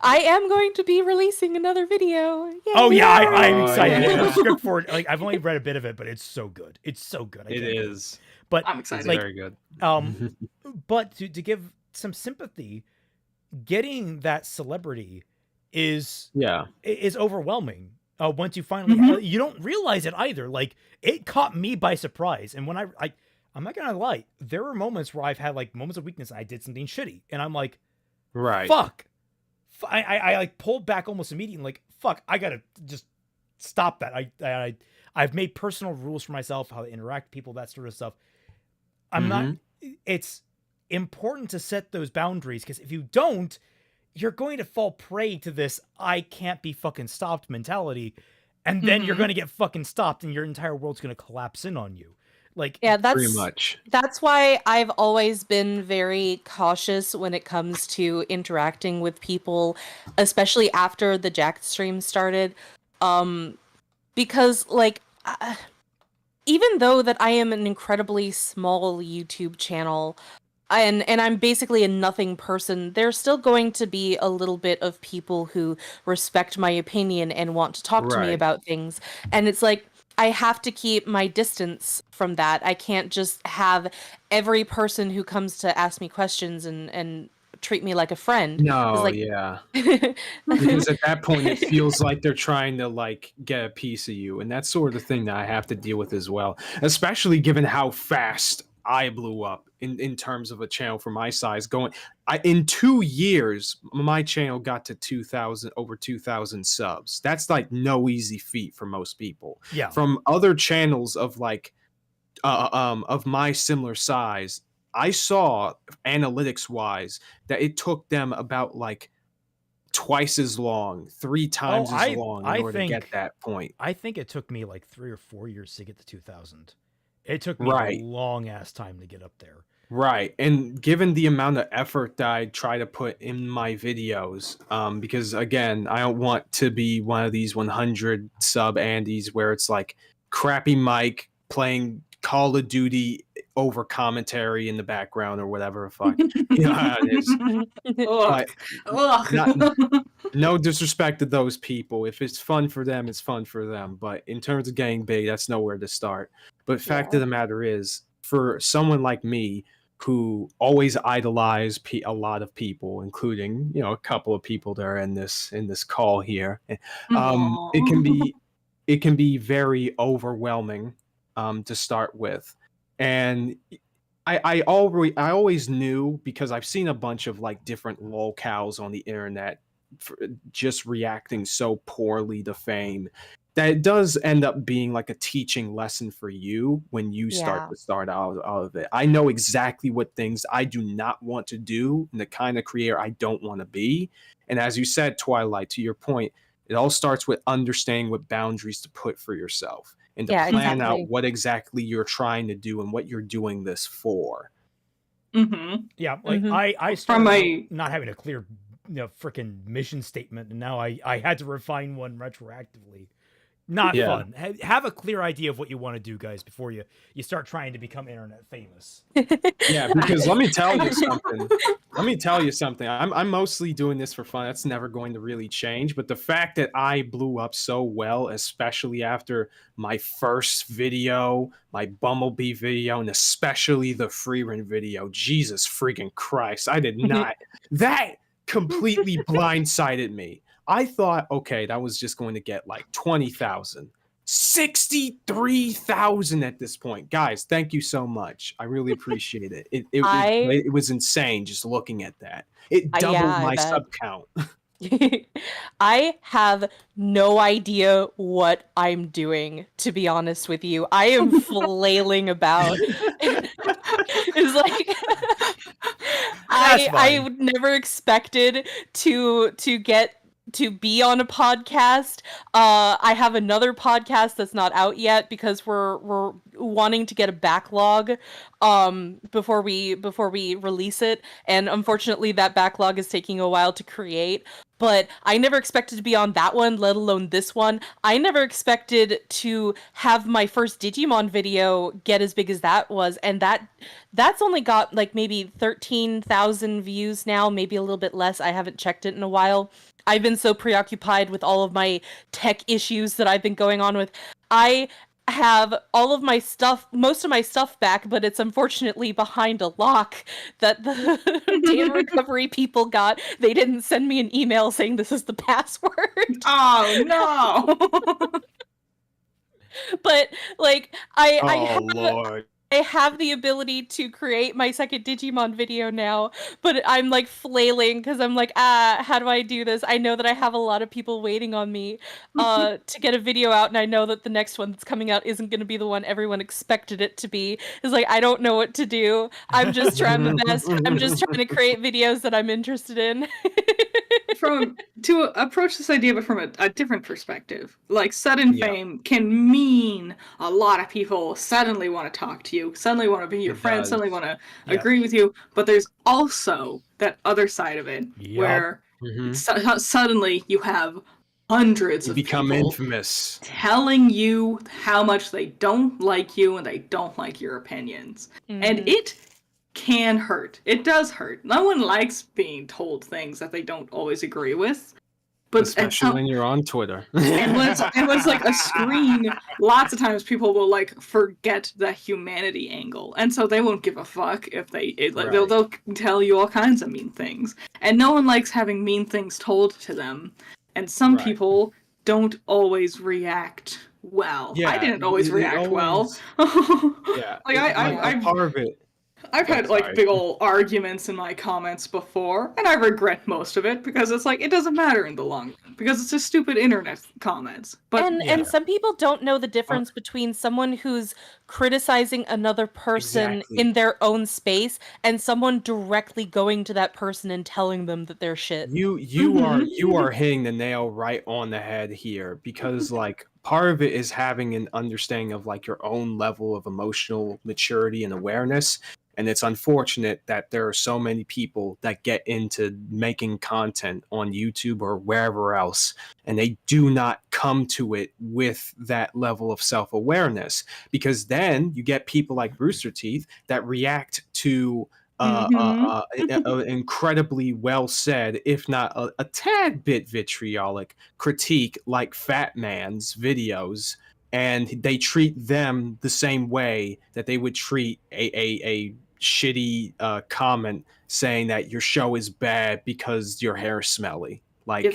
I am going to be releasing another video. Yay. Oh yeah, I'm excited. yeah. The script for it, like, I've only read a bit of it, but it's so good. It's so good. It is. But I'm excited. like, Very good. But to give some sympathy, getting that celebrity is overwhelming. Once you finally, you don't realize it either. Like, it caught me by surprise. And when I'm not gonna lie, there were moments where I've had like moments of weakness and I did something shitty, and I'm like, right, fuck. I like pulled back almost immediately. Like, fuck, I gotta just stop that. I've made personal rules for myself, how to interact with people, that sort of stuff. I'm not. It's important to set those boundaries, because if you don't, you're going to fall prey to this I can't be fucking stopped mentality, and then you're going to get fucking stopped and your entire world's going to collapse in on you. Like, yeah, that's pretty much. That's why I've always been very cautious when it comes to interacting with people, especially after the JYCT stream started. Because like even though that I am an incredibly small YouTube channel, and I'm basically a nothing person, there's still going to be a little bit of people who respect my opinion and want to talk to me about things. And it's like, I have to keep my distance from that. I can't just have every person who comes to ask me questions and treat me like a friend. No, like... because at that point it feels like they're trying to like get a piece of you, and that's sort of the thing that I have to deal with as well, especially given how fast I blew up in terms of a channel for my size. In 2 years, my channel got to over 2,000 subs. That's like no easy feat for most people. Yeah. From other channels of like of my similar size, I saw analytics wise that it took them about like twice as long, 3 times as long in order to get that point. I think it took me like 3 or 4 years to get to 2,000. It took me a long ass time to get up there. Right. And given the amount of effort that I try to put in my videos, because again, I don't want to be one of these 100 sub Andys where it's like crappy mic playing Call of Duty over commentary in the background or whatever. Fuck. You know how it is. No disrespect to those people. If it's fun for them, it's fun for them. But in terms of getting big, that's nowhere to start. But fact of the matter is, for someone like me who always idolize a lot of people, including, you know, a couple of people that are in this call here, it can be very overwhelming to start with. And I always knew, because I've seen a bunch of like different lolcows on the internet just reacting so poorly to fame, that it does end up being like a teaching lesson for you when you start out of it. I know exactly what things I do not want to do and the kind of creator I don't want to be. And as you said, Twilight, to your point, it all starts with understanding what boundaries to put for yourself and to plan out what exactly you're trying to do and what you're doing this for. Yeah, like I started not having a clear, freaking mission statement, and now I had to refine one retroactively. Not fun. Have a clear idea of what you want to do, guys, before you start trying to become internet famous. Yeah, because let me tell you something. I'm mostly doing this for fun. That's never going to really change. But the fact that I blew up so well, especially after my first video, my Bumblebee video, and especially the Freerun video, Jesus freaking Christ, I did not. That completely blindsided me. I thought, okay, that was just going to get like 20,000. 63,000 at this point. Guys, thank you so much. I really appreciate it. It was insane just looking at that. It doubled my sub count. I have no idea what I'm doing, to be honest with you. I am flailing about. It's like I would never expected to be on a podcast. I have another podcast that's not out yet because we're wanting to get a backlog before we release it, and unfortunately that backlog is taking a while to create. But I never expected to be on that one, let alone this one. I never expected to have my first Digimon video get as big as that was, and that's only got like maybe 13,000 views now, maybe a little bit less. I haven't checked it in a while. I've been so preoccupied with all of my tech issues that I've been going on with. I have all of my stuff, most of my stuff back, but it's unfortunately behind a lock that the data recovery people got. They didn't send me an email saying this is the password. Oh no. But like Lord. I have the ability to create my second Digimon video now, but I'm like flailing because I'm like, how do I do this? I know that I have a lot of people waiting on me to get a video out, and I know that the next one that's coming out isn't going to be the one everyone expected it to be. It's like, I don't know what to do. I'm just trying my best. I'm just trying to create videos that I'm interested in. To approach this idea, but from a different perspective, like sudden fame can mean a lot of people suddenly want to talk to you, suddenly want to be your friend, suddenly want to agree with you. But there's also that other side of it where suddenly you have hundreds of become people infamous, telling you how much they don't like you and they don't like your opinions, and it can hurt. It does hurt. No one likes being told things that they don't always agree with. But especially when you're on Twitter. and when it's like a screen, lots of times people will like forget the humanity angle, and so they won't give a fuck if they'll tell you all kinds of mean things. And no one likes having mean things told to them. And some people don't always react well. I didn't always react well. Like I'm part of it. I've had like big old arguments in my comments before, and I regret most of it because it's like it doesn't matter in the long run because it's just stupid internet comments. But and some people don't know the difference between someone who's criticizing another person in their own space and someone directly going to that person and telling them that they're shit. You are hitting the nail right on the head here, because like part of it is having an understanding of like your own level of emotional maturity and awareness. And it's unfortunate that there are so many people that get into making content on YouTube or wherever else, and they do not come to it with that level of self-awareness, because then you get people like Rooster Teeth that react to incredibly well said, if not a tad bit vitriolic critique like Fat Man's videos, and they treat them the same way that they would treat a shitty comment saying that your show is bad because your hair is smelly. Like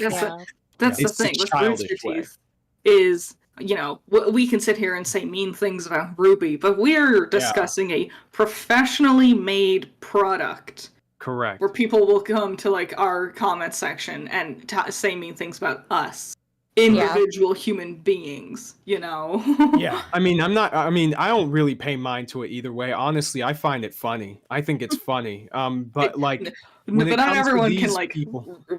that's the thing with Rooster Teeth is, you know, we can sit here and say mean things about Ruby, but we're discussing a professionally made product. Correct. Where people will come to like our comment section and say mean things about us. Individual human beings, you know. I mean, I don't really pay mind to it either way. Honestly, I find it funny. I think it's funny. But like, but not everyone can like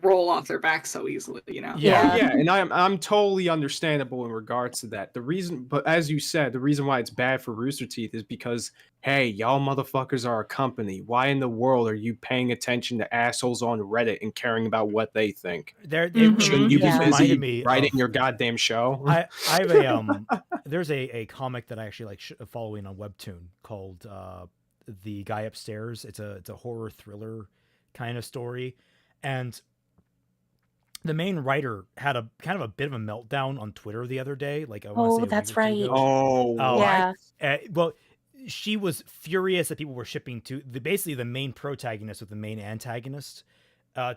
roll off their back so easily, you know. And I'm totally understandable in regards to that. The reason, but as you said, the reason why it's bad for Rooster Teeth is because, hey, y'all motherfuckers are a company. Why in the world are you paying attention to assholes on Reddit and caring about what they think? Shouldn't you be busy writing your goddamn show? I have a there's a comic that I actually like following on Webtoon called The Guy Upstairs. It's a horror thriller kind of story, and the main writer had a kind of a bit of a meltdown on Twitter the other day. Like, I want to say that's right. Well, she was furious that people were shipping to basically the main protagonist with the main antagonist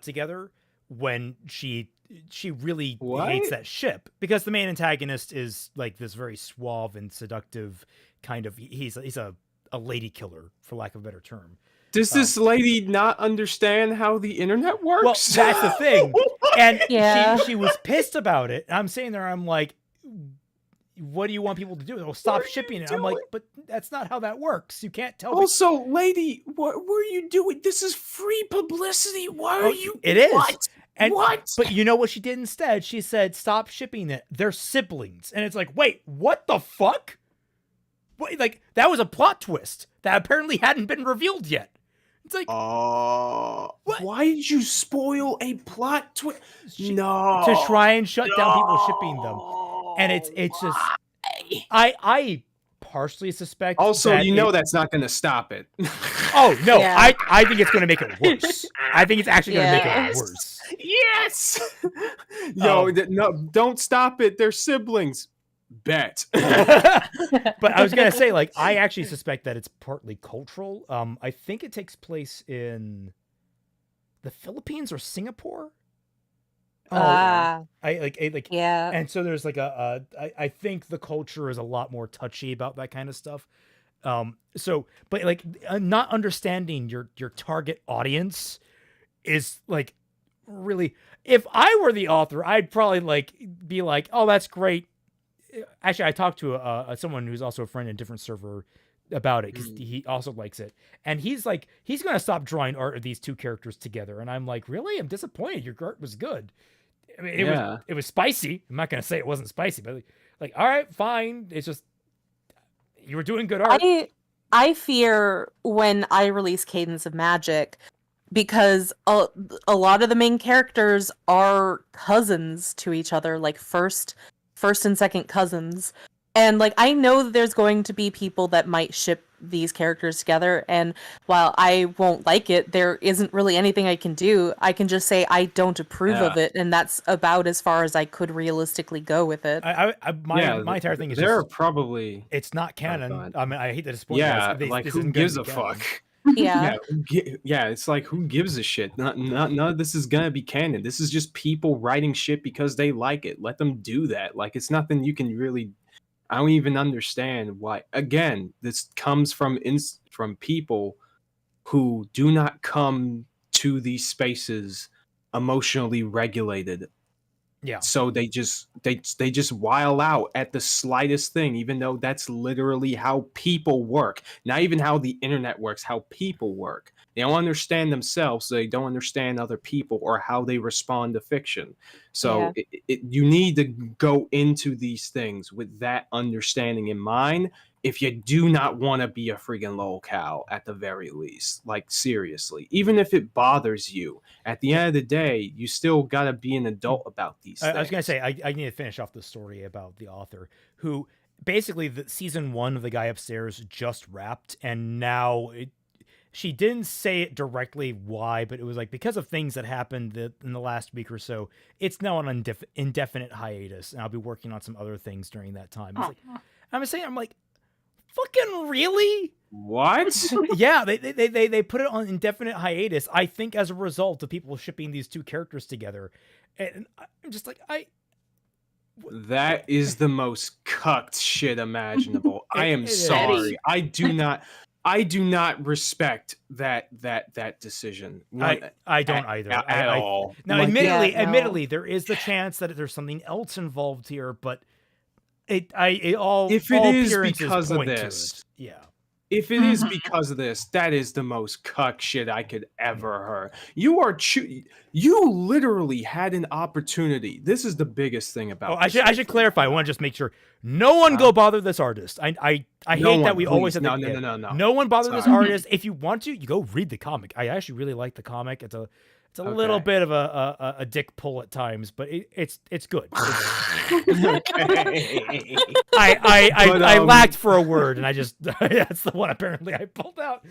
together when she she really What? hates that ship because the main antagonist is like this very suave and seductive kind of. He's a lady killer, for lack of a better term. Does this lady not understand how the internet works? Well, that's the thing. And Yeah. she was pissed about it. I'm sitting there, I'm like, what do you want people to do? They'll stop shipping it. I'm like, but that's not how that works. You can't tell. Also, lady, what were you doing? This is free publicity. Why are you? It is. What? And, what? But you know what she did instead? She said, stop shipping it. They're siblings. And it's like, wait, what the fuck? What, like, that was a plot twist that apparently hadn't been revealed yet. It's like, what? Why did you spoil a plot twist? No. To try and shut down people shipping them. And it's just, I partially suspect. Also, that you know that's not going to stop it. Oh, no, Yeah. I think it's going to make it worse. I think it's actually going to make it worse. Yes. Yo, no, don't stop it. They're siblings. Bet. But I was gonna say, like, I actually suspect that it's partly cultural. I think it takes place in the Philippines or Singapore. I like Yeah. and so there's like I think the culture is a lot more touchy about that kind of stuff. So but like not understanding your target audience is like really, if I were the author, I'd probably like be like, oh, that's great. Actually, I talked to someone who's also a friend in a different server about it because he also likes it, and he's like, he's gonna stop drawing art of these two characters together, and I'm like, really? I'm disappointed. Your art was good. I mean, it was spicy. I'm not gonna say it wasn't spicy, but like, all right, fine. It's just you were doing good art. I fear when I release Cadence of Magic, because a lot of the main characters are cousins to each other, like first and second cousins. And like, I know that there's going to be people that might ship these characters together, and while I won't like it, there isn't really anything I can do. I can just say I don't approve of it, and that's about as far as I could realistically go with it. My entire thing is probably it's not canon. I mean, I hate to disappoint you yeah, guys. like who gives a fuck? Yeah. Yeah, it's like, who gives a shit? None of this is gonna be canon. This is just people writing shit because they like it. Let them do that. Like, it's nothing you can really. I don't even understand why. Again, this comes from people who do not come to these spaces emotionally regulated. Yeah. So they just while out at the slightest thing, even though that's literally how people work. Not even how the internet works, how people work. They don't understand themselves, so they don't understand other people or how they respond to fiction. So you need to go into these things with that understanding in mind if you do not want to be a freaking lolcow at the very least. Like, seriously. Even if it bothers you, at the end of the day, you still got to be an adult about these things. I was going to say, I need to finish off the story about the author who basically the season 1 of The Guy Upstairs just wrapped, and now she didn't say it directly why, but it was like because of things that happened in the last week or so, it's now on an indefinite hiatus, and I'll be working on some other things during that time. I'm like, fucking really? What? Yeah, they put it on indefinite hiatus, I think, as a result of people shipping these two characters together. And I'm just like, that is the most cucked shit imaginable. I am sorry. I do not respect that decision. I don't either at all. Now, admittedly, there is the chance that there's something else involved here, but if it is because of this, if it is because of this, that is the most cuck shit I could ever hear. You literally had an opportunity. This is the biggest thing about. I should clarify. I want to just make sure no one go bother this artist. I hate that we always have no one bother this artist. If you want to, you go read the comic. I actually really like the comic. It's a little bit of a dick pull at times, but it's good. I lacked for a word, and I just that's the one apparently I pulled out.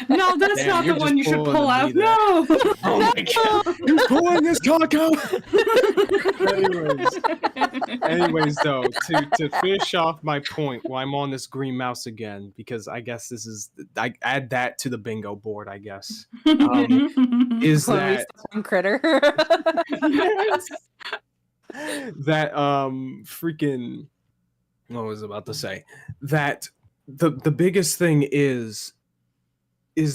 No, No, that's Damn, not you're the one you just should pulling pull the out. bee there. No. Oh my god, you're pulling this cock out. Anyways, though, to finish off my point, while I'm on this green mouse again, because I guess I add that to the bingo board. I guess is When we that step on Critter. yes, that freaking what was I about to say? That the biggest thing is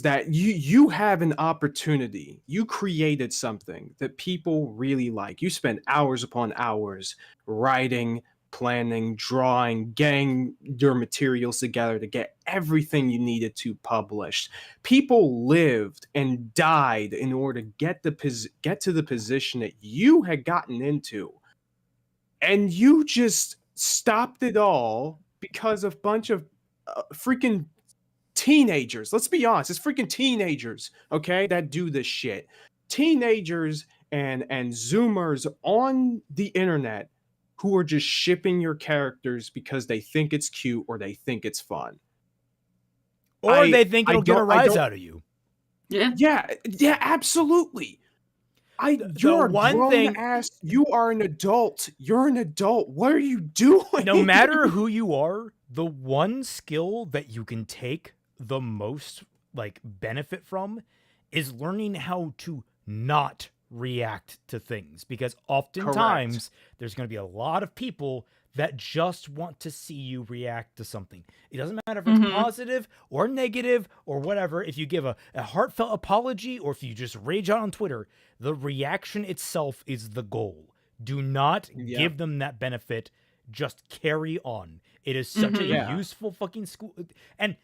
that you have an opportunity. You created something that people really like. You spend hours upon hours writing, planning, drawing, getting your materials together to get everything you needed to published. People lived and died in order to get to the position that you had gotten into. And you just stopped it all because of a bunch of freaking teenagers. Let's be honest, it's freaking teenagers, okay, that do this shit. Teenagers and Zoomers on the internet who are just shipping your characters because they think it's cute or they think it's fun. Or they think it'll get a rise out of you. Yeah, absolutely. You're a grown ass. You are an adult. You're an adult. What are you doing? No matter who you are, the one skill that you can take the most like benefit from is learning how to not react to things, because oftentimes there's going to be a lot of people that just want to see you react to something. It doesn't matter if it's positive or negative or whatever. If you give a heartfelt apology or if you just rage out on Twitter, the reaction itself is the goal. Do not give them that benefit. Just carry on. It is such a useful fucking school. And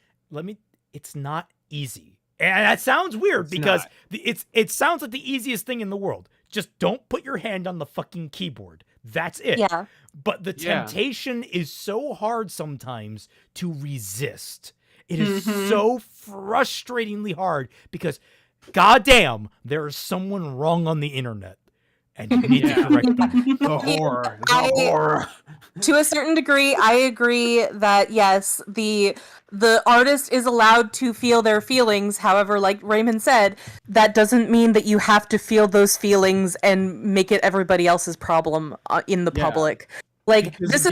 it's not easy. And that sounds weird because it sounds like the easiest thing in the world. Just don't put your hand on the fucking keyboard. That's it. Yeah. But the temptation is so hard sometimes to resist. It is so frustratingly hard because, goddamn, there is someone wrong on the internet. And you need to correct them. The horror. To a certain degree, I agree that yes, the artist is allowed to feel their feelings. However, like Raymond said, that doesn't mean that you have to feel those feelings and make it everybody else's problem in the public. Like because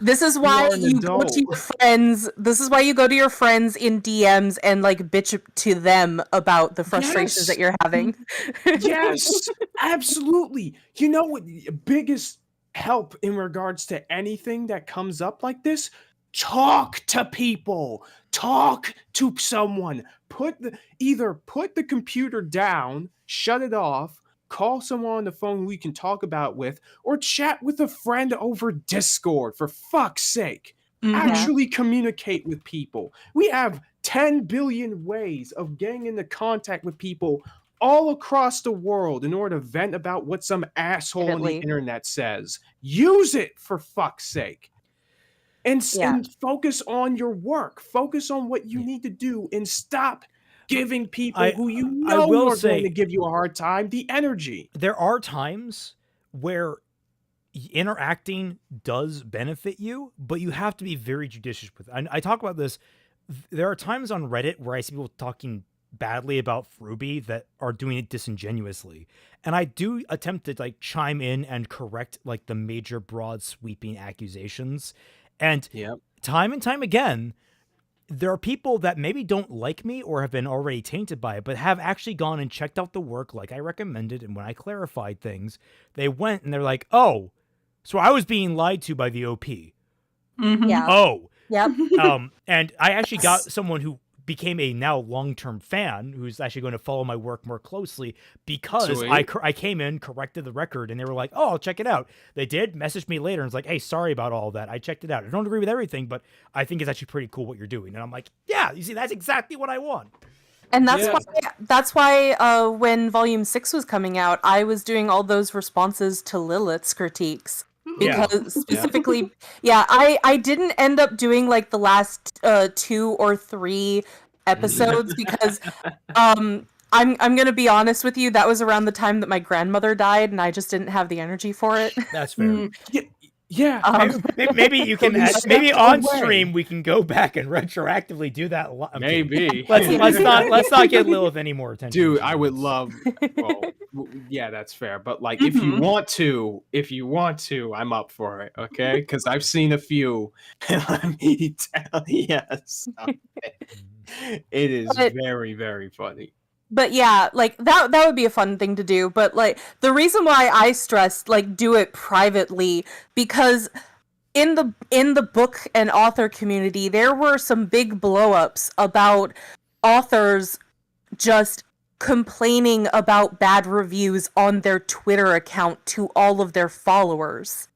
this is why you go to your friends. This is why you go to your friends in DMs and like bitch to them about the frustrations that you're having. Yes, absolutely. You know what? Biggest help in regards to anything that comes up like this? Talk to people. Talk to someone. Either put the computer down, shut it off, call someone on the phone we can talk about with, or chat with a friend over Discord, for fuck's sake. Actually communicate with people. We have 10 billion ways of getting into contact with people all across the world in order to vent about what some asshole on the internet says. Use it, for fuck's sake. And focus on your work. Focus on what you need to do and stop giving people who you know are going to give you a hard time the energy. There are times where interacting does benefit you, but you have to be very judicious with it. I talk about this. There are times on Reddit where I see people talking badly about Fruby that are doing it disingenuously. And I do attempt to like chime in and correct like the major broad sweeping accusations. And time and time again, there are people that maybe don't like me or have been already tainted by it, but have actually gone and checked out the work like I recommended. And when I clarified things, they went and they're like, oh, so I was being lied to by the OP. Yeah. Oh. Yep. And I actually got someone who became a now long-term fan who's actually going to follow my work more closely because I came in, corrected the record, and they were like, oh, I'll check it out. They did, messaged me later and was like, hey, sorry about all that. I checked it out. I don't agree with everything, but I think it's actually pretty cool what you're doing. And I'm like, yeah, you see, that's exactly what I want. And that's why when Volume 6 was coming out, I was doing all those responses to Lilith's critiques. Because specifically, I didn't end up doing like the last 2 or 3 episodes because I'm gonna be honest with you, that was around the time that my grandmother died and I just didn't have the energy for it. That's fair. Yeah. Maybe you can maybe on stream we can go back and retroactively do that. Maybe. Let's not get Lilith any more attention. Dude, I would love. Well, yeah, that's fair. But like, if you want to, I'm up for it. Okay, because I've seen a few. Let me tell you something. It is very, very funny. But yeah, like that would be a fun thing to do. But like the reason why I stressed like do it privately, because in the book and author community, there were some big blow-ups about authors just complaining about bad reviews on their Twitter account to all of their followers.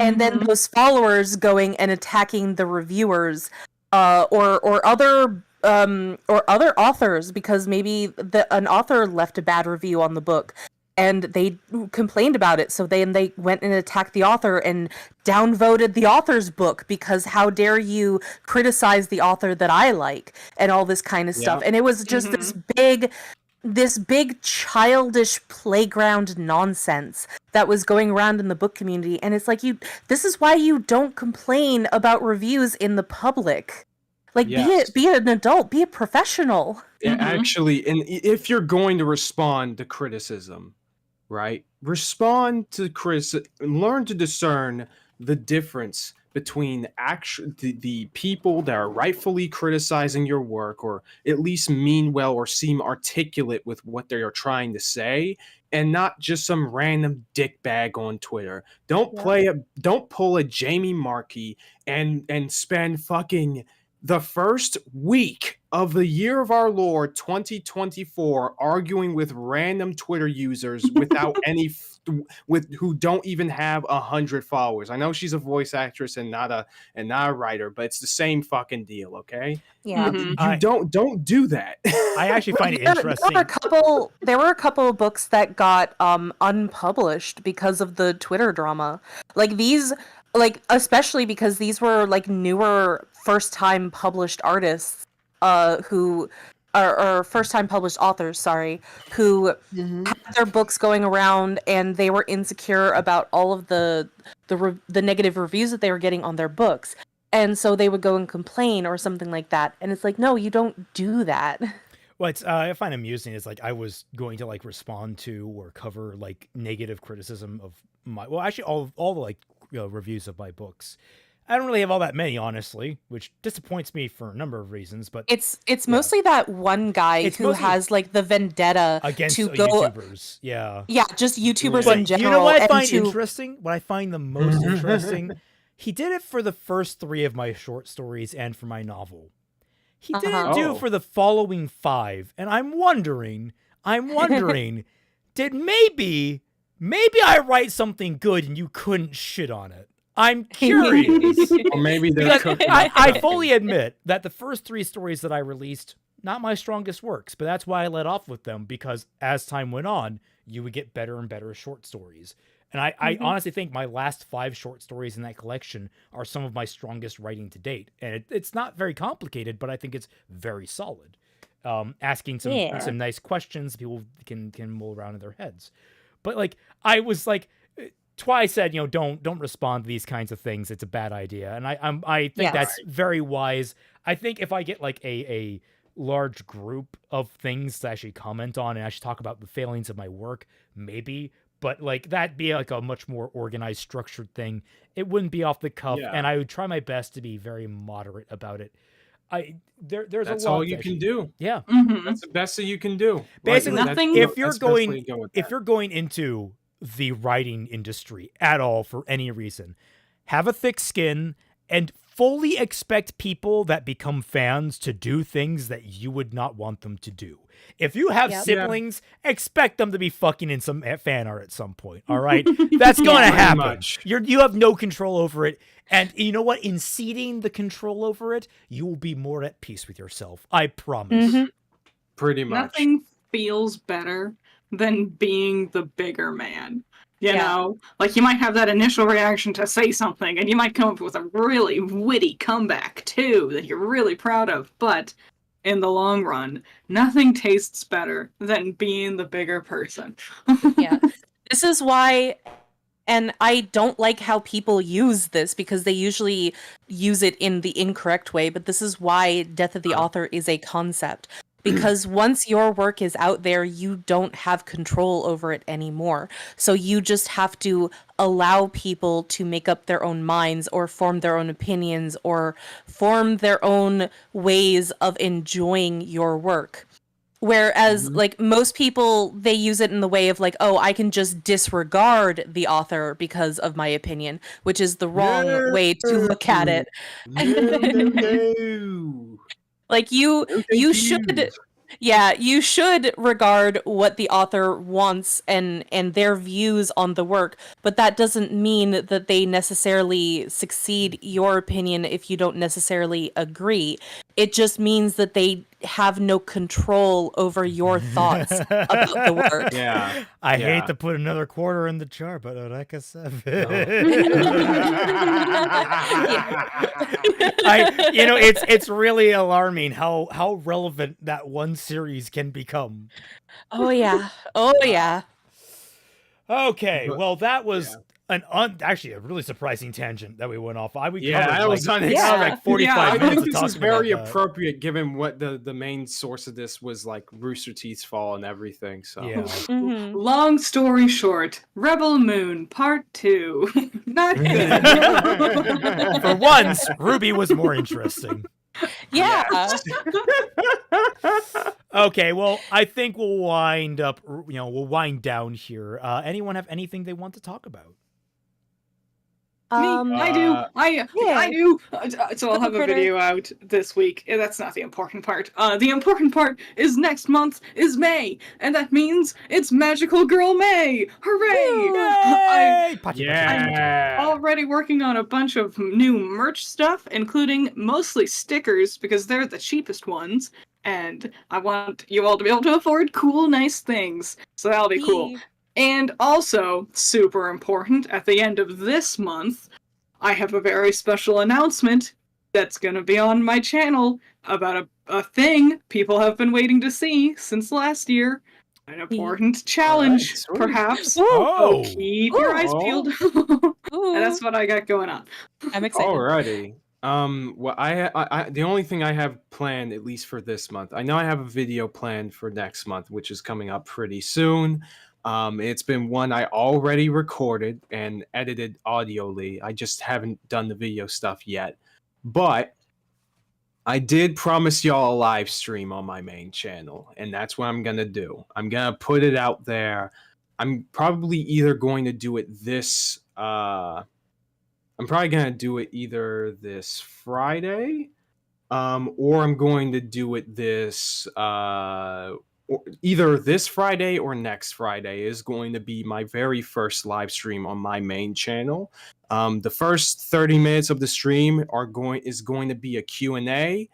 And then those followers going and attacking the reviewers or other authors, because maybe an author left a bad review on the book and they complained about it, so they went and attacked the author and downvoted the author's book because how dare you criticize the author that I like, and all this kind of stuff. And it was just this big childish playground nonsense that was going around in the book community. And it's like, this is why you don't complain about reviews in the public. Like, be an adult, be a professional. Yeah, actually, and if you're going to respond to criticism, right? Respond to criticism, learn to discern the difference between the people that are rightfully criticizing your work, or at least mean well or seem articulate with what they are trying to say, and not just some random dickbag on Twitter. Don't pull a Jamie Markey and spend fucking the first week of the year of our Lord 2024 arguing with random Twitter users without who don't even have 100 followers. I know she's a voice actress and not a writer, but it's the same fucking deal, okay? Yeah. You don't do that. I actually find it interesting. There were a couple of books that got unpublished because of the Twitter drama. Like these, like especially because these were like newer first-time published artists who or first-time published authors, sorry, who had their books going around and they were insecure about all of the negative reviews that they were getting on their books. And so they would go and complain or something like that. And it's like, no, you don't do that. What I find amusing is like I was going to like respond to or cover like negative criticism of all the like reviews of my books. I don't really have all that many, honestly, which disappoints me for a number of reasons. But it's mostly that one guy who has like the vendetta against to go YouTubers. Yeah, just YouTubers but in general. You know what I find interesting? What I find the most interesting, he did it for the first 3 of my short stories and for my novel. He didn't do it for the following 5, and I'm wondering, did maybe I write something good and you couldn't shit on it? I'm curious. Or maybe they're cooking. I fully admit that the first 3 stories that I released, not my strongest works, but that's why I let off with them, because as time went on, you would get better and better short stories. And I honestly think my last 5 short stories in that collection are some of my strongest writing to date. And it's not very complicated, but I think it's very solid. Asking some nice questions people can mull around in their heads. But like I was like, Twi said, don't respond to these kinds of things. It's a bad idea. And I think that's very wise. I think if I get like a large group of things to actually comment on and actually talk about the failings of my work, maybe, but like that'd be like a much more organized, structured thing. It wouldn't be off the cuff, and I would try my best to be very moderate about it. There's that's a lot all you can do. Yeah, that's the best that you can do. Basically, nothing. If you're going into the writing industry at all for any reason, have a thick skin and fully expect people that become fans to do things that you would not want them to do. If you have siblings, expect them to be fucking in some fan art at some point. All right, that's gonna happen. You have no control over it, and you know what? In ceding the control over it, you will be more at peace with yourself. I promise. Pretty much. Nothing feels better than being the bigger man. You know, like you might have that initial reaction to say something, and you might come up with a really witty comeback too that you're really proud of. But in the long run, nothing tastes better than being the bigger person. This is why And I don't like how people use this because they usually use it in the incorrect way, but this is why death of the author is a concept. Because once your work is out there, you don't have control over it anymore. So you just have to allow people to make up their own minds or form their own opinions or form their own ways of enjoying your work. Whereas, like, most people, they use it in the way of, like, oh, I can just disregard the author because of my opinion, which is the wrong way to look at it. No. Like, you should... Yeah, you should regard what the author wants and their views on the work, but that doesn't mean that they necessarily succeed your opinion if you don't necessarily agree. It just means that they have no control over your thoughts about the work. Yeah. I hate to put another quarter in the jar, but like I said, it's really alarming how relevant that one series can become. Oh yeah. Oh yeah. Okay, well that was actually a really surprising tangent that we went off. That was unexpected. Like 45 I minutes think of this is talking very about that. appropriate given what the main source of this was, like Rooster Teeth's fall and everything. So Yeah. Mhm. Long story short, Rebel Moon Part 2. Not good. For once, Ruby was more interesting. Yeah. Okay, well, I think we'll wind up, we'll wind down here. Anyone have anything they want to talk about? I do. I do. So I'll have a Critter. video out this week. That's not the important part. The important part is next month is May, and that means it's Magical Girl May. Hooray! I'm already working on a bunch of new merch stuff, including mostly stickers because they're the cheapest ones, and I want you all to be able to afford cool, nice things. So that'll be cool. And also, super important, at the end of this month, I have a very special announcement that's going to be on my channel about a thing people have been waiting to see since last year. An important challenge, perhaps. Oh. Keep your eyes peeled. And that's what I got going on. I'm excited. Alrighty. Well, I the only thing I have planned, at least for this month, I know I have a video planned for next month, which is coming up pretty soon. It's been one I already recorded and edited audioly. I just haven't done the video stuff yet. But I did promise y'all a live stream on my main channel, and that's what I'm going to do. I'm going to put it out there. I'm probably either going to do it this... I'm probably going to do it either this Friday, or I'm going to do it this... either this Friday or next Friday is going to be my very first live stream on my main channel. The first 30 minutes of the stream is going to be a Q&A,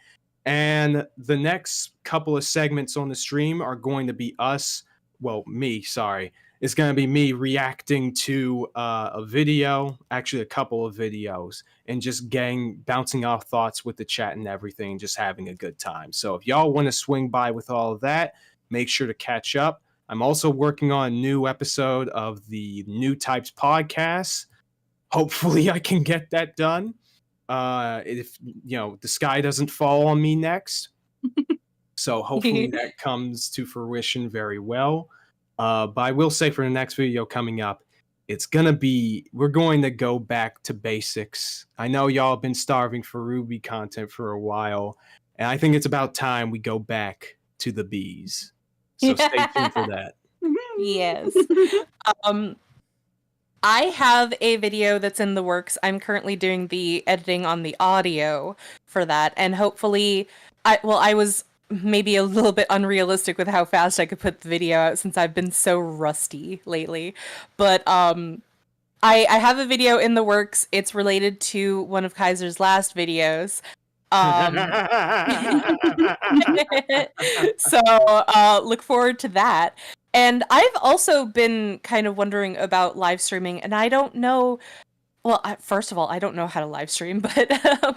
and the next couple of segments on the stream are going to be it's going to be me reacting to a video, actually a couple of videos, and just bouncing off thoughts with the chat and everything, and just having a good time. So if y'all want to swing by with all of that, make sure to catch up. I'm also working on a new episode of the New Types podcast. Hopefully I can get that done. If the sky doesn't fall on me next. So hopefully that comes to fruition very well. But I will say for the next video coming up, we're going to go back to basics. I know y'all have been starving for Ruby content for a while, and I think it's about time we go back to the bees. So stay tuned for that. Yes. I have a video that's in the works. I'm currently doing the editing on the audio for that, and hopefully, I was maybe a little bit unrealistic with how fast I could put the video out since I've been so rusty lately. But I have a video in the works. It's related to one of Kaiser's last videos. So look forward to that. And I've also been kind of wondering about live streaming, and I don't know Well, first of all, I don't know how to live stream, but I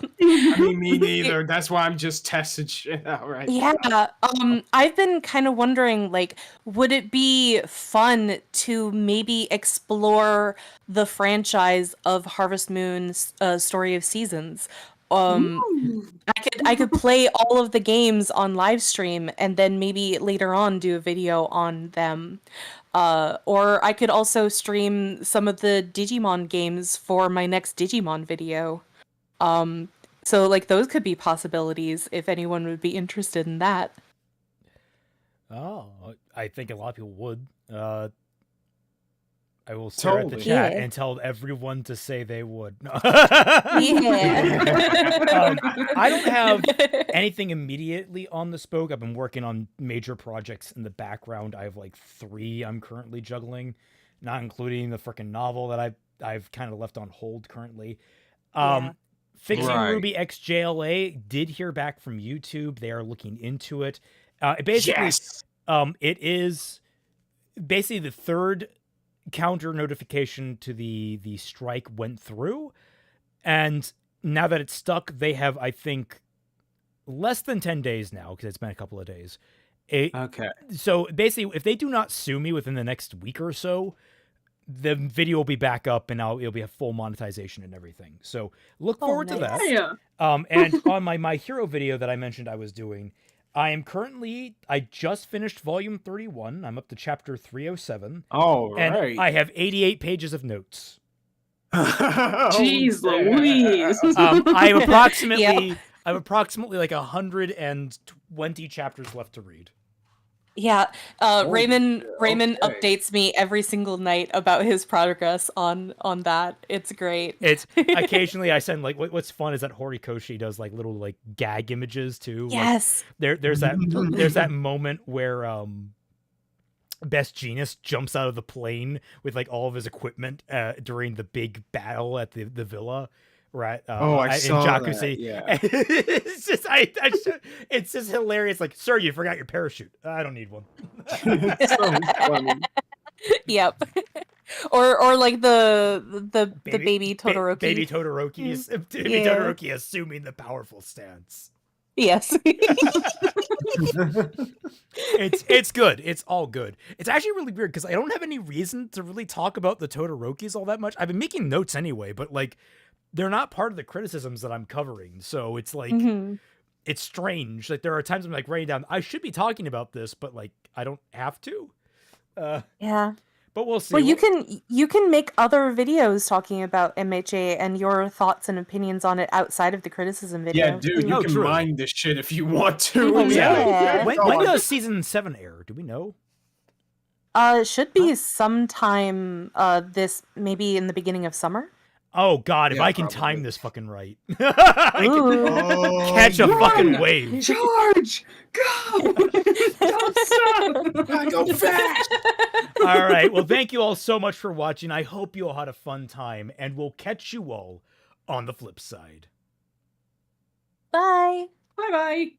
mean, me neither. That's why I'm just testing shit out right now. yeah, I've been kind of wondering, like, would it be fun to maybe explore the franchise of Harvest Moon's Story of Seasons? Ooh. I could play all of the games on live stream and then maybe later on do a video on them. Or I could also stream some of the Digimon games for my next Digimon video. So like those could be possibilities if anyone would be interested in that. Oh, I think a lot of people would. I will stare at the Totally. chat Yeah. and tell everyone to say they would. No. Yeah. I don't have anything immediately on the spoke. I've been working on major projects in the background. I have like 3 I'm currently juggling, not including the freaking novel that I've kind of left on hold currently. Yeah. Fixing Right. Ruby X JLA did hear back from YouTube. They are looking into it. Basically, Yes. it is basically the 3rd counter notification to the strike went through, and now that it's stuck, they have, I think, less than 10 days now, because it's been a couple of days. Okay. So basically, if they do not sue me within the next week or so, the video will be back up and it'll be a full monetization and everything. So look forward to that. nice. Yeah. And on my hero video that I mentioned I was doing, I just finished volume 31. I'm up to chapter 307. All And right. I have 88 pages of notes. Jeez yeah. Louise. I have approximately Yep. like 120 chapters left to read. Yeah, Raymond okay. updates me every single night about his progress on that. It's great. It's occasionally I send like what's fun is that Horikoshi does like little like gag images too. Like, Yes. there's that moment where Best Genius jumps out of the plane with like all of his equipment during the big battle at the villa, right? I in saw Jaku that, City. yeah. It's just it's just hilarious. Like, sir, you forgot your parachute. I don't need one. So funny. Yep. Or like the baby Todoroki. Baby Todoroki is baby Yeah. Todoroki assuming the powerful stance. Yes. It's good. It's all good. It's actually really weird because I don't have any reason to really talk about the Todorokis all that much. I've been making notes anyway, but like they're not part of the criticisms that I'm covering. So it's like Mhm. it's strange. Like there are times I'm like writing down I should be talking about this, but like I don't have to. Yeah. But we'll see. Well, you can make other videos talking about MHA and your thoughts and opinions on it outside of the criticism video. Yeah, dude, you Oh, can true. mine this shit if you want to. Oh, yeah. When does season 7 air? Do we know? It should be sometime this maybe in the beginning of summer. Oh God, if Yeah, I can probably. time this fucking right, I can Ooh. catch a run! fucking wave. Charge! Go! Don't stop! Gotta go fast! All right. Well, thank you all so much for watching. I hope you all had a fun time, and we'll catch you all on the flip side. Bye. Bye bye.